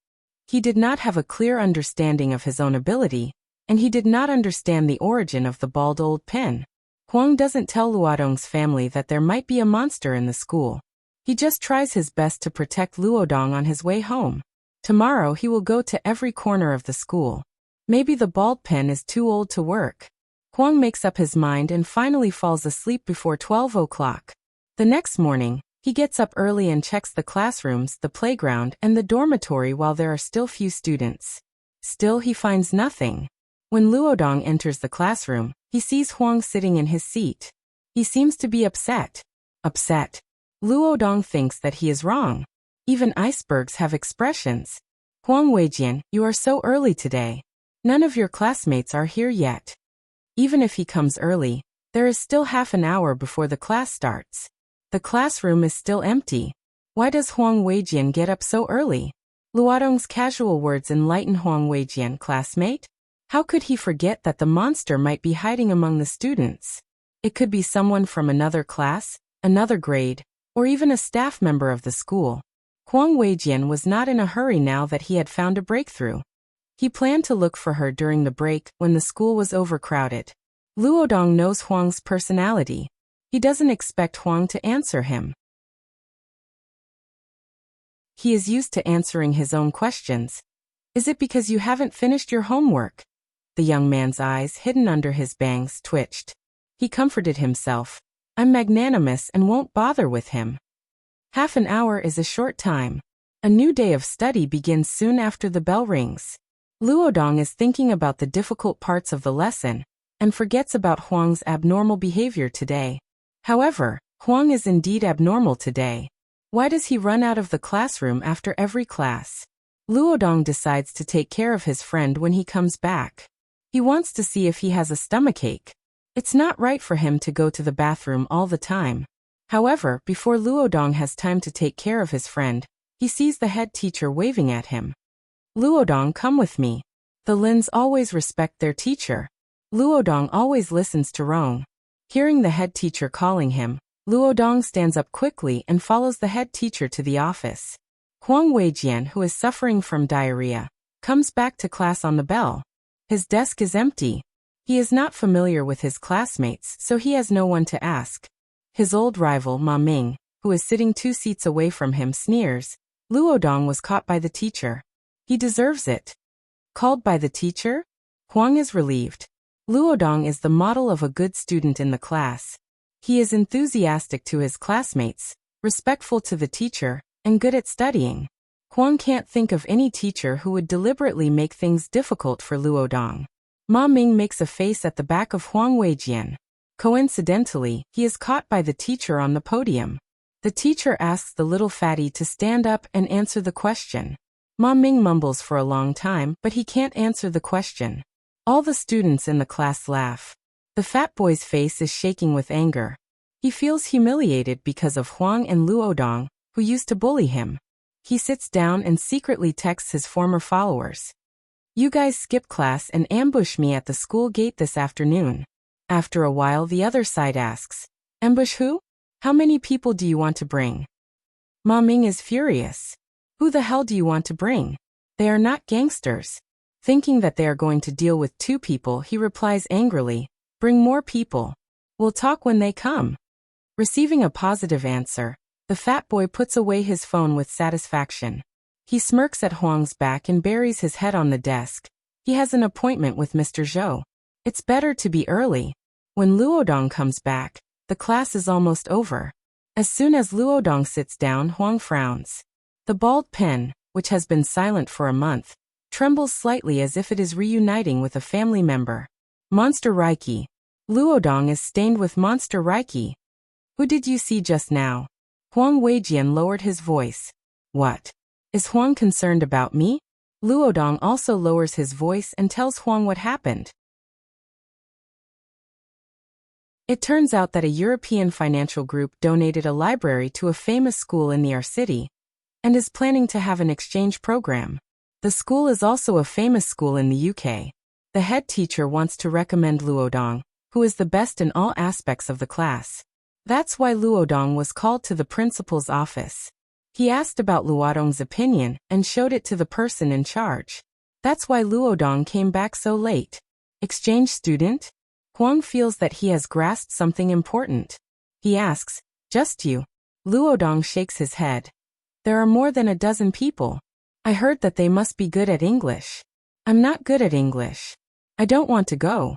He did not have a clear understanding of his own ability, and he did not understand the origin of the bald old pen. Huang doesn't tell Luodong's family that there might be a monster in the school. He just tries his best to protect Luodong on his way home. Tomorrow he will go to every corner of the school. Maybe the bald pen is too old to work. Huang makes up his mind and finally falls asleep before 12 o'clock. The next morning, he gets up early and checks the classrooms, the playground, and the dormitory while there are still few students. Still he finds nothing. When Luodong enters the classroom, he sees Huang sitting in his seat. He seems to be upset. Upset. Luodong thinks that he is wrong. Even icebergs have expressions. Huang Weijian, you are so early today. None of your classmates are here yet. Even if he comes early, there is still half an hour before the class starts. The classroom is still empty. Why does Huang Weijian get up so early? Luodong's casual words enlighten Huang Weijian, classmate. How could he forget that the monster might be hiding among the students? It could be someone from another class, another grade, or even a staff member of the school. Huang Weijian was not in a hurry now that he had found a breakthrough. He planned to look for her during the break when the school was overcrowded. Luodong knows Huang's personality. He doesn't expect Huang to answer him. He is used to answering his own questions. Is it because you haven't finished your homework? The young man's eyes, hidden under his bangs, twitched. He comforted himself. I'm magnanimous and won't bother with him. Half an hour is a short time. A new day of study begins soon after the bell rings. Luodong is thinking about the difficult parts of the lesson, and forgets about Huang's abnormal behavior today. However, Huang is indeed abnormal today. Why does he run out of the classroom after every class? Luodong decides to take care of his friend when he comes back. He wants to see if he has a stomachache. It's not right for him to go to the bathroom all the time. However, before Luodong has time to take care of his friend, he sees the head teacher waving at him. Luodong, come with me. The Lins always respect their teacher. Luodong always listens to Rong. Hearing the head teacher calling him, Luodong stands up quickly and follows the head teacher to the office. Huang Weijian, who is suffering from diarrhea, comes back to class on the bell. His desk is empty. He is not familiar with his classmates, so he has no one to ask. His old rival, Ma Ming, who is sitting 2 seats away from him, sneers. Luodong was caught by the teacher. He deserves it. Called by the teacher? Huang is relieved. Luodong is the model of a good student in the class. He is enthusiastic to his classmates, respectful to the teacher, and good at studying. Huang can't think of any teacher who would deliberately make things difficult for Luodong. Ma Ming makes a face at the back of Huang Weijian. Coincidentally, he is caught by the teacher on the podium. The teacher asks the little fatty to stand up and answer the question. Ma Ming mumbles for a long time, but he can't answer the question. All the students in the class laugh. The fat boy's face is shaking with anger. He feels humiliated because of Huang and Luodong, who used to bully him. He sits down and secretly texts his former followers. You guys skip class and ambush me at the school gate this afternoon. After a while, the other side asks, ambush who? How many people do you want to bring? Ma Ming is furious. Who the hell do you want to bring? They are not gangsters. Thinking that they are going to deal with 2 people, he replies angrily, bring more people. We'll talk when they come. Receiving a positive answer, the fat boy puts away his phone with satisfaction. He smirks at Huang's back and buries his head on the desk. He has an appointment with Mr. Zhou. It's better to be early. When Luodong comes back, the class is almost over. As soon as Luodong sits down, Huang frowns. The bald pen, which has been silent for a month, trembles slightly as if it is reuniting with a family member. Monster Reiki. Luodong is stained with Monster Reiki. Who did you see just now? Huang Weijian lowered his voice. What? Is Huang concerned about me? Luodong also lowers his voice and tells Huang what happened. It turns out that a European financial group donated a library to a famous school in the city and is planning to have an exchange program. The school is also a famous school in the UK. The head teacher wants to recommend Luodong, who is the best in all aspects of the class. That's why Luodong was called to the principal's office. He asked about Luodong's opinion and showed it to the person in charge. That's why Luodong came back so late. Exchange student? Huang feels that he has grasped something important. He asks, just you? Luodong shakes his head. There are more than a dozen people. I heard that they must be good at English. I'm not good at English. I don't want to go.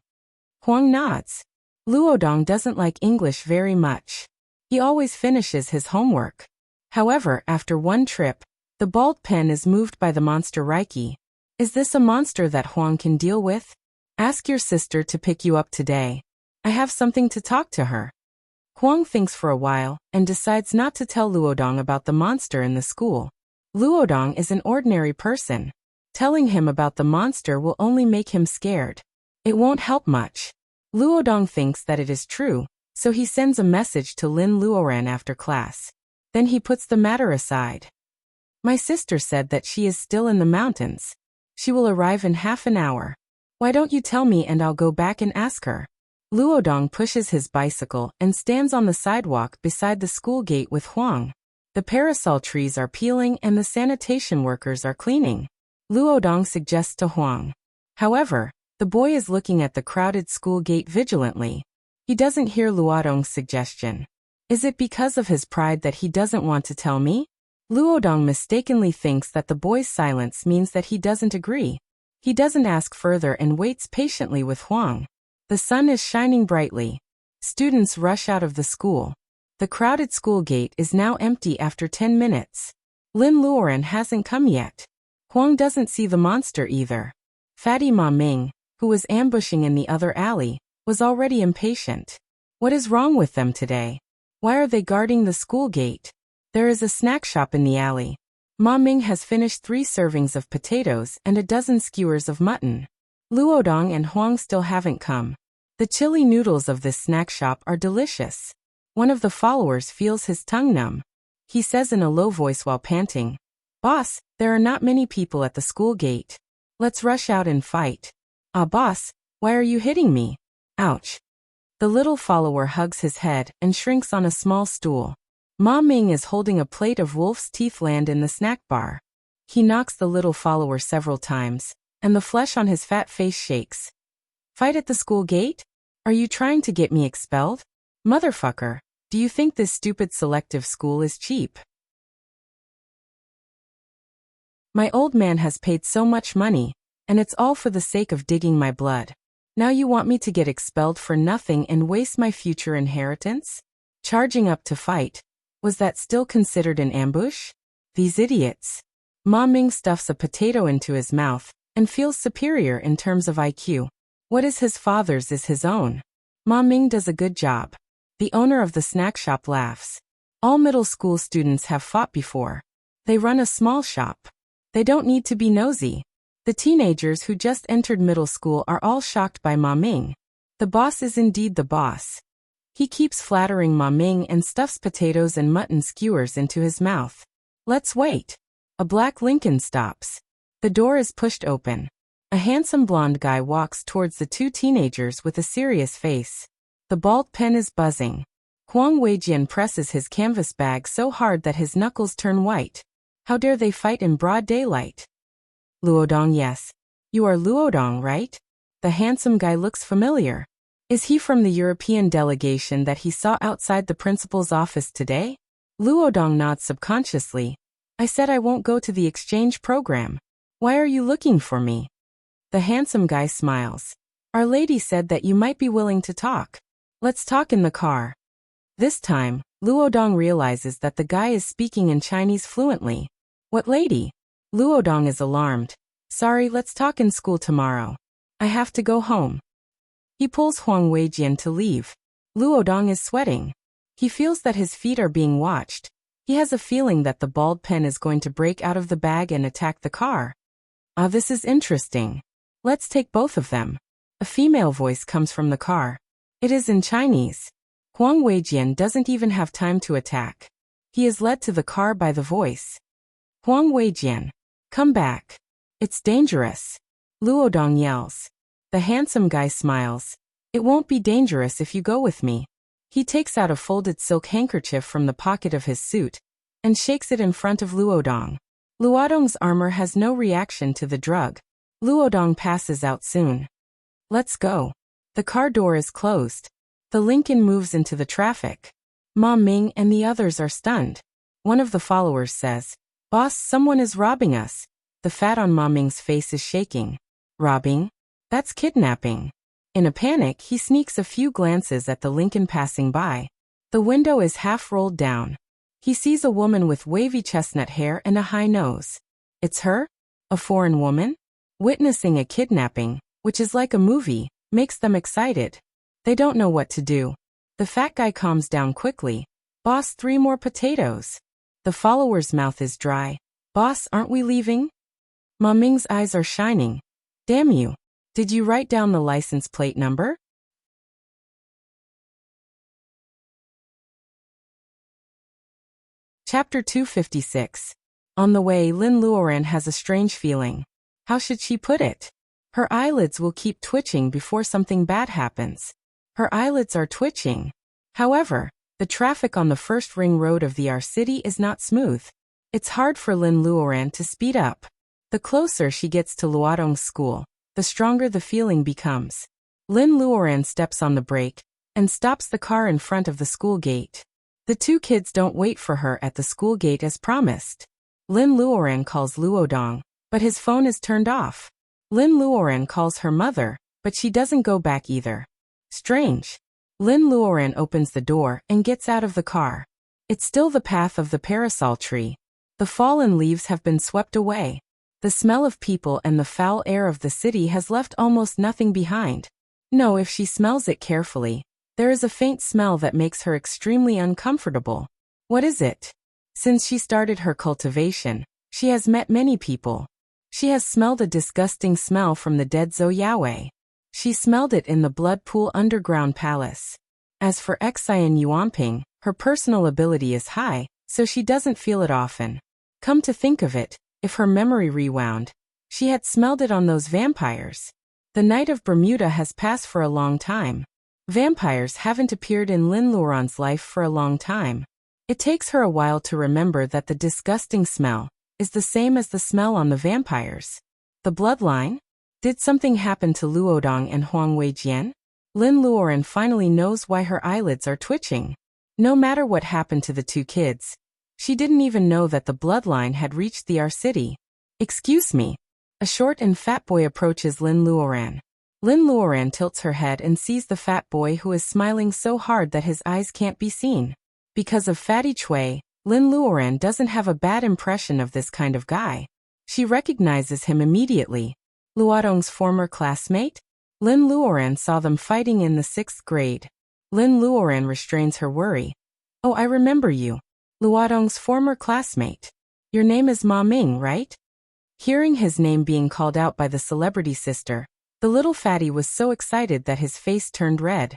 Huang nods. Luodong doesn't like English very much. He always finishes his homework. However, after one trip, the bald pen is moved by the monster Reiki. Is this a monster that Huang can deal with? Ask your sister to pick you up today. I have something to talk to her. Huang thinks for a while and decides not to tell Luodong about the monster in the school. Luodong is an ordinary person. Telling him about the monster will only make him scared. It won't help much. Luodong thinks that it is true, so he sends a message to Lin Luoran after class. Then he puts the matter aside. My sister said that she is still in the mountains. She will arrive in half an hour. Why don't you tell me and I'll go back and ask her? Luodong pushes his bicycle and stands on the sidewalk beside the school gate with Huang. The parasol trees are peeling and the sanitation workers are cleaning. Luodong suggests to Huang. However, the boy is looking at the crowded school gate vigilantly. He doesn't hear Luodong's suggestion. Is it because of his pride that he doesn't want to tell me? Luodong mistakenly thinks that the boy's silence means that he doesn't agree. He doesn't ask further and waits patiently with Huang. The sun is shining brightly. Students rush out of the school. The crowded school gate is now empty after 10 minutes. Lin Luoran hasn't come yet. Huang doesn't see the monster either. Fatty Ma Ming, who was ambushing in the other alley, was already impatient. What is wrong with them today? Why are they guarding the school gate? There is a snack shop in the alley. Ma Ming has finished 3 servings of potatoes and a dozen skewers of mutton. Luodong and Huang still haven't come. The chili noodles of this snack shop are delicious. One of the followers feels his tongue numb. He says in a low voice while panting, Boss, there are not many people at the school gate. Let's rush out and fight. Ah, boss, why are you hitting me? Ouch. The little follower hugs his head and shrinks on a small stool. Ma Ming is holding a plate of wolf's teeth land in the snack bar. He knocks the little follower several times, and the flesh on his fat face shakes. Fight at the school gate? Are you trying to get me expelled? Motherfucker, do you think this stupid selective school is cheap? My old man has paid so much money, and it's all for the sake of digging my blood. Now you want me to get expelled for nothing and waste my future inheritance? Charging up to fight. Was that still considered an ambush? These idiots. Ma Ming stuffs a potato into his mouth and feels superior in terms of IQ. What is his father's is his own. Ma Ming does a good job. The owner of the snack shop laughs. All middle school students have fought before. They run a small shop. They don't need to be nosy. The teenagers who just entered middle school are all shocked by Ma Ming. The boss is indeed the boss. He keeps flattering Ma Ming and stuffs potatoes and mutton skewers into his mouth. Let's wait. A black Lincoln stops. The door is pushed open. A handsome blonde guy walks towards the two teenagers with a serious face. The bald pen is buzzing. Huang Weijian presses his canvas bag so hard that his knuckles turn white. How dare they fight in broad daylight? Luodong, yes. You are Luodong, right? The handsome guy looks familiar. Is he from the European delegation that he saw outside the principal's office today? Luodong nods subconsciously. I said I won't go to the exchange program. Why are you looking for me? The handsome guy smiles. Our lady said that you might be willing to talk. Let's talk in the car. This time, Luodong realizes that the guy is speaking in Chinese fluently. What lady? Luodong is alarmed. Sorry, let's talk in school tomorrow. I have to go home. He pulls Huang Weijian to leave. Luodong is sweating. He feels that his feet are being watched. He has a feeling that the bald pen is going to break out of the bag and attack the car. Ah, this is interesting. Let's take both of them. A female voice comes from the car. It is in Chinese. Huang Weijian doesn't even have time to attack. He is led to the car by the voice. Huang Weijian, come back. It's dangerous. Luodong yells. The handsome guy smiles. It won't be dangerous if you go with me. He takes out a folded silk handkerchief from the pocket of his suit and shakes it in front of Luodong. Luodong's armor has no reaction to the drug. Luodong passes out soon. Let's go. The car door is closed. The Lincoln moves into the traffic. Ma Ming and the others are stunned. One of the followers says, Boss, someone is robbing us. The fat on Ma Ming's face is shaking. Robbing? That's kidnapping. In a panic, he sneaks a few glances at the Lincoln passing by. The window is half rolled down. He sees a woman with wavy chestnut hair and a high nose. It's her? A foreign woman? Witnessing a kidnapping, which is like a movie, makes them excited. They don't know what to do. The fat guy calms down quickly. Boss, 3 more potatoes. The follower's mouth is dry. Boss, aren't we leaving? Ma Ming's eyes are shining. Damn you. Did you write down the license plate number? Chapter 256. On the way, Lin Luoran has a strange feeling. How should she put it? Her eyelids will keep twitching before something bad happens. Her eyelids are twitching. However, the traffic on the first ring road of the R city is not smooth. It's hard for Lin Luoran to speed up. The closer she gets to Luodong's school, the stronger the feeling becomes. Lin Luoran steps on the brake and stops the car in front of the school gate. The 2 kids don't wait for her at the school gate as promised. Lin Luoran calls Luodong, but his phone is turned off. Lin Luoran calls her mother, but she doesn't go back either. Strange. Lin Luoran opens the door and gets out of the car. It's still the path of the parasol tree. The fallen leaves have been swept away. The smell of people and the foul air of the city has left almost nothing behind. No, if she smells it carefully, there is a faint smell that makes her extremely uncomfortable. What is it? Since she started her cultivation, she has met many people. She has smelled a disgusting smell from the dead Zhou Yaowei. She smelled it in the Blood Pool Underground Palace. As for Xian Yuanping, her personal ability is high, so she doesn't feel it often. Come to think of it, if her memory rewound, she had smelled it on those vampires. The Night of Bermuda has passed for a long time. Vampires haven't appeared in Lin Luoran's life for a long time. It takes her a while to remember that the disgusting smell is the same as the smell on the vampires. The bloodline? Did something happen to Luodong and Huang Weijian? Lin Luoran finally knows why her eyelids are twitching. No matter what happened to the 2 kids, she didn't even know that the bloodline had reached the R city. Excuse me. A short and fat boy approaches Lin Luoran. Lin Luoran tilts her head and sees the fat boy who is smiling so hard that his eyes can't be seen. Because of Fatty Chui, Lin Luoran doesn't have a bad impression of this kind of guy. She recognizes him immediately. Luodong's former classmate? Lin Luoran saw them fighting in the 6th grade. Lin Luoran restrains her worry. Oh, I remember you. Luodong's former classmate. Your name is Ma Ming, right? Hearing his name being called out by the celebrity sister, the little fatty was so excited that his face turned red.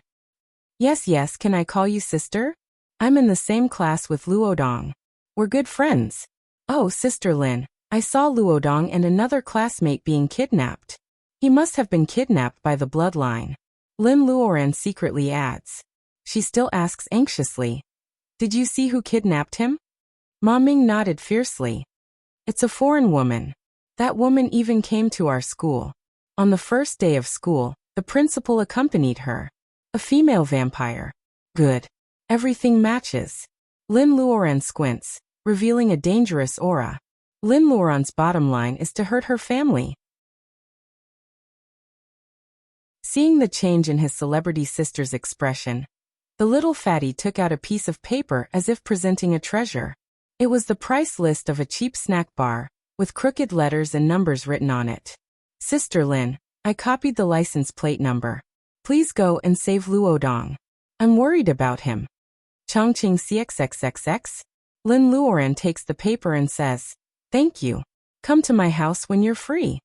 Yes, yes, can I call you sister? I'm in the same class with Luodong. We're good friends. Oh, Sister Lin, I saw Luodong and another classmate being kidnapped. He must have been kidnapped by the bloodline. Lin Luoran secretly adds. She still asks anxiously. Did you see who kidnapped him? Ma Ming nodded fiercely. It's a foreign woman. That woman even came to our school. On the first day of school, the principal accompanied her. A female vampire. Good. Everything matches. Lin Luoran squints, revealing a dangerous aura. Lin Luoran's bottom line is to hurt her family. Seeing the change in his celebrity sister's expression, the little fatty took out a piece of paper as if presenting a treasure. It was the price list of a cheap snack bar, with crooked letters and numbers written on it. Sister Lin, I copied the license plate number. Please go and save Luodong. I'm worried about him. Chongqing CXXXX? Lin Luoran takes the paper and says, Thank you. Come to my house when you're free.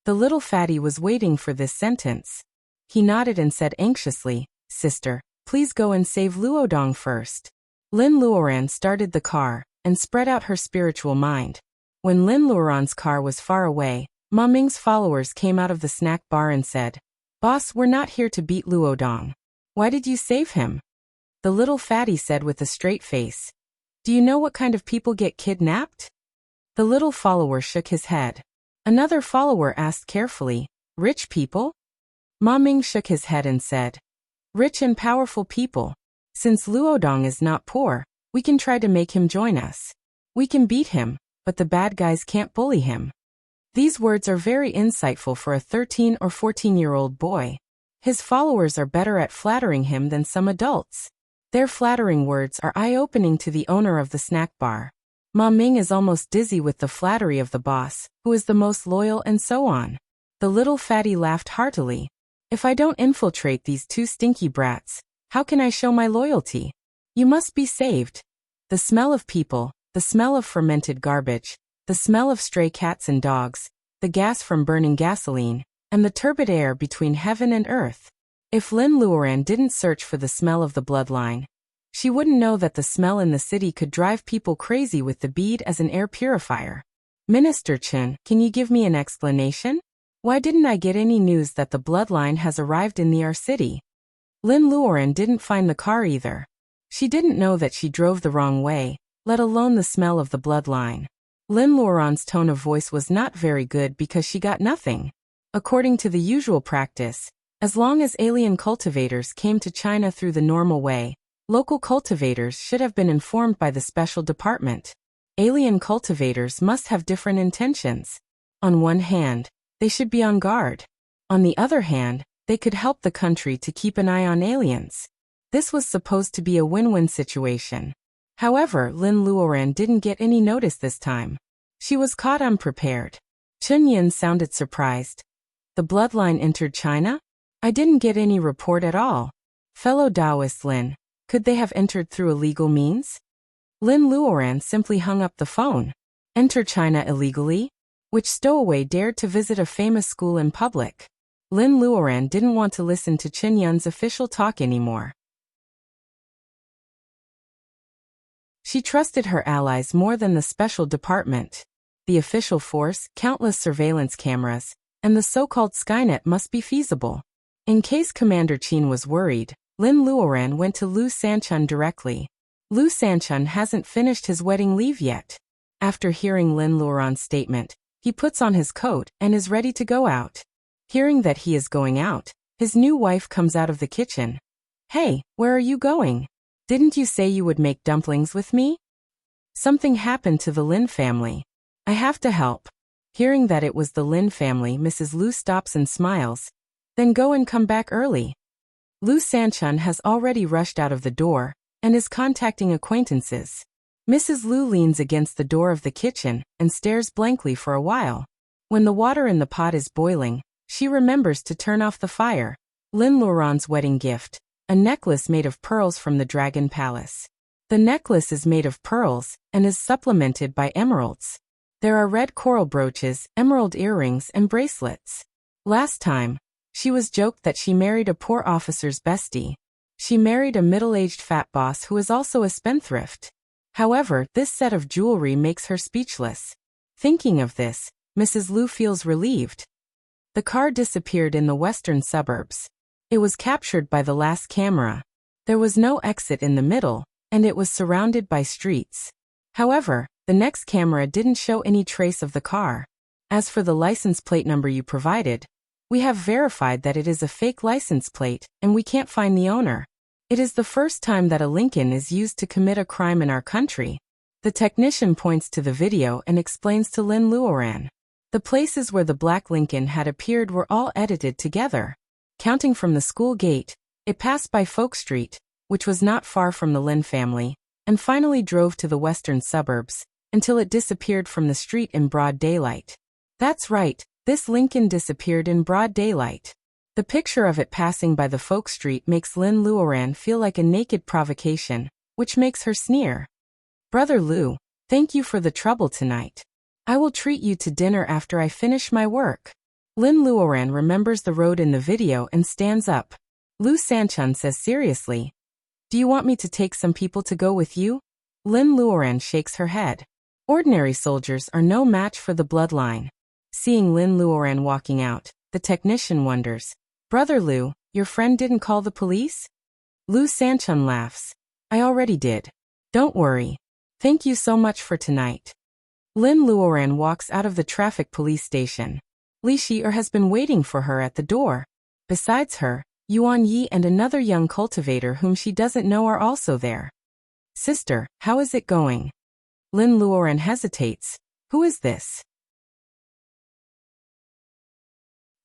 The little fatty was waiting for this sentence. He nodded and said anxiously, Sister, please go and save Luodong first. Lin Luoran started the car and spread out her spiritual mind. When Lin Luoran's car was far away, Ma Ming's followers came out of the snack bar and said, Boss, we're not here to beat Luodong. Why did you save him? The little fatty said with a straight face. Do you know what kind of people get kidnapped? The little follower shook his head. Another follower asked carefully, Rich people? Ma Ming shook his head and said, Rich and powerful people. Since Luodong is not poor, we can try to make him join us. We can beat him, but the bad guys can't bully him. These words are very insightful for a 13 or 14-year-old boy. His followers are better at flattering him than some adults. Their flattering words are eye-opening to the owner of the snack bar. Ma Ming is almost dizzy with the flattery of the boss, who is the most loyal and so on. The little fatty laughed heartily. If I don't infiltrate these two stinky brats, how can I show my loyalty? You must be saved. The smell of people, the smell of fermented garbage, the smell of stray cats and dogs, the gas from burning gasoline, and the turbid air between heaven and earth. If Lin Luoran didn't search for the smell of the bloodline, she wouldn't know that the smell in the city could drive people crazy with the bead as an air purifier. Minister Chen, can you give me an explanation? Why didn't I get any news that the bloodline has arrived in the city? Lin Luoran didn't find the car either. She didn't know that she drove the wrong way, let alone the smell of the bloodline. Lin Luoran's tone of voice was not very good because she got nothing. According to the usual practice, as long as alien cultivators came to China through the normal way, local cultivators should have been informed by the special department. Alien cultivators must have different intentions. On one hand, they should be on guard. On the other hand, they could help the country to keep an eye on aliens. This was supposed to be a win-win situation. However, Lin Luoran didn't get any notice this time. She was caught unprepared. Chen Yin sounded surprised. The bloodline entered China? I didn't get any report at all. Fellow Taoist Lin, could they have entered through illegal means? Lin Luoran simply hung up the phone. Enter China illegally? Which stowaway dared to visit a famous school in public? Lin Luoran didn't want to listen to Chen Yun's official talk anymore. She trusted her allies more than the special department. The official force, countless surveillance cameras, and the so-called Skynet must be feasible. In case Commander Qin was worried, Lin Luoran went to Lu Sanchun directly. Lu Sanchun hasn't finished his wedding leave yet. After hearing Lin Luoran's statement, he puts on his coat and is ready to go out. Hearing that he is going out, his new wife comes out of the kitchen. Hey, where are you going? Didn't you say you would make dumplings with me? Something happened to the Lin family. I have to help. Hearing that it was the Lin family, Mrs. Lu stops and smiles. Then go and come back early. Lu Sanchun has already rushed out of the door and is contacting acquaintances. Mrs. Lu leans against the door of the kitchen and stares blankly for a while. When the water in the pot is boiling, she remembers to turn off the fire. Lin Luoran's wedding gift, a necklace made of pearls from the Dragon Palace. The necklace is made of pearls and is supplemented by emeralds. There are red coral brooches, emerald earrings, and bracelets. Last time, she was joked that she married a poor officer's bestie. She married a middle-aged fat boss who is also a spendthrift. However, this set of jewelry makes her speechless. Thinking of this, Mrs. Liu feels relieved. The car disappeared in the western suburbs. It was captured by the last camera. There was no exit in the middle, and it was surrounded by streets. However, the next camera didn't show any trace of the car. As for the license plate number you provided, we have verified that it is a fake license plate, and we can't find the owner. It is the first time that a Lincoln is used to commit a crime in our country. The technician points to the video and explains to Lin Luoran. The places where the black Lincoln had appeared were all edited together. Counting from the school gate, it passed by Folk Street, which was not far from the Lin family, and finally drove to the western suburbs, until it disappeared from the street in broad daylight. That's right, this Lincoln disappeared in broad daylight. The picture of it passing by the Folk Street makes Lin Luoran feel like a naked provocation, which makes her sneer. Brother Lu, thank you for the trouble tonight. I will treat you to dinner after I finish my work. Lin Luoran remembers the road in the video and stands up. Lu Sanchun says seriously, "Do you want me to take some people to go with you?" Lin Luoran shakes her head. Ordinary soldiers are no match for the bloodline. Seeing Lin Luoran walking out, the technician wonders, "Brother Lu, your friend didn't call the police?" Lu Sanchun laughs. "I already did. Don't worry. Thank you so much for tonight." Lin Luoran walks out of the traffic police station. Li Shi'er has been waiting for her at the door. Besides her, Yuan Yi and another young cultivator whom she doesn't know are also there. "Sister, how is it going?" Lin Luoran hesitates. "Who is this?"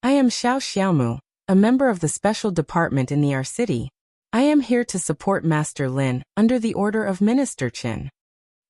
"I am Xiao Xiaomu, a member of the special department in the R City. I am here to support Master Lin, under the order of Minister Qin."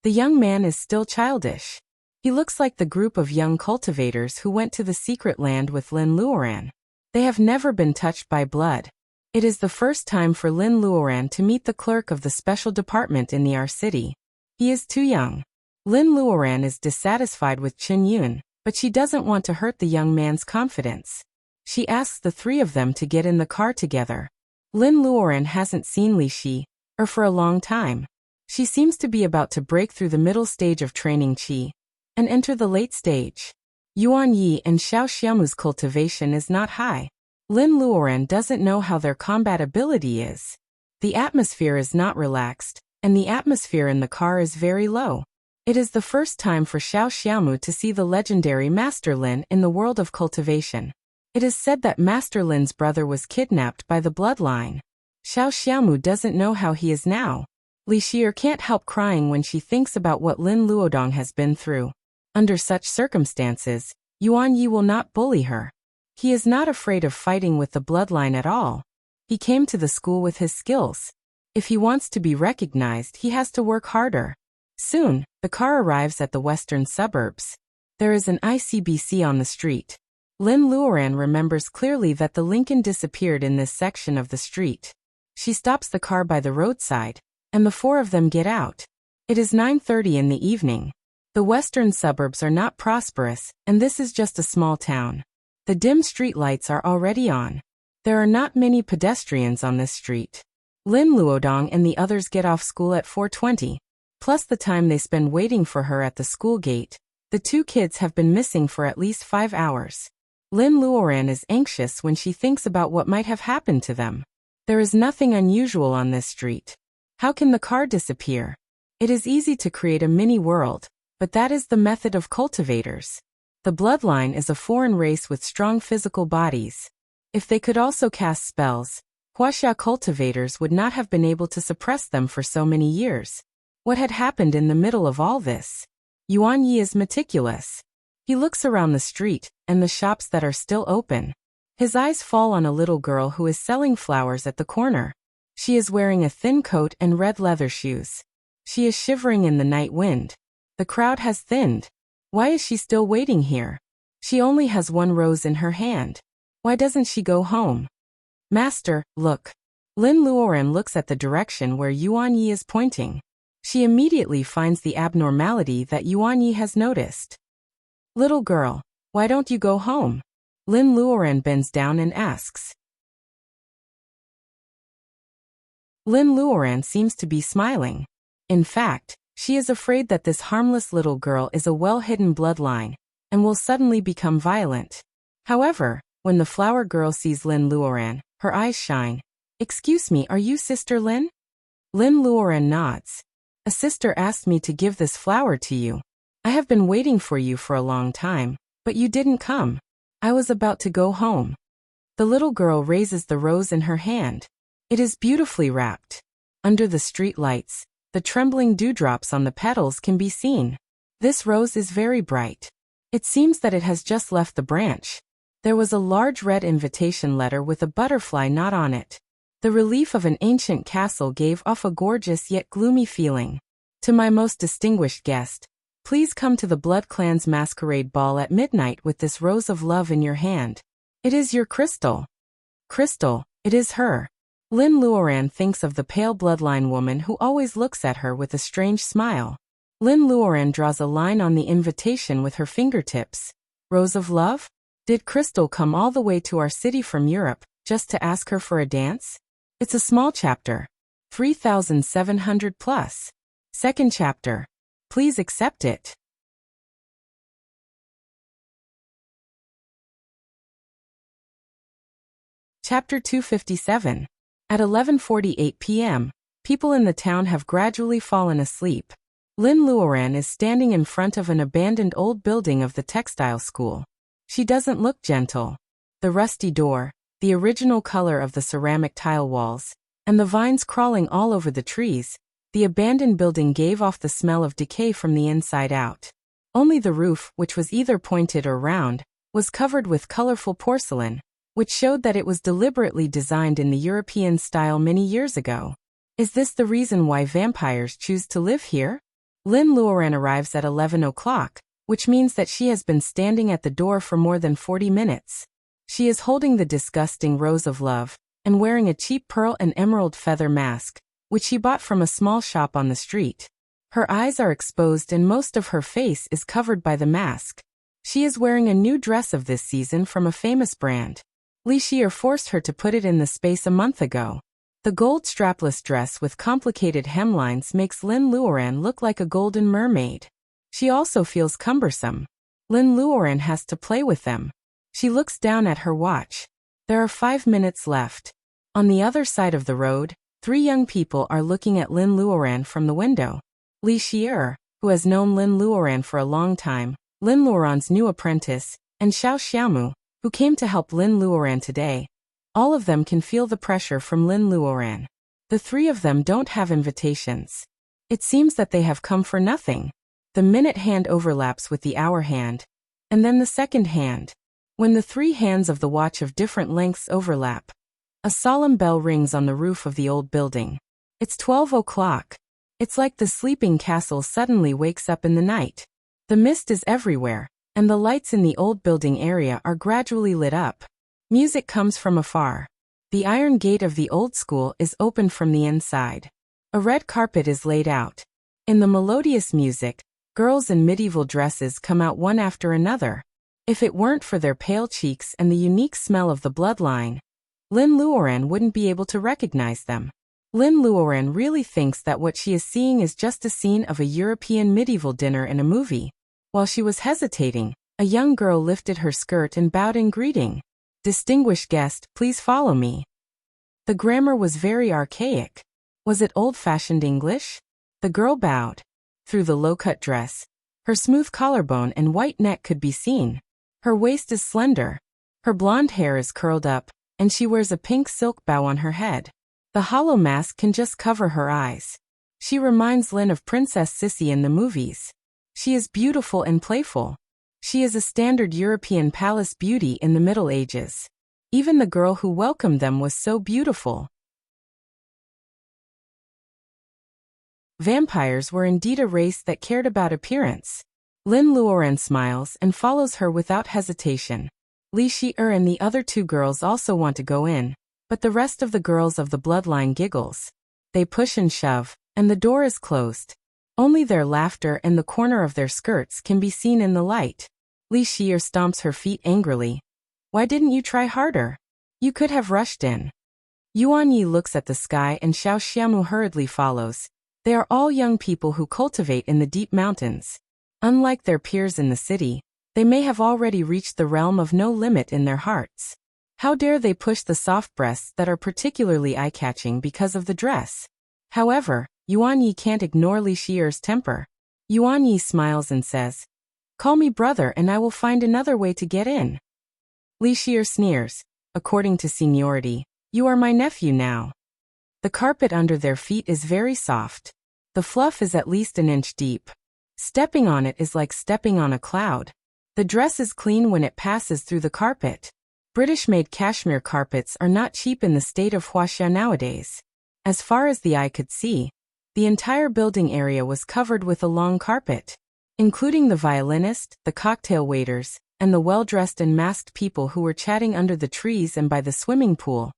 The young man is still childish. He looks like the group of young cultivators who went to the secret land with Lin Luoran. They have never been touched by blood. It is the first time for Lin Luoran to meet the clerk of the special department in the R City. He is too young. Lin Luoran is dissatisfied with Qin Yun, but she doesn't want to hurt the young man's confidence. She asks the three of them to get in the car together. Lin Luoran hasn't seen Li Shi'er for a long time. She seems to be about to break through the middle stage of training qi and enter the late stage. Yuan Yi and Xiao Xiaomu's cultivation is not high. Lin Luoran doesn't know how their combat ability is. The atmosphere is not relaxed, and the atmosphere in the car is very low. It is the first time for Xiao Xiaomu to see the legendary Master Lin in the world of cultivation. It is said that Master Lin's brother was kidnapped by the bloodline. Xiao Xiaomu doesn't know how he is now. Li Shi'er can't help crying when she thinks about what Lin Luodong has been through. Under such circumstances, Yuan Yi will not bully her. He is not afraid of fighting with the bloodline at all. He came to the school with his skills. If he wants to be recognized, he has to work harder. Soon, the car arrives at the western suburbs. There is an ICBC on the street. Lin Luoran remembers clearly that the Lincoln disappeared in this section of the street. She stops the car by the roadside, and the four of them get out. It is 9:30 in the evening. The western suburbs are not prosperous, and this is just a small town. The dim street lights are already on. There are not many pedestrians on this street. Lin Luodong and the others get off school at 4:20, plus the time they spend waiting for her at the school gate. The two kids have been missing for at least 5 hours. Lin Luoran is anxious when she thinks about what might have happened to them. There is nothing unusual on this street. How can the car disappear? It is easy to create a mini-world, but that is the method of cultivators. The bloodline is a foreign race with strong physical bodies. If they could also cast spells, Wuxia cultivators would not have been able to suppress them for so many years. What had happened in the middle of all this? Yuan Yi is meticulous. He looks around the street and the shops that are still open. His eyes fall on a little girl who is selling flowers at the corner. She is wearing a thin coat and red leather shoes. She is shivering in the night wind. The crowd has thinned. Why is she still waiting here? She only has one rose in her hand. Why doesn't she go home? Master, look. Lin Luoran looks at the direction where Yuan Yi is pointing. She immediately finds the abnormality that Yuan Yi has noticed. Little girl, why don't you go home? Lin Luoran bends down and asks. Lin Luoran seems to be smiling. In fact, she is afraid that this harmless little girl is a well-hidden bloodline, and will suddenly become violent. However, when the flower girl sees Lin Luoran, her eyes shine. Excuse me, are you Sister Lin? Lin Luoran nods. A sister asked me to give this flower to you. I have been waiting for you for a long time, but you didn't come. I was about to go home. The little girl raises the rose in her hand. It is beautifully wrapped. Under the street lights, the trembling dewdrops on the petals can be seen. This rose is very bright. It seems that it has just left the branch. There was a large red invitation letter with a butterfly knot on it. The relief of an ancient castle gave off a gorgeous yet gloomy feeling. To my most distinguished guest, please come to the Blood Clan's masquerade ball at midnight with this rose of love in your hand. It is your crystal. Crystal, it is her. Lin Luoran thinks of the pale bloodline woman who always looks at her with a strange smile. Lin Luoran draws a line on the invitation with her fingertips. Rose of love? Did Crystal come all the way to our city from Europe, just to ask her for a dance? It's a small chapter. 3,700 plus. Second chapter. Please accept it. Chapter 257. At 11:48 p.m., people in the town have gradually fallen asleep. Lin Luoran is standing in front of an abandoned old building of the textile school. She doesn't look gentle. The rusty door, the original color of the ceramic tile walls, and the vines crawling all over the trees, the abandoned building gave off the smell of decay from the inside out. Only the roof, which was either pointed or round, was covered with colorful porcelain, which showed that it was deliberately designed in the European style many years ago. Is this the reason why vampires choose to live here? Lin Luoran arrives at 11 o'clock, which means that she has been standing at the door for more than 40 minutes. She is holding the disgusting rose of love, and wearing a cheap pearl and emerald feather mask, which she bought from a small shop on the street. Her eyes are exposed and most of her face is covered by the mask. She is wearing a new dress of this season from a famous brand. Li Xier forced her to put it in the space a month ago. The gold strapless dress with complicated hemlines makes Lin Luoran look like a golden mermaid. She also feels cumbersome. Lin Luoran has to play with them. She looks down at her watch. There are 5 minutes left. On the other side of the road, 3 young people are looking at Lin Luoran from the window. Li Xier, who has known Lin Luoran for a long time, Lin Luoran's new apprentice, and Xiao Xiaomu, who came to help Lin Luoran today. All of them can feel the pressure from Lin Luoran. The 3 of them don't have invitations. It seems that they have come for nothing. The minute hand overlaps with the hour hand, and then the second hand. When the 3 hands of the watch of different lengths overlap, a solemn bell rings on the roof of the old building. It's 12 o'clock. It's like the sleeping castle suddenly wakes up in the night. The mist is everywhere, and the lights in the old building area are gradually lit up. Music comes from afar. The iron gate of the old school is open from the inside. A red carpet is laid out. In the melodious music, girls in medieval dresses come out one after another. If it weren't for their pale cheeks and the unique smell of the bloodline, Lin Luoran wouldn't be able to recognize them. Lin Luoran really thinks that what she is seeing is just a scene of a European medieval dinner in a movie. While she was hesitating, a young girl lifted her skirt and bowed in greeting. Distinguished guest, please follow me. The grammar was very archaic. Was it old-fashioned English? The girl bowed. Through the low-cut dress, her smooth collarbone and white neck could be seen. Her waist is slender. Her blonde hair is curled up, and she wears a pink silk bow on her head. The hollow mask can just cover her eyes. She reminds Lin of Princess Sissy in the movies. She is beautiful and playful. She is a standard European palace beauty in the Middle Ages. Even the girl who welcomed them was so beautiful. Vampires were indeed a race that cared about appearance. Lin Luoran smiles and follows her without hesitation. Li Xier and the other 2 girls also want to go in, but the rest of the girls of the bloodline giggles. They push and shove, and the door is closed. Only their laughter and the corner of their skirts can be seen in the light. Li Shier stomps her feet angrily. Why didn't you try harder? You could have rushed in. Yuan Yi looks at the sky and Xiao Xiamu hurriedly follows. They are all young people who cultivate in the deep mountains. Unlike their peers in the city, they may have already reached the realm of no limit in their hearts. How dare they push the soft breasts that are particularly eye-catching because of the dress? However, Yuan Yi can't ignore Li Shier's temper. Yuan Yi smiles and says, "Call me brother and I will find another way to get in." Li Shier sneers, "According to seniority, you are my nephew now." The carpet under their feet is very soft. The fluff is at least an inch deep. Stepping on it is like stepping on a cloud. The dress is clean when it passes through the carpet. British-made cashmere carpets are not cheap in the state of Wuxia nowadays. As far as the eye could see, the entire building area was covered with a long carpet, including the violinist, the cocktail waiters, and the well-dressed and masked people who were chatting under the trees and by the swimming pool.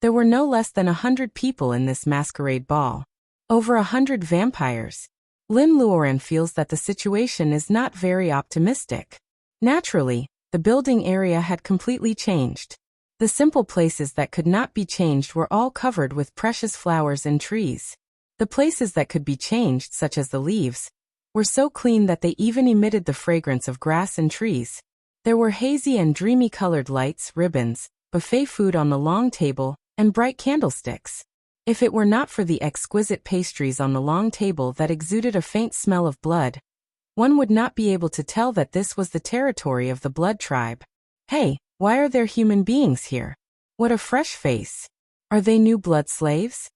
There were no less than 100 people in this masquerade ball. Over 100 vampires. Lin Luoran feels that the situation is not very optimistic. Naturally, the building area had completely changed. The simple places that could not be changed were all covered with precious flowers and trees. The places that could be changed, such as the leaves, were so clean that they even emitted the fragrance of grass and trees. There were hazy and dreamy colored lights, ribbons, buffet food on the long table, and bright candlesticks. If it were not for the exquisite pastries on the long table that exuded a faint smell of blood, one would not be able to tell that this was the territory of the blood tribe. Hey, why are there human beings here? What a fresh face. Are they new blood slaves?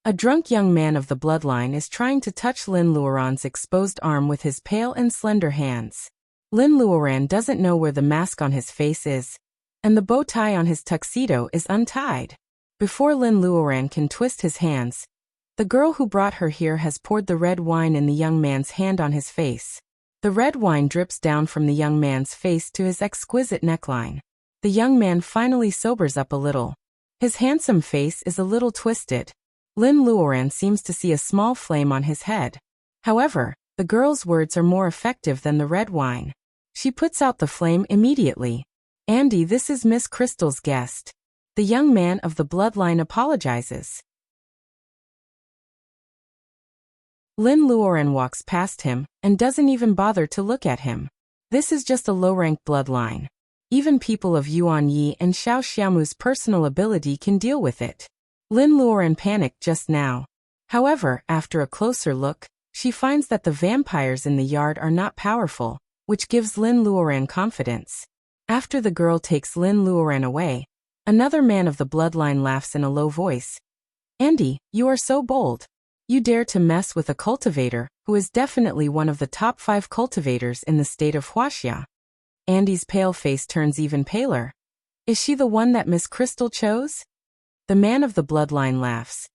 A drunk young man of the bloodline is trying to touch Lin Luoran's exposed arm with his pale and slender hands. Lin Luoran doesn't know where the mask on his face is, and the bow tie on his tuxedo is untied. Before Lin Luoran can twist his hands, the girl who brought her here has poured the red wine in the young man's hand on his face. The red wine drips down from the young man's face to his exquisite neckline. The young man finally sobers up a little. His handsome face is a little twisted. Lin Luoran seems to see a small flame on his head. However, the girl's words are more effective than the red wine. She puts out the flame immediately. "Andy, this is Miss Crystal's guest." The young man of the bloodline apologizes. Lin Luoran walks past him and doesn't even bother to look at him. This is just a low-ranked bloodline. Even people of Yuan Yi and Xiao Xiamu's personal ability can deal with it. Lin Luoran panicked just now. However, after a closer look, she finds that the vampires in the yard are not powerful, which gives Lin Luoran confidence. After the girl takes Lin Luoran away, another man of the bloodline laughs in a low voice. "Andy, you are so bold. You dare to mess with a cultivator who is definitely one of the top 5 cultivators in the state of Wuxia." Andy's pale face turns even paler. "Is she the one that Miss Crystal chose?" The man of the bloodline laughs.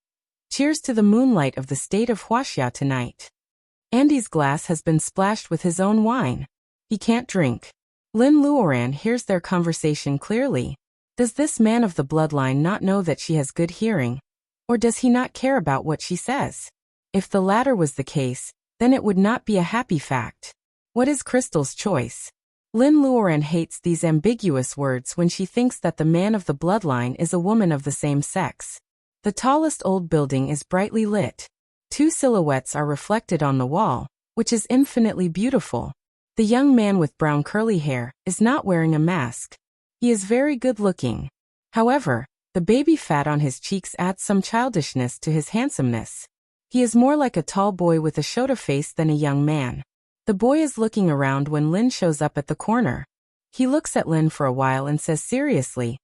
"Cheers to the moonlight of the state of Wuxia tonight." Andy's glass has been splashed with his own wine. He can't drink. Lin Luoran hears their conversation clearly. Does this man of the bloodline not know that she has good hearing? Or does he not care about what she says? If the latter was the case, then it would not be a happy fact. What is Crystal's choice? Lin Luoran hates these ambiguous words when she thinks that the man of the bloodline is a woman of the same sex. The tallest old building is brightly lit. 2 silhouettes are reflected on the wall, which is infinitely beautiful. The young man with brown curly hair is not wearing a mask. He is very good looking. However, the baby fat on his cheeks adds some childishness to his handsomeness. He is more like a tall boy with a Shota face than a young man. The boy is looking around when Lin shows up at the corner. He looks at Lin for a while and says seriously,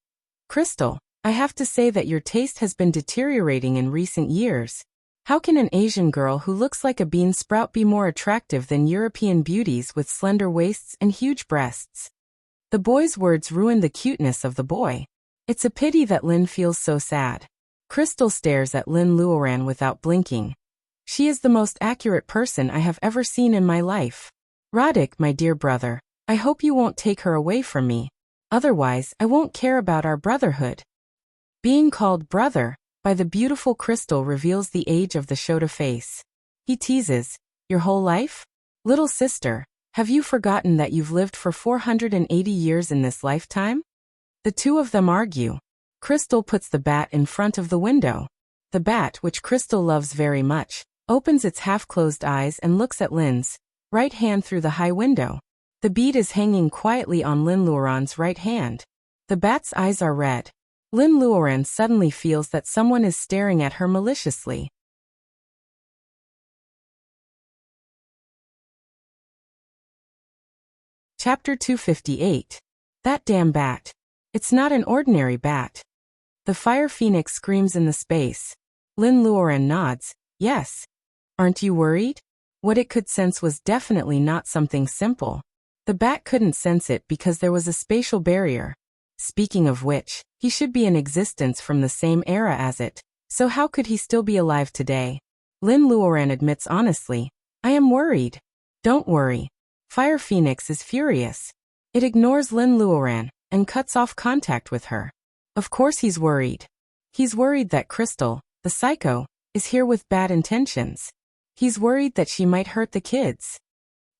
"Crystal, I have to say that your taste has been deteriorating in recent years. How can an Asian girl who looks like a bean sprout be more attractive than European beauties with slender waists and huge breasts?" The boy's words ruin the cuteness of the boy. It's a pity that Lin feels so sad. Crystal stares at Lin Luoran without blinking. She is the most accurate person I have ever seen in my life. "Radek, my dear brother, I hope you won't take her away from me. Otherwise, I won't care about our brotherhood." Being called brother by the beautiful Crystal reveals the age of the Shota face. He teases, "Your whole life? Little sister, Have you forgotten that you've lived for 480 years in this lifetime? The two of them argue. Crystal puts the bat in front of the window. The bat, which Crystal loves very much, opens its half-closed eyes and looks at Lin's right hand through the high window. The bead is hanging quietly on Lin Luoran's right hand. The bat's eyes are red. Lin Luoran suddenly feels that someone is staring at her maliciously. Chapter 258. That damn bat. It's not an ordinary bat. The fire phoenix screams in the space. Lin Luoran nods. Yes. Aren't you worried? What it could sense was definitely not something simple. The bat couldn't sense it because there was a spatial barrier. Speaking of which, he should be in existence from the same era as it, so how could he still be alive today? Lin Luoran admits honestly, I am worried. Don't worry. Fire Phoenix is furious. It ignores Lin Luoran and cuts off contact with her. Of course he's worried. He's worried that Crystal, the psycho, is here with bad intentions. He's worried that she might hurt the kids.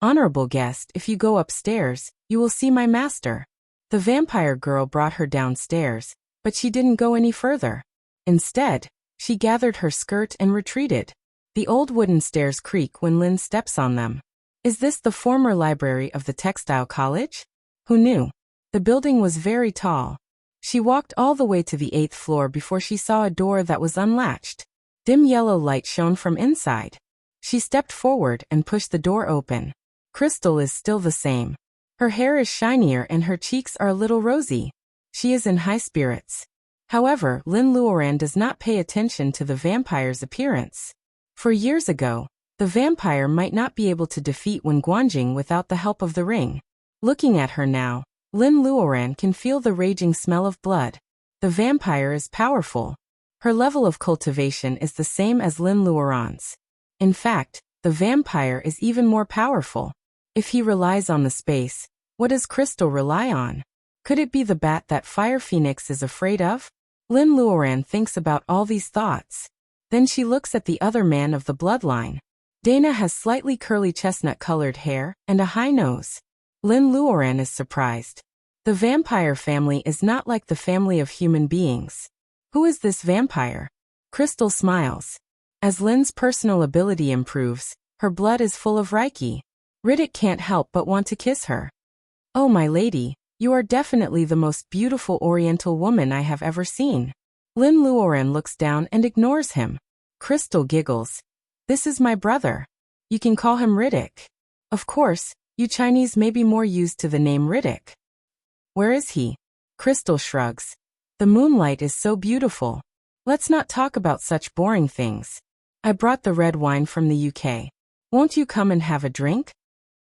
Honorable guest, if you go upstairs, you will see my master. The vampire girl brought her downstairs, but she didn't go any further. Instead, she gathered her skirt and retreated. The old wooden stairs creak when Lin steps on them. Is this the former library of the textile college? Who knew? The building was very tall. She walked all the way to the 8th floor before she saw a door that was unlatched. Dim yellow light shone from inside. She stepped forward and pushed the door open. Crystal is still the same. Her hair is shinier and her cheeks are a little rosy. She is in high spirits. However, Lin Luoran does not pay attention to the vampire's appearance. For years ago, the vampire might not be able to defeat Wen Guanjing without the help of the ring. Looking at her now, Lin Luoran can feel the raging smell of blood. The vampire is powerful. Her level of cultivation is the same as Lin Luoran's. In fact, the vampire is even more powerful. If he relies on the space, what does Crystal rely on? Could it be the bat that Fire Phoenix is afraid of? Lin Luoran thinks about all these thoughts. Then she looks at the other man of the bloodline. Dana has slightly curly chestnut-colored hair and a high nose. Lin Luoran is surprised. The vampire family is not like the family of human beings. Who is this vampire? Crystal smiles. As Lin's personal ability improves, her blood is full of Reiki. Riddick can't help but want to kiss her. Oh my lady, you are definitely the most beautiful oriental woman I have ever seen. Lin Luoran looks down and ignores him. Crystal giggles. This is my brother. You can call him Riddick. Of course, you Chinese may be more used to the name Riddick. Where is he? Crystal shrugs. The moonlight is so beautiful. Let's not talk about such boring things. I brought the red wine from the UK. Won't you come and have a drink?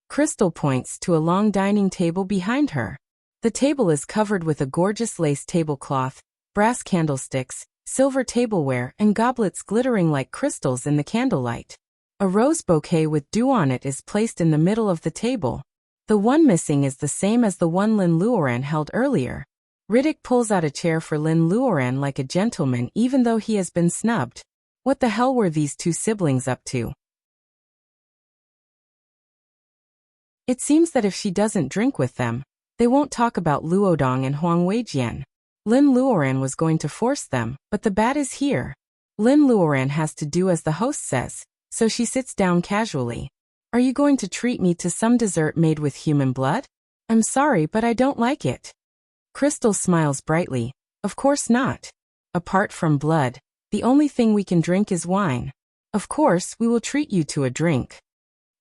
Crystal points to a long dining table behind her. The table is covered with a gorgeous lace tablecloth, brass candlesticks, silver tableware, and goblets glittering like crystals in the candlelight. A rose bouquet with dew on it is placed in the middle of the table. The one missing is the same as the one Lin Luoran held earlier. Riddick pulls out a chair for Lin Luoran like a gentleman even though he has been snubbed. What the hell were these two siblings up to? It seems that if she doesn't drink with them, they won't talk about Luodong and Huang Weijian. Lin Luoran was going to force them, but the bat is here. Lin Luoran has to do as the host says, so she sits down casually. Are you going to treat me to some dessert made with human blood? I'm sorry, but I don't like it. Crystal smiles brightly. Of course not. Apart from blood, the only thing we can drink is wine. Of course, we will treat you to a drink.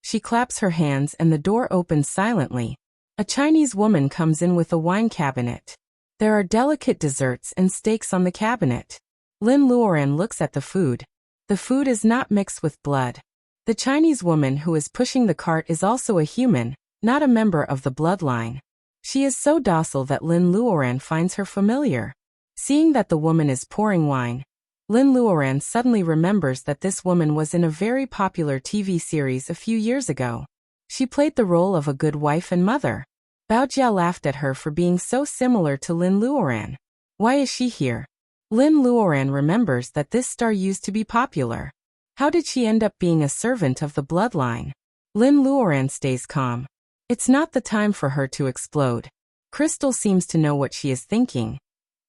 She claps her hands and the door opens silently. A Chinese woman comes in with a wine cabinet. There are delicate desserts and steaks on the cabinet. Lin Luoran looks at the food. The food is not mixed with blood. The Chinese woman who is pushing the cart is also a human, not a member of the bloodline. She is so docile that Lin Luoran finds her familiar. Seeing that the woman is pouring wine, Lin Luoran suddenly remembers that this woman was in a very popular TV series a few years ago. She played the role of a good wife and mother. Baojia laughed at her for being so similar to Lin Luoran. Why is she here? Lin Luoran remembers that this star used to be popular. How did she end up being a servant of the bloodline? Lin Luoran stays calm. It's not the time for her to explode. Crystal seems to know what she is thinking.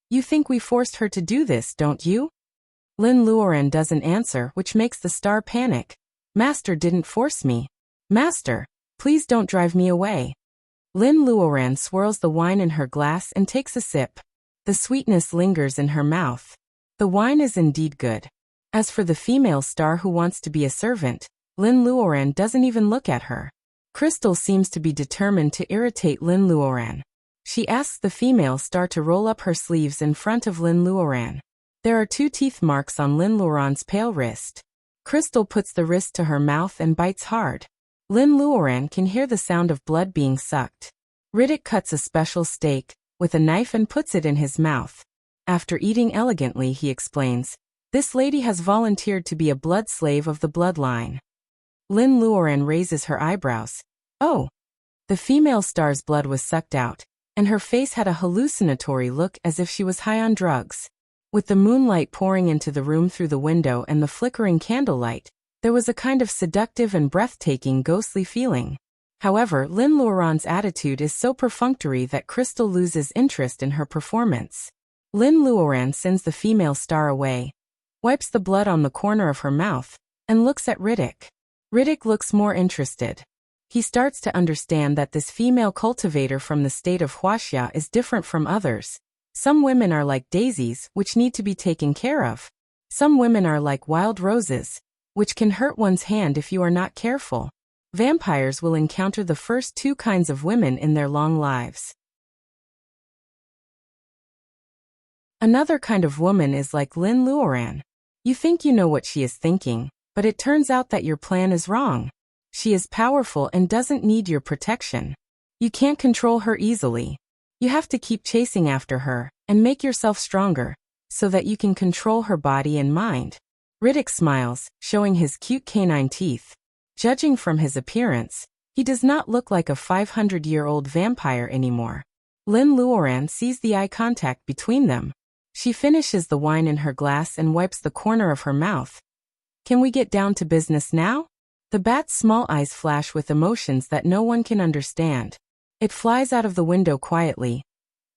You think we forced her to do this, don't you? Lin Luoran doesn't answer, which makes the star panic. Master didn't force me. Master, please don't drive me away. Lin Luoran swirls the wine in her glass and takes a sip. The sweetness lingers in her mouth. The wine is indeed good. As for the female star who wants to be a servant, Lin Luoran doesn't even look at her. Crystal seems to be determined to irritate Lin Luoran. She asks the female star to roll up her sleeves in front of Lin Luoran. There are 2 teeth marks on Lin Luoran's pale wrist. Crystal puts the wrist to her mouth and bites hard. Lin Luoran can hear the sound of blood being sucked. Riddick cuts a special steak with a knife and puts it in his mouth. After eating elegantly, he explains, "This lady has volunteered to be a blood slave of the bloodline." Lin Luoran raises her eyebrows. Oh! The female star's blood was sucked out, and her face had a hallucinatory look as if she was high on drugs. With the moonlight pouring into the room through the window and the flickering candlelight, there was a kind of seductive and breathtaking ghostly feeling. However, Lin Luoran's attitude is so perfunctory that Crystal loses interest in her performance. Lin Luoran sends the female star away, wipes the blood on the corner of her mouth, and looks at Riddick. Riddick looks more interested. He starts to understand that this female cultivator from the state of Wuxia is different from others. Some women are like daisies, which need to be taken care of. Some women are like wild roses, which can hurt one's hand if you are not careful. Vampires will encounter the first 2 kinds of women in their long lives. Another kind of woman is like Lin Luoran. You think you know what she is thinking, but it turns out that your plan is wrong. She is powerful and doesn't need your protection. You can't control her easily. You have to keep chasing after her and make yourself stronger so that you can control her body and mind. Riddick smiles, showing his cute canine teeth. Judging from his appearance, he does not look like a 500-year-old vampire anymore. Lin Luoran sees the eye contact between them. She finishes the wine in her glass and wipes the corner of her mouth. Can we get down to business now? The bat's small eyes flash with emotions that no one can understand. It flies out of the window quietly.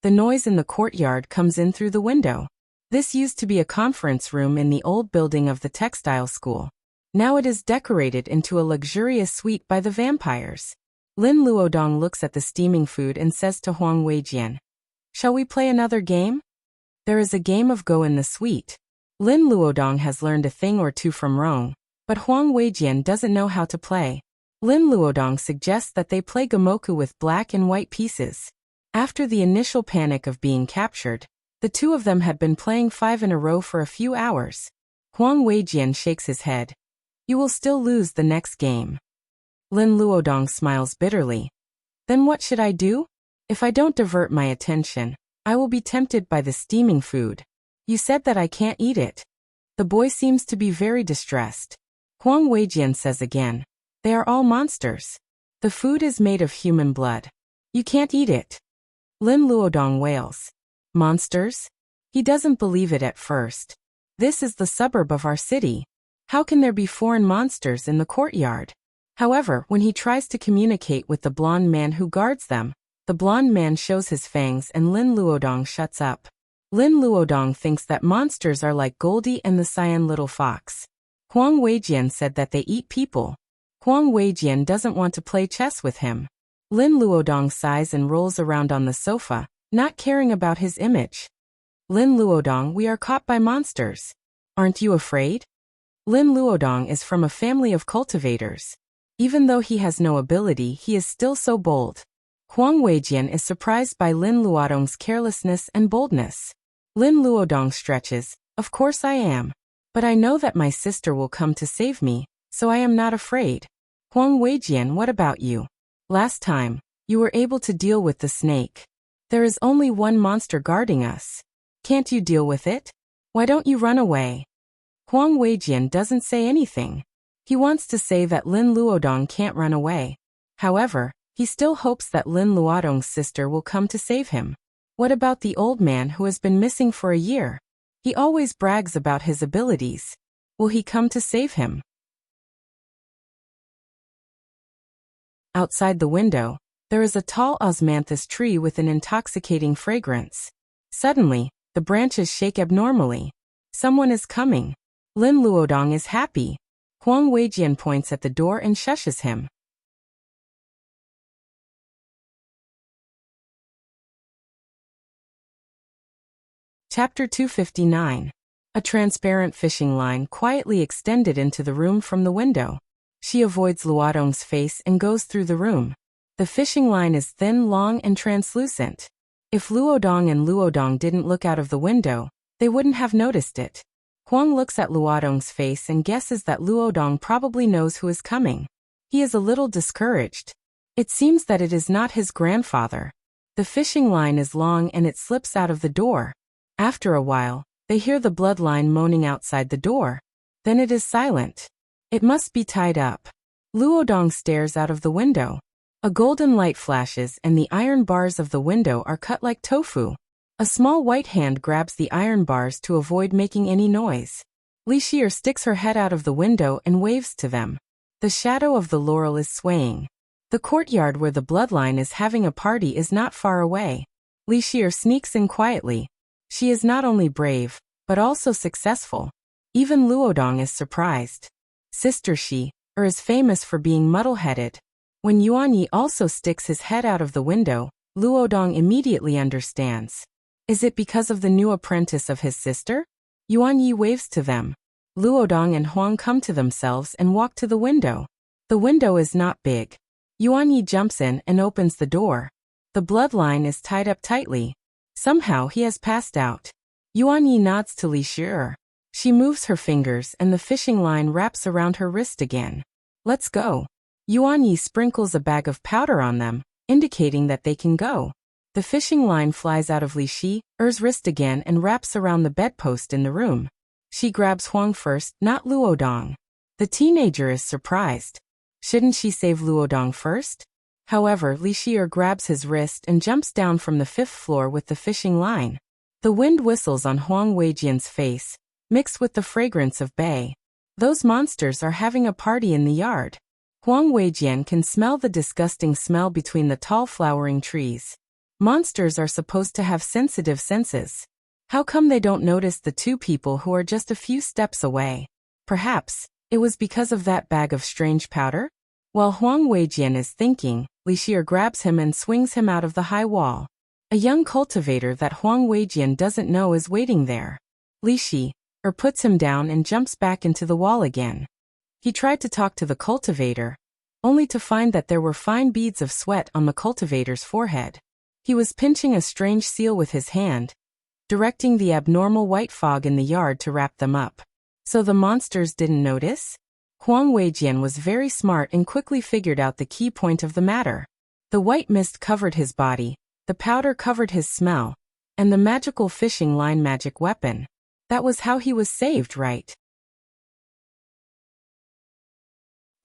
The noise in the courtyard comes in through the window. This used to be a conference room in the old building of the textile school. Now it is decorated into a luxurious suite by the vampires. Lin Luodong looks at the steaming food and says to Huang Weijian, "Shall we play another game?" There is a game of Go in the suite. Lin Luodong has learned a thing or two from Rong, but Huang Weijian doesn't know how to play. Lin Luodong suggests that they play Gamoku with black and white pieces. After the initial panic of being captured, the 2 of them had been playing 5 in a row for a few hours. Huang Weijian shakes his head. "You will still lose the next game." Lin Luodong smiles bitterly. "Then what should I do? If I don't divert my attention, I will be tempted by the steaming food. You said that I can't eat it." The boy seems to be very distressed. Huang Weijian says again, "They are all monsters. The food is made of human blood. You can't eat it." Lin Luodong wails. "Monsters?" He doesn't believe it at first. This is the suburb of our city. How can there be foreign monsters in the courtyard? However, when he tries to communicate with the blonde man who guards them, the blonde man shows his fangs and Lin Luodong shuts up. Lin Luodong thinks that monsters are like Goldie and the cyan little fox. Huang Weijian said that they eat people. Huang Weijian doesn't want to play chess with him. Lin Luodong sighs and rolls around on the sofa, not caring about his image. "Lin Luodong, we are caught by monsters. Aren't you afraid?" Lin Luodong is from a family of cultivators. Even though he has no ability, he is still so bold. Huang Weijian is surprised by Lin Luodong's carelessness and boldness. Lin Luodong stretches, "Of course I am. But I know that my sister will come to save me, so I am not afraid." Huang Weijian, what about you? Last time, you were able to deal with the snake. There is only one monster guarding us. Can't you deal with it? Why don't you run away? Huang Weijian doesn't say anything. He wants to say that Lin Luodong can't run away. However, he still hopes that Lin Luodong's sister will come to save him. What about the old man who has been missing for a year? He always brags about his abilities. Will he come to save him? Outside the window, There is a tall osmanthus tree with an intoxicating fragrance. Suddenly, the branches shake abnormally. Someone is coming. Lin Luodong is happy. Huang Weijian points at the door and shushes him. Chapter 259. A transparent fishing line quietly extended into the room from the window. She avoids Luodong's face and goes through the room. The fishing line is thin, long, and translucent. If Luodong and Luodong didn't look out of the window, they wouldn't have noticed it. Huang looks at Luodong's face and guesses that Luodong probably knows who is coming. He is a little discouraged. It seems that it is not his grandfather. The fishing line is long and it slips out of the door. After a while, they hear the bloodline moaning outside the door. Then it is silent. It must be tied up. Luodong stares out of the window. A golden light flashes and the iron bars of the window are cut like tofu. A small white hand grabs the iron bars to avoid making any noise. Li Xier sticks her head out of the window and waves to them. The shadow of the laurel is swaying. The courtyard where the bloodline is having a party is not far away. Li Xier sneaks in quietly. She is not only brave, but also successful. Even Luodong is surprised. Sister Shi is famous for being muddle-headed. When Yuan Yi also sticks his head out of the window, Luodong immediately understands. Is it because of the new apprentice of his sister? Yuan Yi waves to them. Luodong and Huang come to themselves and walk to the window. The window is not big. Yuan Yi jumps in and opens the door. The bloodline is tied up tightly. Somehow he has passed out. Yuan Yi nods to Li Xier. She moves her fingers and the fishing line wraps around her wrist again. Let's go. Yuan Yi sprinkles a bag of powder on them, indicating that they can go. The fishing line flies out of Li Xier's wrist again and wraps around the bedpost in the room. She grabs Huang first, not Luodong. The teenager is surprised. Shouldn't she save Luodong first? However, Li Xier grabs his wrist and jumps down from the 5th floor with the fishing line. The wind whistles on Huang Weijian's face, mixed with the fragrance of bay. Those monsters are having a party in the yard. Huang Weijian can smell the disgusting smell between the tall flowering trees. Monsters are supposed to have sensitive senses. How come they don't notice the two people who are just a few steps away? Perhaps it was because of that bag of strange powder? While Huang Weijian is thinking, Li Xier grabs him and swings him out of the high wall. A young cultivator that Huang Weijian doesn't know is waiting there. Li Xier puts him down and jumps back into the wall again. He tried to talk to the cultivator, only to find that there were fine beads of sweat on the cultivator's forehead. He was pinching a strange seal with his hand, directing the abnormal white fog in the yard to wrap them up. So the monsters didn't notice? Huang Weijian was very smart and quickly figured out the key point of the matter. The white mist covered his body, the powder covered his smell, and the magical fishing line magic weapon. That was how he was saved, right?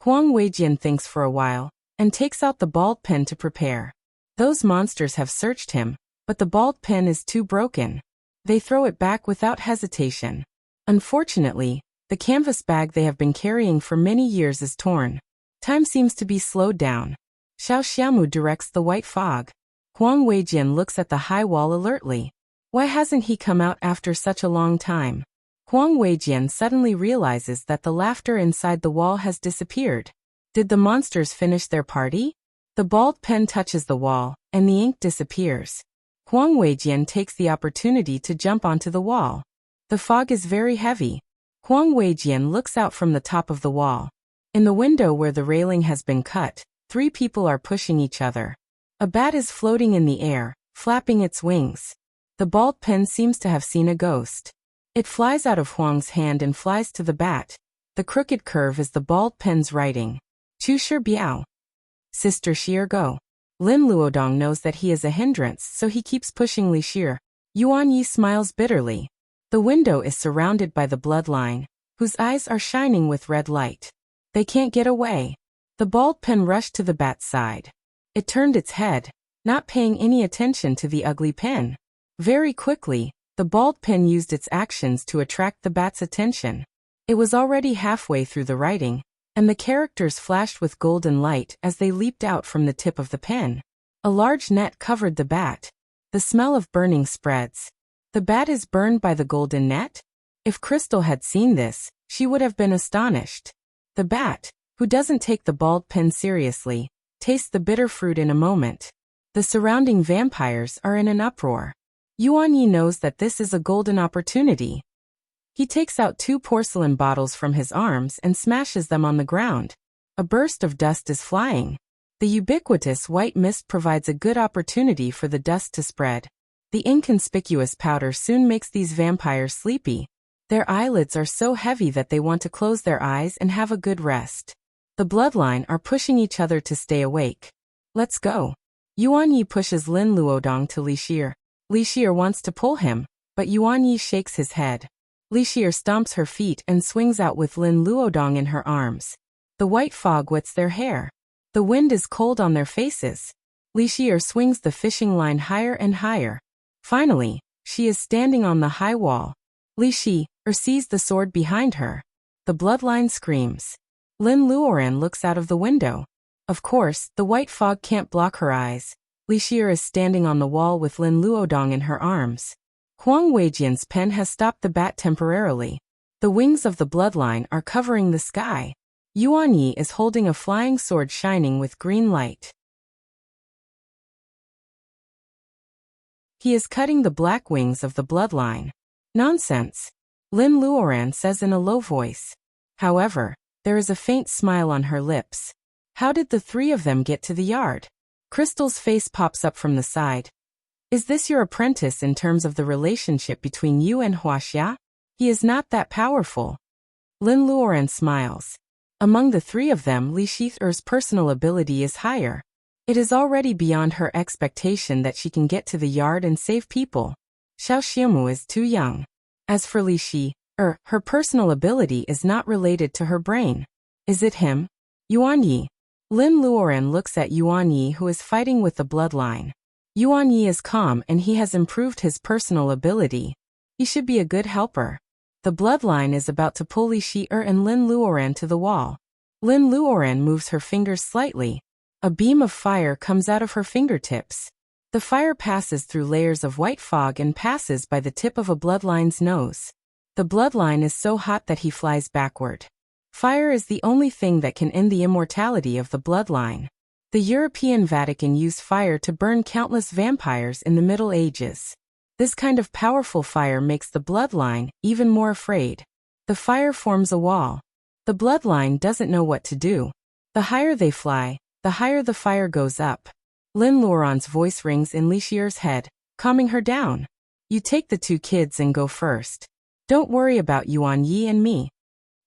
Huang Weijian thinks for a while, and takes out the bald pen to prepare. Those monsters have searched him, but the bald pen is too broken. They throw it back without hesitation. Unfortunately, the canvas bag they have been carrying for many years is torn. Time seems to be slowed down. Xiao Xiaomu directs the white fog. Huang Weijian looks at the high wall alertly. Why hasn't he come out after such a long time? Huang Weijian suddenly realizes that the laughter inside the wall has disappeared. Did the monsters finish their party? The bald pen touches the wall, and the ink disappears. Huang Weijian takes the opportunity to jump onto the wall. The fog is very heavy. Huang Weijian looks out from the top of the wall. In the window where the railing has been cut, 3 people are pushing each other. A bat is floating in the air, flapping its wings. The bald pen seems to have seen a ghost. It flies out of Huang's hand and flies to the bat. The crooked curve is the bald pen's writing. Chu Shi Biao. Sister Xier go. Lin Luodong knows that he is a hindrance, so he keeps pushing Li Xier. Yuan Yi smiles bitterly. The window is surrounded by the bloodline, whose eyes are shining with red light. They can't get away. The bald pen rushed to the bat's side. It turned its head, not paying any attention to the ugly pen. Very quickly, the bald pen used its actions to attract the bat's attention. It was already halfway through the writing, and the characters flashed with golden light as they leaped out from the tip of the pen. A large net covered the bat. The smell of burning spreads. The bat is burned by the golden net? If Crystal had seen this, she would have been astonished. The bat, who doesn't take the bald pen seriously, tastes the bitter fruit in a moment. The surrounding vampires are in an uproar. Yuan Yi knows that this is a golden opportunity. He takes out 2 porcelain bottles from his arms and smashes them on the ground. A burst of dust is flying. The ubiquitous white mist provides a good opportunity for the dust to spread. The inconspicuous powder soon makes these vampires sleepy. Their eyelids are so heavy that they want to close their eyes and have a good rest. The bloodline are pushing each other to stay awake. Let's go. Yuan Yi pushes Lin Luodong to Li Shi'er. Li Shi'er wants to pull him, but Yuan Yi shakes his head. Li Shi'er stomps her feet and swings out with Lin Luodong in her arms. The white fog wets their hair. The wind is cold on their faces. Li Shi'er swings the fishing line higher and higher. Finally, she is standing on the high wall. Li Shi'er sees the sword behind her. The bloodline screams. Lin Luoran looks out of the window. Of course, the white fog can't block her eyes. Li Shi'er is standing on the wall with Lin Luodong in her arms. Huang Weijian's pen has stopped the bat temporarily. The wings of the bloodline are covering the sky. Yuan Yi is holding a flying sword shining with green light. He is cutting the black wings of the bloodline. Nonsense, Lin Luoran says in a low voice. However, there is a faint smile on her lips. How did the 3 of them get to the yard? Crystal's face pops up from the side. Is this your apprentice in terms of the relationship between you and Wuxia? He is not that powerful. Lin Luoran smiles. Among the 3 of them, Li Shi'er's personal ability is higher. It is already beyond her expectation that she can get to the yard and save people. Xiao Xiaomu is too young. As for Li Shi'er, her personal ability is not related to her brain. Is it him? Yuan Yi. Lin Luoran looks at Yuan Yi, who is fighting with the bloodline. Yuan Yi is calm and he has improved his personal ability. He should be a good helper. The bloodline is about to pull Li Shi'er and Lin Luoran to the wall. Lin Luoran moves her fingers slightly. A beam of fire comes out of her fingertips. The fire passes through layers of white fog and passes by the tip of a bloodline's nose. The bloodline is so hot that he flies backward. Fire is the only thing that can end the immortality of the bloodline. The European Vatican used fire to burn countless vampires in the Middle Ages. This kind of powerful fire makes the bloodline even more afraid. The fire forms a wall. The bloodline doesn't know what to do. The higher they fly, the higher the fire goes up. Lin Luoran's voice rings in Li Shi'er's head, calming her down. You take the 2 kids and go first. Don't worry about Yuan Yi and me.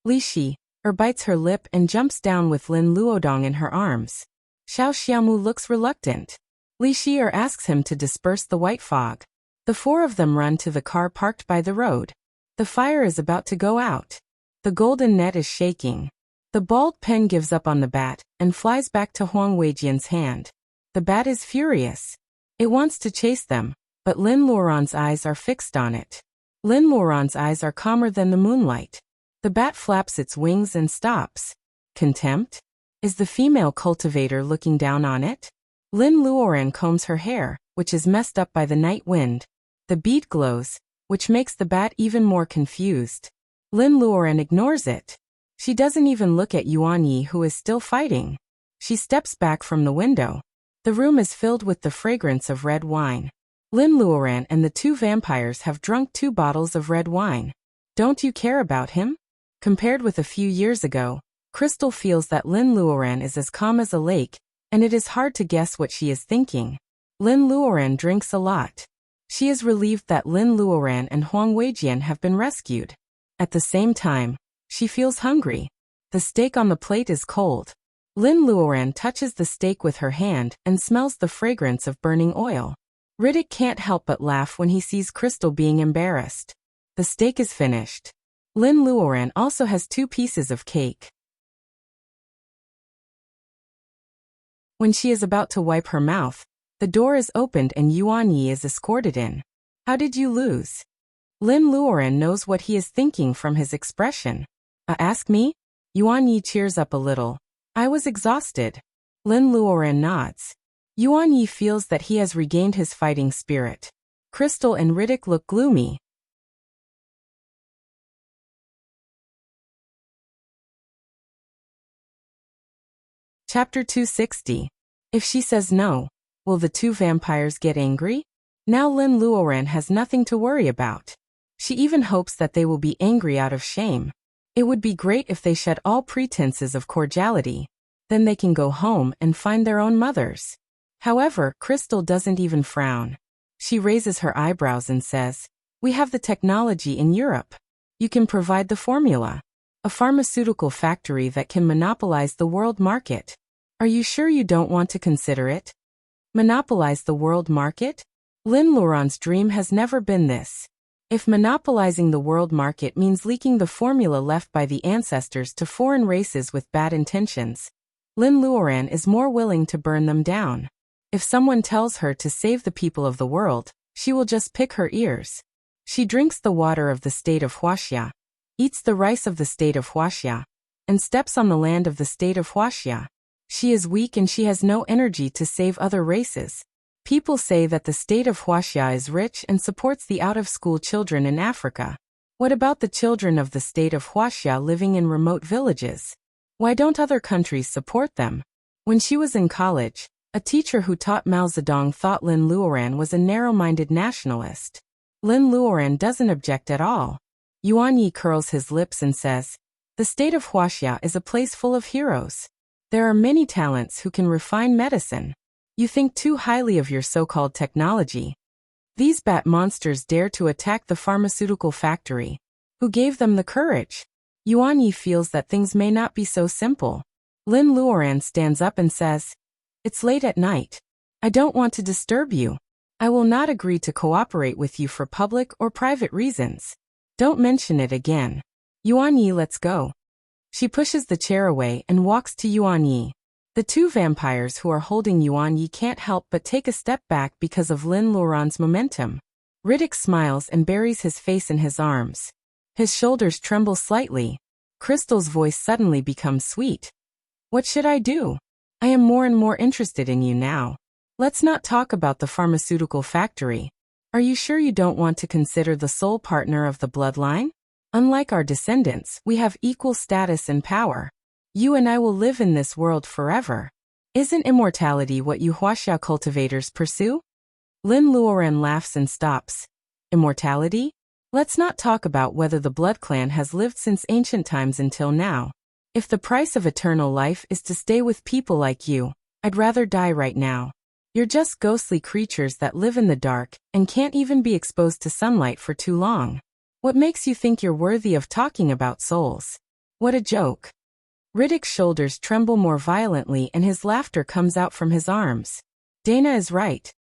Li Shi'er bites her lip and jumps down with Lin Luodong in her arms. Xiao Xiaomu looks reluctant. Li Shi'er asks him to disperse the white fog. The 4 of them run to the car parked by the road. The fire is about to go out. The golden net is shaking. The bald pen gives up on the bat and flies back to Huang Weijian's hand. The bat is furious. It wants to chase them, but Lin Luoran's eyes are fixed on it. Lin Luoran's eyes are calmer than the moonlight. The bat flaps its wings and stops. Contempt? Is the female cultivator looking down on it? Lin Luoran combs her hair, which is messed up by the night wind. The bead glows, which makes the bat even more confused. Lin Luoran ignores it. She doesn't even look at Yuan Yi, who is still fighting. She steps back from the window. The room is filled with the fragrance of red wine. Lin Luoran and the 2 vampires have drunk 2 bottles of red wine. Don't you care about him? Compared with a few years ago, Crystal feels that Lin Luoran is as calm as a lake, and it is hard to guess what she is thinking. Lin Luoran drinks a lot. She is relieved that Lin Luoran and Huang Weijian have been rescued. At the same time, she feels hungry. The steak on the plate is cold. Lin Luoran touches the steak with her hand and smells the fragrance of burning oil. Riddick can't help but laugh when he sees Crystal being embarrassed. The steak is finished. Lin Luoran also has 2 pieces of cake. When she is about to wipe her mouth, the door is opened and Yuan Yi is escorted in. How did you lose? Lin Luoran knows what he is thinking from his expression. Ask me? Yuan Yi cheers up a little. I was exhausted. Lin Luoran nods. Yuan Yi feels that he has regained his fighting spirit. Crystal and Riddick look gloomy. Chapter 260. If she says no, will the two vampires get angry? Now Lin Luoran has nothing to worry about. She even hopes that they will be angry out of shame. It would be great if they shed all pretenses of cordiality. Then they can go home and find their own mothers. However, Crystal doesn't even frown. She raises her eyebrows and says, "We have the technology in Europe. You can provide the formula. A pharmaceutical factory that can monopolize the world market. Are you sure you don't want to consider it?" Monopolize the world market? Lin Luoran's dream has never been this. If monopolizing the world market means leaking the formula left by the ancestors to foreign races with bad intentions, Lin Luoran is more willing to burn them down. If someone tells her to save the people of the world, she will just pick her ears. She drinks the water of the state of Wuxia, eats the rice of the state of Wuxia, and steps on the land of the state of Wuxia. She is weak and she has no energy to save other races. People say that the state of Wuxia is rich and supports the out-of-school children in Africa. What about the children of the state of Wuxia living in remote villages? Why don't other countries support them? When she was in college, a teacher who taught Mao Zedong thought Lin Luoran was a narrow-minded nationalist. Lin Luoran doesn't object at all. Yuan Yi curls his lips and says, "The state of Wuxia is a place full of heroes. There are many talents who can refine medicine. You think too highly of your so-called technology. These bat monsters dare to attack the pharmaceutical factory. Who gave them the courage?" Yuan Yi feels that things may not be so simple. Lin Luoran stands up and says, "It's late at night. I don't want to disturb you. I will not agree to cooperate with you for public or private reasons. Don't mention it again. Yuan Yi, let's go." She pushes the chair away and walks to Yuan Yi. The two vampires who are holding Yuan Yi can't help but take a step back because of Lin Luoran's momentum. Riddick smiles and buries his face in his arms. His shoulders tremble slightly. Crystal's voice suddenly becomes sweet. "What should I do? I am more and more interested in you now. Let's not talk about the pharmaceutical factory. Are you sure you don't want to consider the sole partner of the bloodline? Unlike our descendants, we have equal status and power. You and I will live in this world forever. Isn't immortality what you Wuxia cultivators pursue?" Lin Luoran laughs and stops. "Immortality? Let's not talk about whether the Blood Clan has lived since ancient times until now. If the price of eternal life is to stay with people like you, I'd rather die right now. You're just ghostly creatures that live in the dark and can't even be exposed to sunlight for too long. What makes you think you're worthy of talking about souls? What a joke." Riddick's shoulders tremble more violently and his laughter comes out from his arms. Dana is right.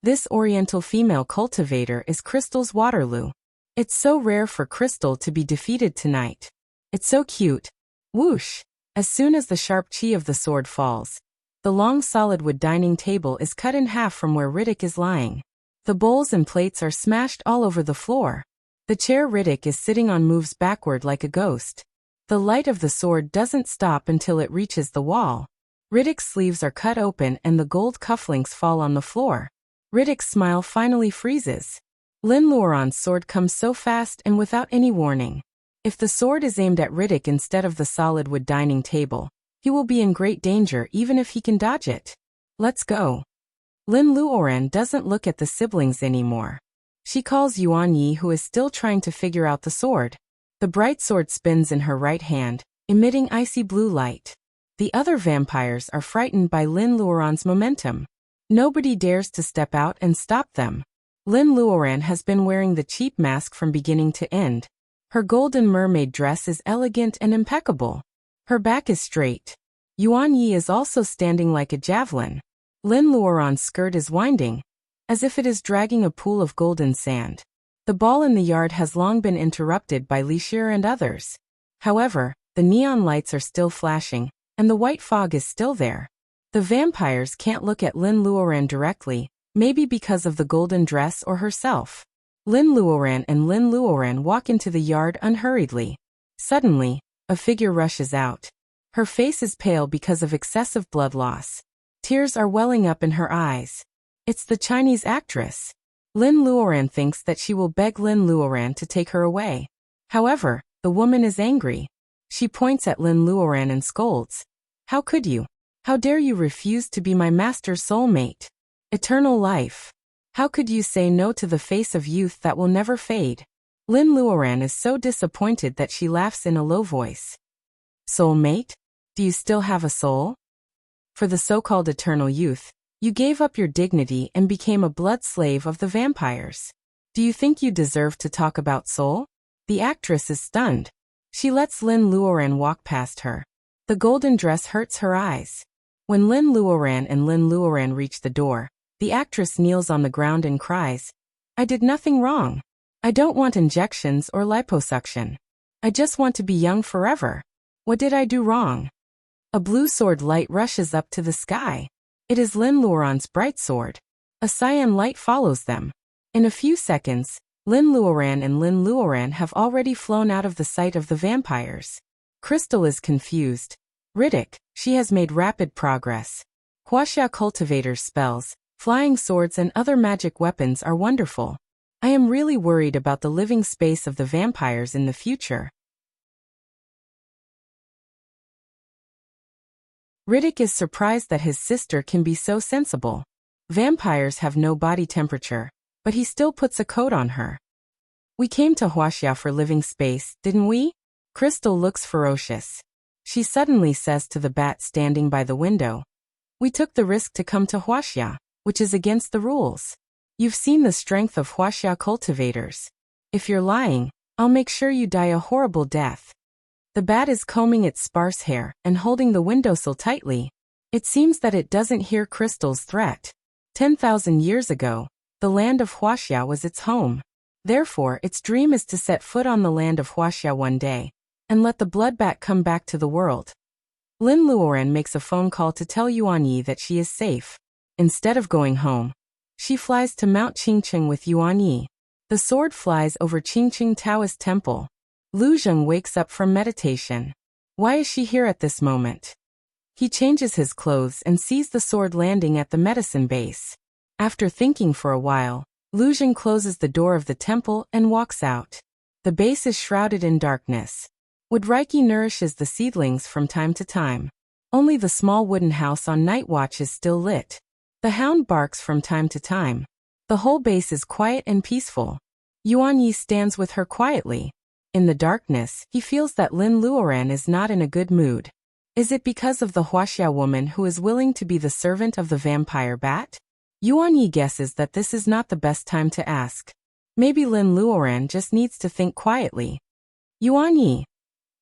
This oriental female cultivator is Crystal's Waterloo. It's so rare for Crystal to be defeated tonight. It's so cute. Whoosh! As soon as the sharp chi of the sword falls, the long solid wood dining table is cut in half from where Riddick is lying. The bowls and plates are smashed all over the floor. The chair Riddick is sitting on moves backward like a ghost. The light of the sword doesn't stop until it reaches the wall. Riddick's sleeves are cut open and the gold cufflinks fall on the floor. Riddick's smile finally freezes. Lin Luoran's sword comes so fast and without any warning. If the sword is aimed at Riddick instead of the solid wood dining table, he will be in great danger even if he can dodge it. "Let's go." Lin Luoran doesn't look at the siblings anymore. She calls Yuan Yi, who is still trying to figure out the sword. The bright sword spins in her right hand, emitting icy blue light. The other vampires are frightened by Lin Luoran's momentum. Nobody dares to step out and stop them. Lin Luoran has been wearing the cheap mask from beginning to end. Her golden mermaid dress is elegant and impeccable. Her back is straight. Yuan Yi is also standing like a javelin. Lin Luoran's skirt is winding, as if it is dragging a pool of golden sand. The ball in the yard has long been interrupted by Li Shir and others. However, the neon lights are still flashing, and the white fog is still there. The vampires can't look at Lin Luoran directly, maybe because of the golden dress or herself. Lin Luoran and Lin Luoran walk into the yard unhurriedly. Suddenly, a figure rushes out. Her face is pale because of excessive blood loss. Tears are welling up in her eyes. It's the Chinese actress. Lin Luoran thinks that she will beg Lin Luoran to take her away. However, the woman is angry. She points at Lin Luoran and scolds. How could you? How dare you refuse to be my master's soulmate? Eternal life. How could you say no to the face of youth that will never fade? Lin Luoran is so disappointed that she laughs in a low voice. Soulmate? Do you still have a soul? For the so-called eternal youth, you gave up your dignity and became a blood slave of the vampires. Do you think you deserve to talk about soul? The actress is stunned. She lets Lin Luoran walk past her. The golden dress hurts her eyes. When Lin Luoran and Lin Luoran reach the door, the actress kneels on the ground and cries, I did nothing wrong. I don't want injections or liposuction. I just want to be young forever. What did I do wrong? A blue sword light rushes up to the sky. It is Lin Luoran's bright sword. A cyan light follows them. In a few seconds, Lin Luoran and Lin Luoran have already flown out of the sight of the vampires. Crystal is confused. Riddick, she has made rapid progress. Wuxia cultivator's spells, flying swords and other magic weapons are wonderful. I am really worried about the living space of the vampires in the future. Riddick is surprised that his sister can be so sensible. Vampires have no body temperature, but he still puts a coat on her. We came to Wuxia for living space, didn't we? Crystal looks ferocious. She suddenly says to the bat standing by the window, we took the risk to come to Wuxia, which is against the rules. You've seen the strength of Wuxia cultivators. If you're lying, I'll make sure you die a horrible death. The bat is combing its sparse hair and holding the windowsill tightly. It seems that it doesn't hear Crystal's threat. 10,000 years ago, the land of Wuxia was its home. Therefore, its dream is to set foot on the land of Wuxia one day, and let the bloodbat come back to the world. Lin Luoran makes a phone call to tell Yuan Yi that she is safe. Instead of going home, she flies to Mount Qingqing with Yuan Yi. The sword flies over Qingqing Taoist Temple. Lu Zheng wakes up from meditation. Why is she here at this moment? He changes his clothes and sees the sword landing at the medicine base. After thinking for a while, Lu Zheng closes the door of the temple and walks out. The base is shrouded in darkness. Wood Reiki nourishes the seedlings from time to time. Only the small wooden house on night watch is still lit. The hound barks from time to time. The whole base is quiet and peaceful. Yuan Yi stands with her quietly. In the darkness, he feels that Lin Luoran is not in a good mood. Is it because of the Wuxia woman who is willing to be the servant of the vampire bat? Yuan Yi guesses that this is not the best time to ask. Maybe Lin Luoran just needs to think quietly. Yuan Yi,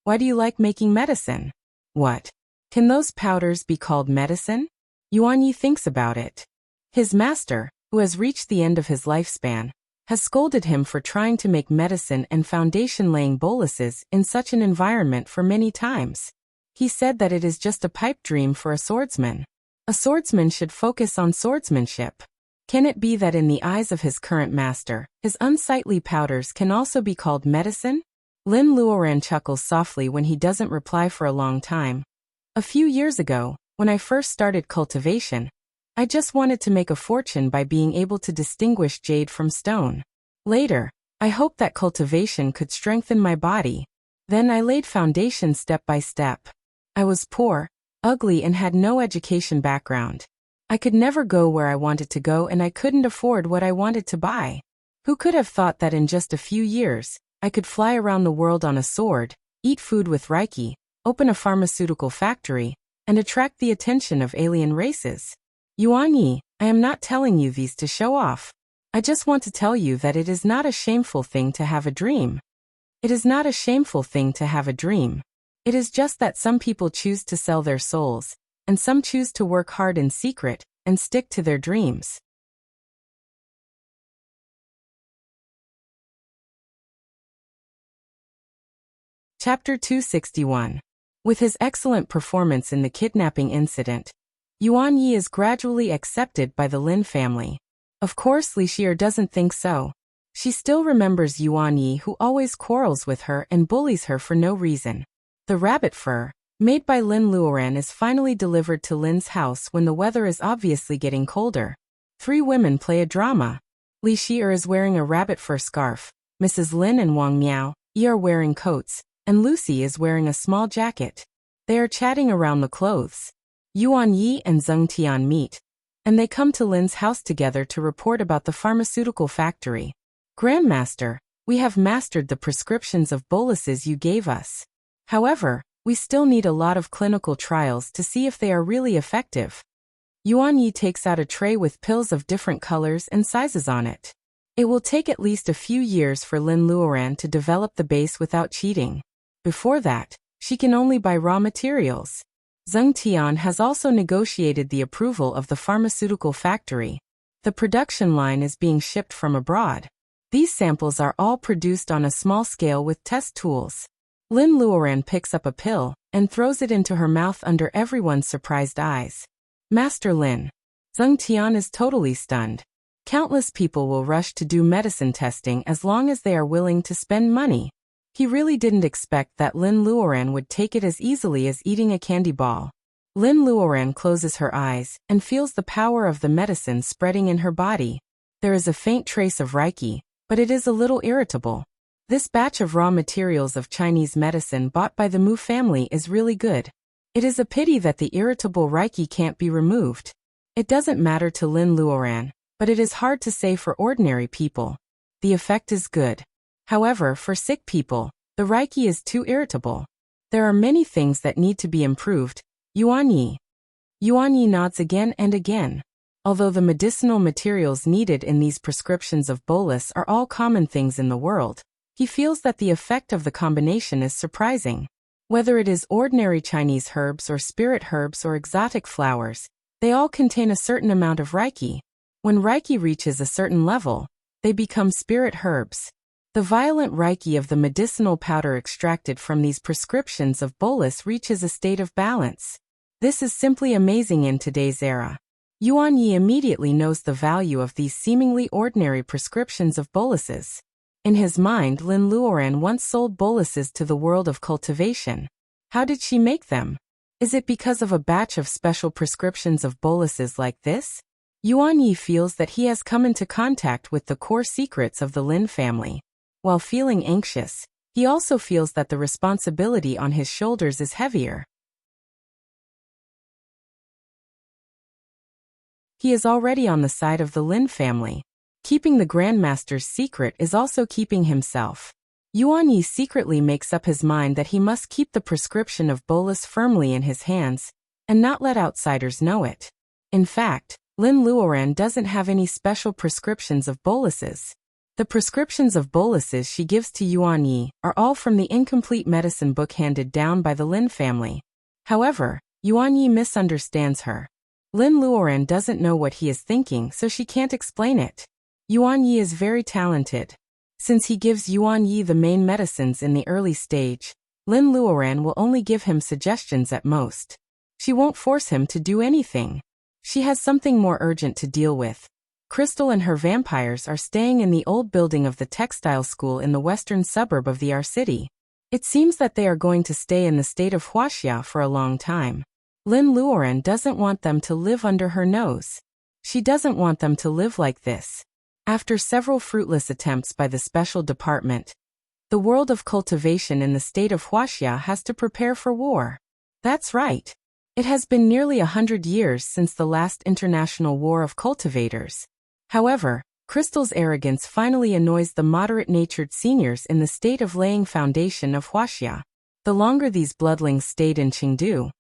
why do you like making medicine? What? Can those powders be called medicine? Yuan Yi thinks about it. His master, who has reached the end of his lifespan, has scolded him for trying to make medicine and foundation-laying boluses in such an environment for many times. He said that it is just a pipe dream for a swordsman. A swordsman should focus on swordsmanship. Can it be that in the eyes of his current master, his unsightly powders can also be called medicine? Lin Luoran chuckles softly when he doesn't reply for a long time. A few years ago, when I first started cultivation, I just wanted to make a fortune by being able to distinguish jade from stone. Later, I hoped that cultivation could strengthen my body. Then I laid foundation step by step. I was poor, ugly and had no education background. I could never go where I wanted to go and I couldn't afford what I wanted to buy. Who could have thought that in just a few years, I could fly around the world on a sword, eat food with Reiki, open a pharmaceutical factory, and attract the attention of alien races? Yuan Yi, I am not telling you these to show off. I just want to tell you that it is not a shameful thing to have a dream. It is not a shameful thing to have a dream. It is just that some people choose to sell their souls, and some choose to work hard in secret and stick to their dreams. Chapter 261. With his excellent performance in the kidnapping incident, Yuan Yi is gradually accepted by the Lin family. Of course, Li Xier doesn't think so. She still remembers Yuan Yi, who always quarrels with her and bullies her for no reason. The rabbit fur, made by Lin Luoran, is finally delivered to Lin's house when the weather is obviously getting colder. 3 women play a drama. Li Shi'er is wearing a rabbit fur scarf, Mrs. Lin and Wang Miao are wearing coats, and Lucy is wearing a small jacket. They are chatting around the clothes. Yuan Yi and Zheng Tian meet, and they come to Lin's house together to report about the pharmaceutical factory. Grandmaster, we have mastered the prescriptions of boluses you gave us. However, we still need a lot of clinical trials to see if they are really effective. Yuan Yi takes out a tray with pills of different colors and sizes on it. It will take at least a few years for Lin Luoran to develop the base without cheating. Before that, she can only buy raw materials. Zheng Tian has also negotiated the approval of the pharmaceutical factory. The production line is being shipped from abroad. These samples are all produced on a small scale with test tools. Lin Luoran picks up a pill and throws it into her mouth under everyone's surprised eyes. Master Lin. Zheng Tian is totally stunned. Countless people will rush to do medicine testing as long as they are willing to spend money. He really didn't expect that Lin Luoran would take it as easily as eating a candy ball. Lin Luoran closes her eyes and feels the power of the medicine spreading in her body. There is a faint trace of Reiki, but it is a little irritable. This batch of raw materials of Chinese medicine bought by the Mu family is really good. It is a pity that the irritable Reiki can't be removed. It doesn't matter to Lin Luoran, but it is hard to say for ordinary people. The effect is good. However, for sick people, the Reiki is too irritable. There are many things that need to be improved. Yuan Yi. Yuan Yi nods again and again. Although the medicinal materials needed in these prescriptions of bolus are all common things in the world, he feels that the effect of the combination is surprising. Whether it is ordinary Chinese herbs or spirit herbs or exotic flowers, they all contain a certain amount of Reiki. When Reiki reaches a certain level, they become spirit herbs. The violent Reiki of the medicinal powder extracted from these prescriptions of bolus reaches a state of balance. This is simply amazing in today's era. Yuan Yi immediately knows the value of these seemingly ordinary prescriptions of boluses. In his mind, Lin Luoran once sold boluses to the world of cultivation. How did she make them? Is it because of a batch of special prescriptions of boluses like this? Yuan Yi feels that he has come into contact with the core secrets of the Lin family. While feeling anxious, he also feels that the responsibility on his shoulders is heavier. He is already on the side of the Lin family. Keeping the Grandmaster's secret is also keeping himself. Yuan Yi secretly makes up his mind that he must keep the prescription of bolus firmly in his hands, and not let outsiders know it. In fact, Lin Luoran doesn't have any special prescriptions of boluses. The prescriptions of boluses she gives to Yuan Yi are all from the incomplete medicine book handed down by the Lin family. However, Yuan Yi misunderstands her. Lin Luoran doesn't know what he is thinking, so she can't explain it. Yuan Yi is very talented. Since he gives Yuan Yi the main medicines in the early stage, Lin Luoran will only give him suggestions at most. She won't force him to do anything. She has something more urgent to deal with. Crystal and her vampires are staying in the old building of the textile school in the western suburb of the R city. It seems that they are going to stay in the state of Wuxia for a long time. Lin Luoran doesn't want them to live under her nose. She doesn't want them to live like this. After several fruitless attempts by the special department, the world of cultivation in the state of Wuxia has to prepare for war. That's right. It has been nearly 100 years since the last international war of cultivators. However, Crystal's arrogance finally annoys the moderate-natured seniors in the state of laying foundation of Wuxia. The longer these bloodlings stayed in Chengdu,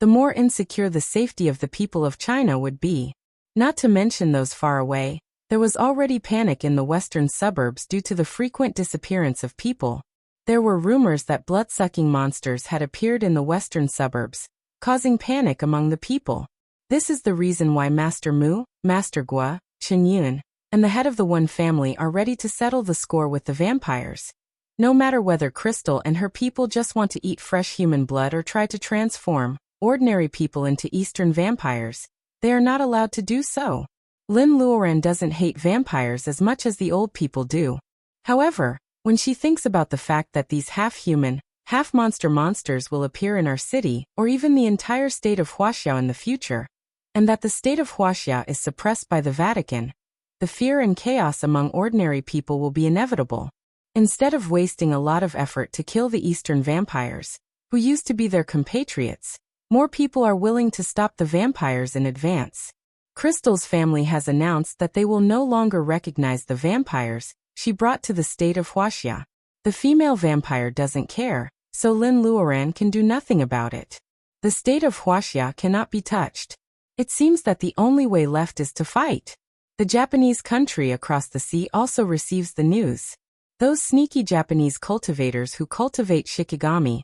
the more insecure the safety of the people of China would be. Not to mention those far away. There was already panic in the western suburbs due to the frequent disappearance of people. There were rumors that blood-sucking monsters had appeared in the western suburbs, causing panic among the people. This is the reason why Master Mu, Master Gua, Chen Yun, and the head of the One family are ready to settle the score with the vampires. No matter whether Crystal and her people just want to eat fresh human blood or try to transform ordinary people into Eastern vampires, they are not allowed to do so. Lin Luoran doesn't hate vampires as much as the old people do. However, when she thinks about the fact that these half-human, half-monster monsters will appear in our city or even the entire state of Wuxia in the future, and that the state of Wuxia is suppressed by the Vatican, the fear and chaos among ordinary people will be inevitable. Instead of wasting a lot of effort to kill the Eastern vampires, who used to be their compatriots, more people are willing to stop the vampires in advance. Crystal's family has announced that they will no longer recognize the vampires she brought to the state of Wuxia. The female vampire doesn't care, so Lin Luoran can do nothing about it. The state of Wuxia cannot be touched. It seems that the only way left is to fight. The Japanese country across the sea also receives the news. Those sneaky Japanese cultivators who cultivate shikigami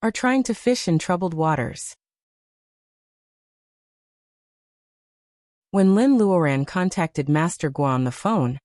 are trying to fish in troubled waters. When Lin Luoran contacted Master Guo on the phone,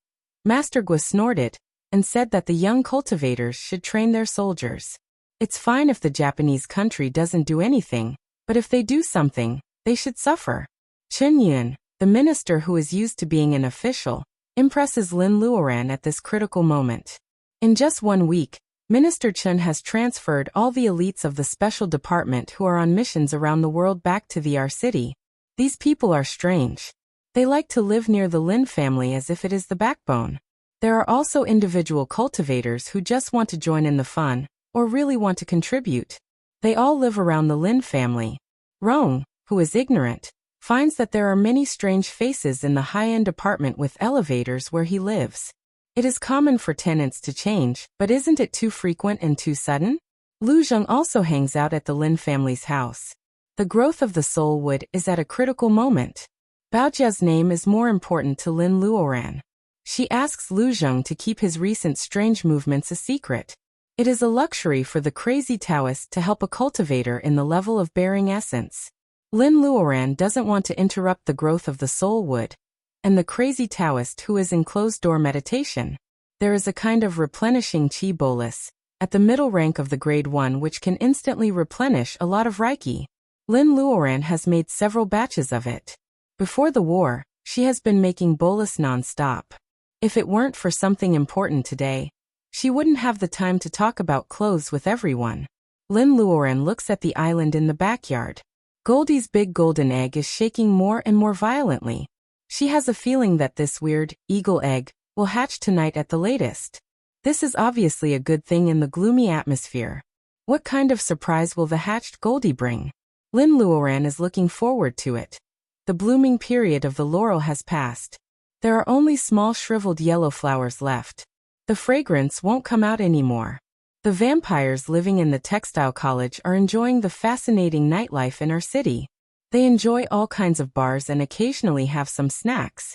Master Guo snorted and said that the young cultivators should train their soldiers. It's fine if the Japanese country doesn't do anything, but if they do something, they should suffer. Chen Yun, the minister who is used to being an official, impresses Lin Luoran at this critical moment. In just 1 week, Minister Chen has transferred all the elites of the special department who are on missions around the world back to the R city. These people are strange. They like to live near the Lin family as if it is the backbone. There are also individual cultivators who just want to join in the fun, or really want to contribute. They all live around the Lin family. Rong, who is ignorant, finds that there are many strange faces in the high-end apartment with elevators where he lives. It is common for tenants to change, but isn't it too frequent and too sudden? Lu Zheng also hangs out at the Lin family's house. The growth of the soul wood is at a critical moment. Baojia's name is more important to Lin Luoran. She asks Lu Zheng to keep his recent strange movements a secret. It is a luxury for the crazy Taoist to help a cultivator in the level of bearing essence. Lin Luoran doesn't want to interrupt the growth of the soul wood, and the crazy Taoist who is in closed-door meditation. There is a kind of replenishing chi bolus at the middle rank of the grade 1 which can instantly replenish a lot of Reiki. Lin Luoran has made several batches of it. Before the war, she has been making bolus non-stop. If it weren't for something important today, she wouldn't have the time to talk about clothes with everyone. Lin Luoran looks at the island in the backyard. Goldie's big golden egg is shaking more and more violently. She has a feeling that this weird, eagle egg will hatch tonight at the latest. This is obviously a good thing in the gloomy atmosphere. What kind of surprise will the hatched Goldie bring? Lin Luoran is looking forward to it. The blooming period of the laurel has passed. There are only small shriveled yellow flowers left. The fragrance won't come out anymore. The vampires living in the textile college are enjoying the fascinating nightlife in our city. They enjoy all kinds of bars and occasionally have some snacks.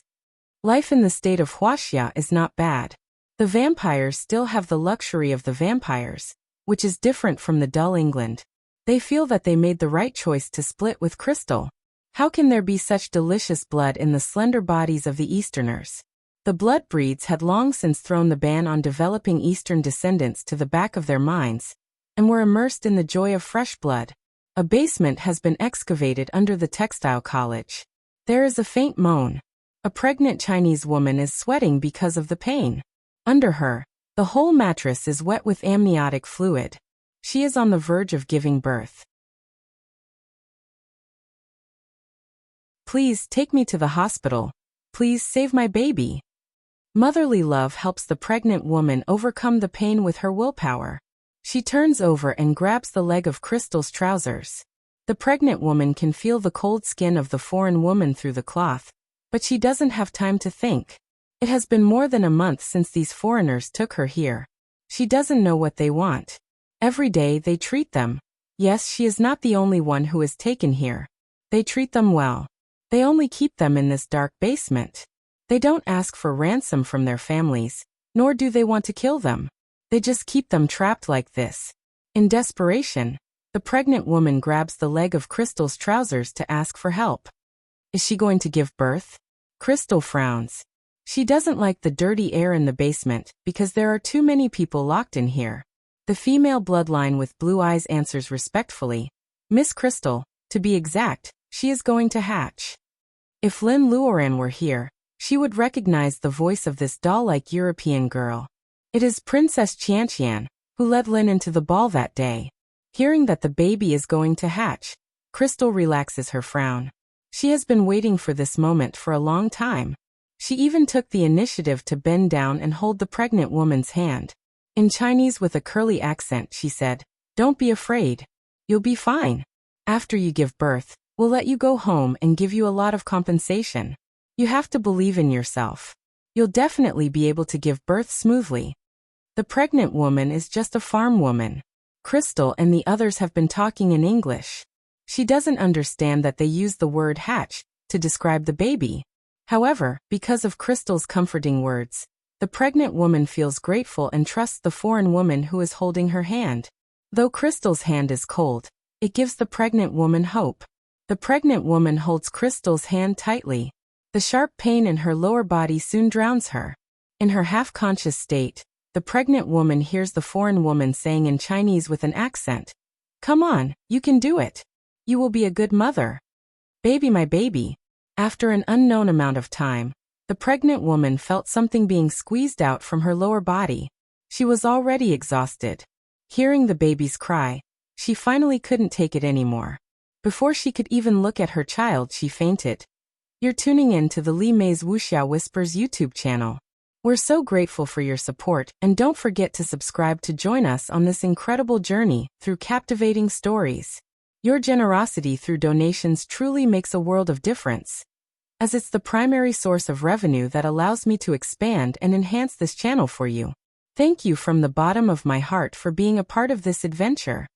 Life in the state of Wuxia is not bad. The vampires still have the luxury of the vampires, which is different from the dull England. They feel that they made the right choice to split with Crystal. How can there be such delicious blood in the slender bodies of the Easterners? The blood breeds had long since thrown the ban on developing Eastern descendants to the back of their minds, and were immersed in the joy of fresh blood. A basement has been excavated under the textile college. There is a faint moan. A pregnant Chinese woman is sweating because of the pain. Under her, the whole mattress is wet with amniotic fluid. She is on the verge of giving birth. Please take me to the hospital. Please save my baby. Motherly love helps the pregnant woman overcome the pain with her willpower. She turns over and grabs the leg of Crystal's trousers. The pregnant woman can feel the cold skin of the foreign woman through the cloth, but she doesn't have time to think. It has been more than a month since these foreigners took her here. She doesn't know what they want. Every day they treat them. Yes, she is not the only one who is taken here. They treat them well. They only keep them in this dark basement. They don't ask for ransom from their families, nor do they want to kill them. They just keep them trapped like this. In desperation, the pregnant woman grabs the leg of Crystal's trousers to ask for help. Is she going to give birth? Crystal frowns. She doesn't like the dirty air in the basement because there are too many people locked in here. The female bloodline with blue eyes answers respectfully. Miss Crystal, to be exact, she is going to hatch. If Lin Luoran were here, she would recognize the voice of this doll-like European girl. It is Princess Qianqian, who led Lin into the ball that day. Hearing that the baby is going to hatch, Crystal relaxes her frown. She has been waiting for this moment for a long time. She even took the initiative to bend down and hold the pregnant woman's hand. In Chinese with a curly accent, she said, "Don't be afraid. You'll be fine. After you give birth, we'll let you go home and give you a lot of compensation. You have to believe in yourself. You'll definitely be able to give birth smoothly." The pregnant woman is just a farm woman. Crystal and the others have been talking in English. She doesn't understand that they use the word hatch to describe the baby. However, because of Crystal's comforting words, the pregnant woman feels grateful and trusts the foreign woman who is holding her hand. Though Crystal's hand is cold, it gives the pregnant woman hope. The pregnant woman holds Crystal's hand tightly. The sharp pain in her lower body soon drowns her. In her half-conscious state, the pregnant woman hears the foreign woman saying in Chinese with an accent, "Come on, you can do it. You will be a good mother. Baby, my baby." After an unknown amount of time, the pregnant woman felt something being squeezed out from her lower body. She was already exhausted. Hearing the baby's cry, she finally couldn't take it anymore. Before she could even look at her child, she fainted. You're tuning in to the Li Mei's Wuxia Whispers YouTube channel. We're so grateful for your support, and don't forget to subscribe to join us on this incredible journey through captivating stories. Your generosity through donations truly makes a world of difference, as it's the primary source of revenue that allows me to expand and enhance this channel for you. Thank you from the bottom of my heart for being a part of this adventure.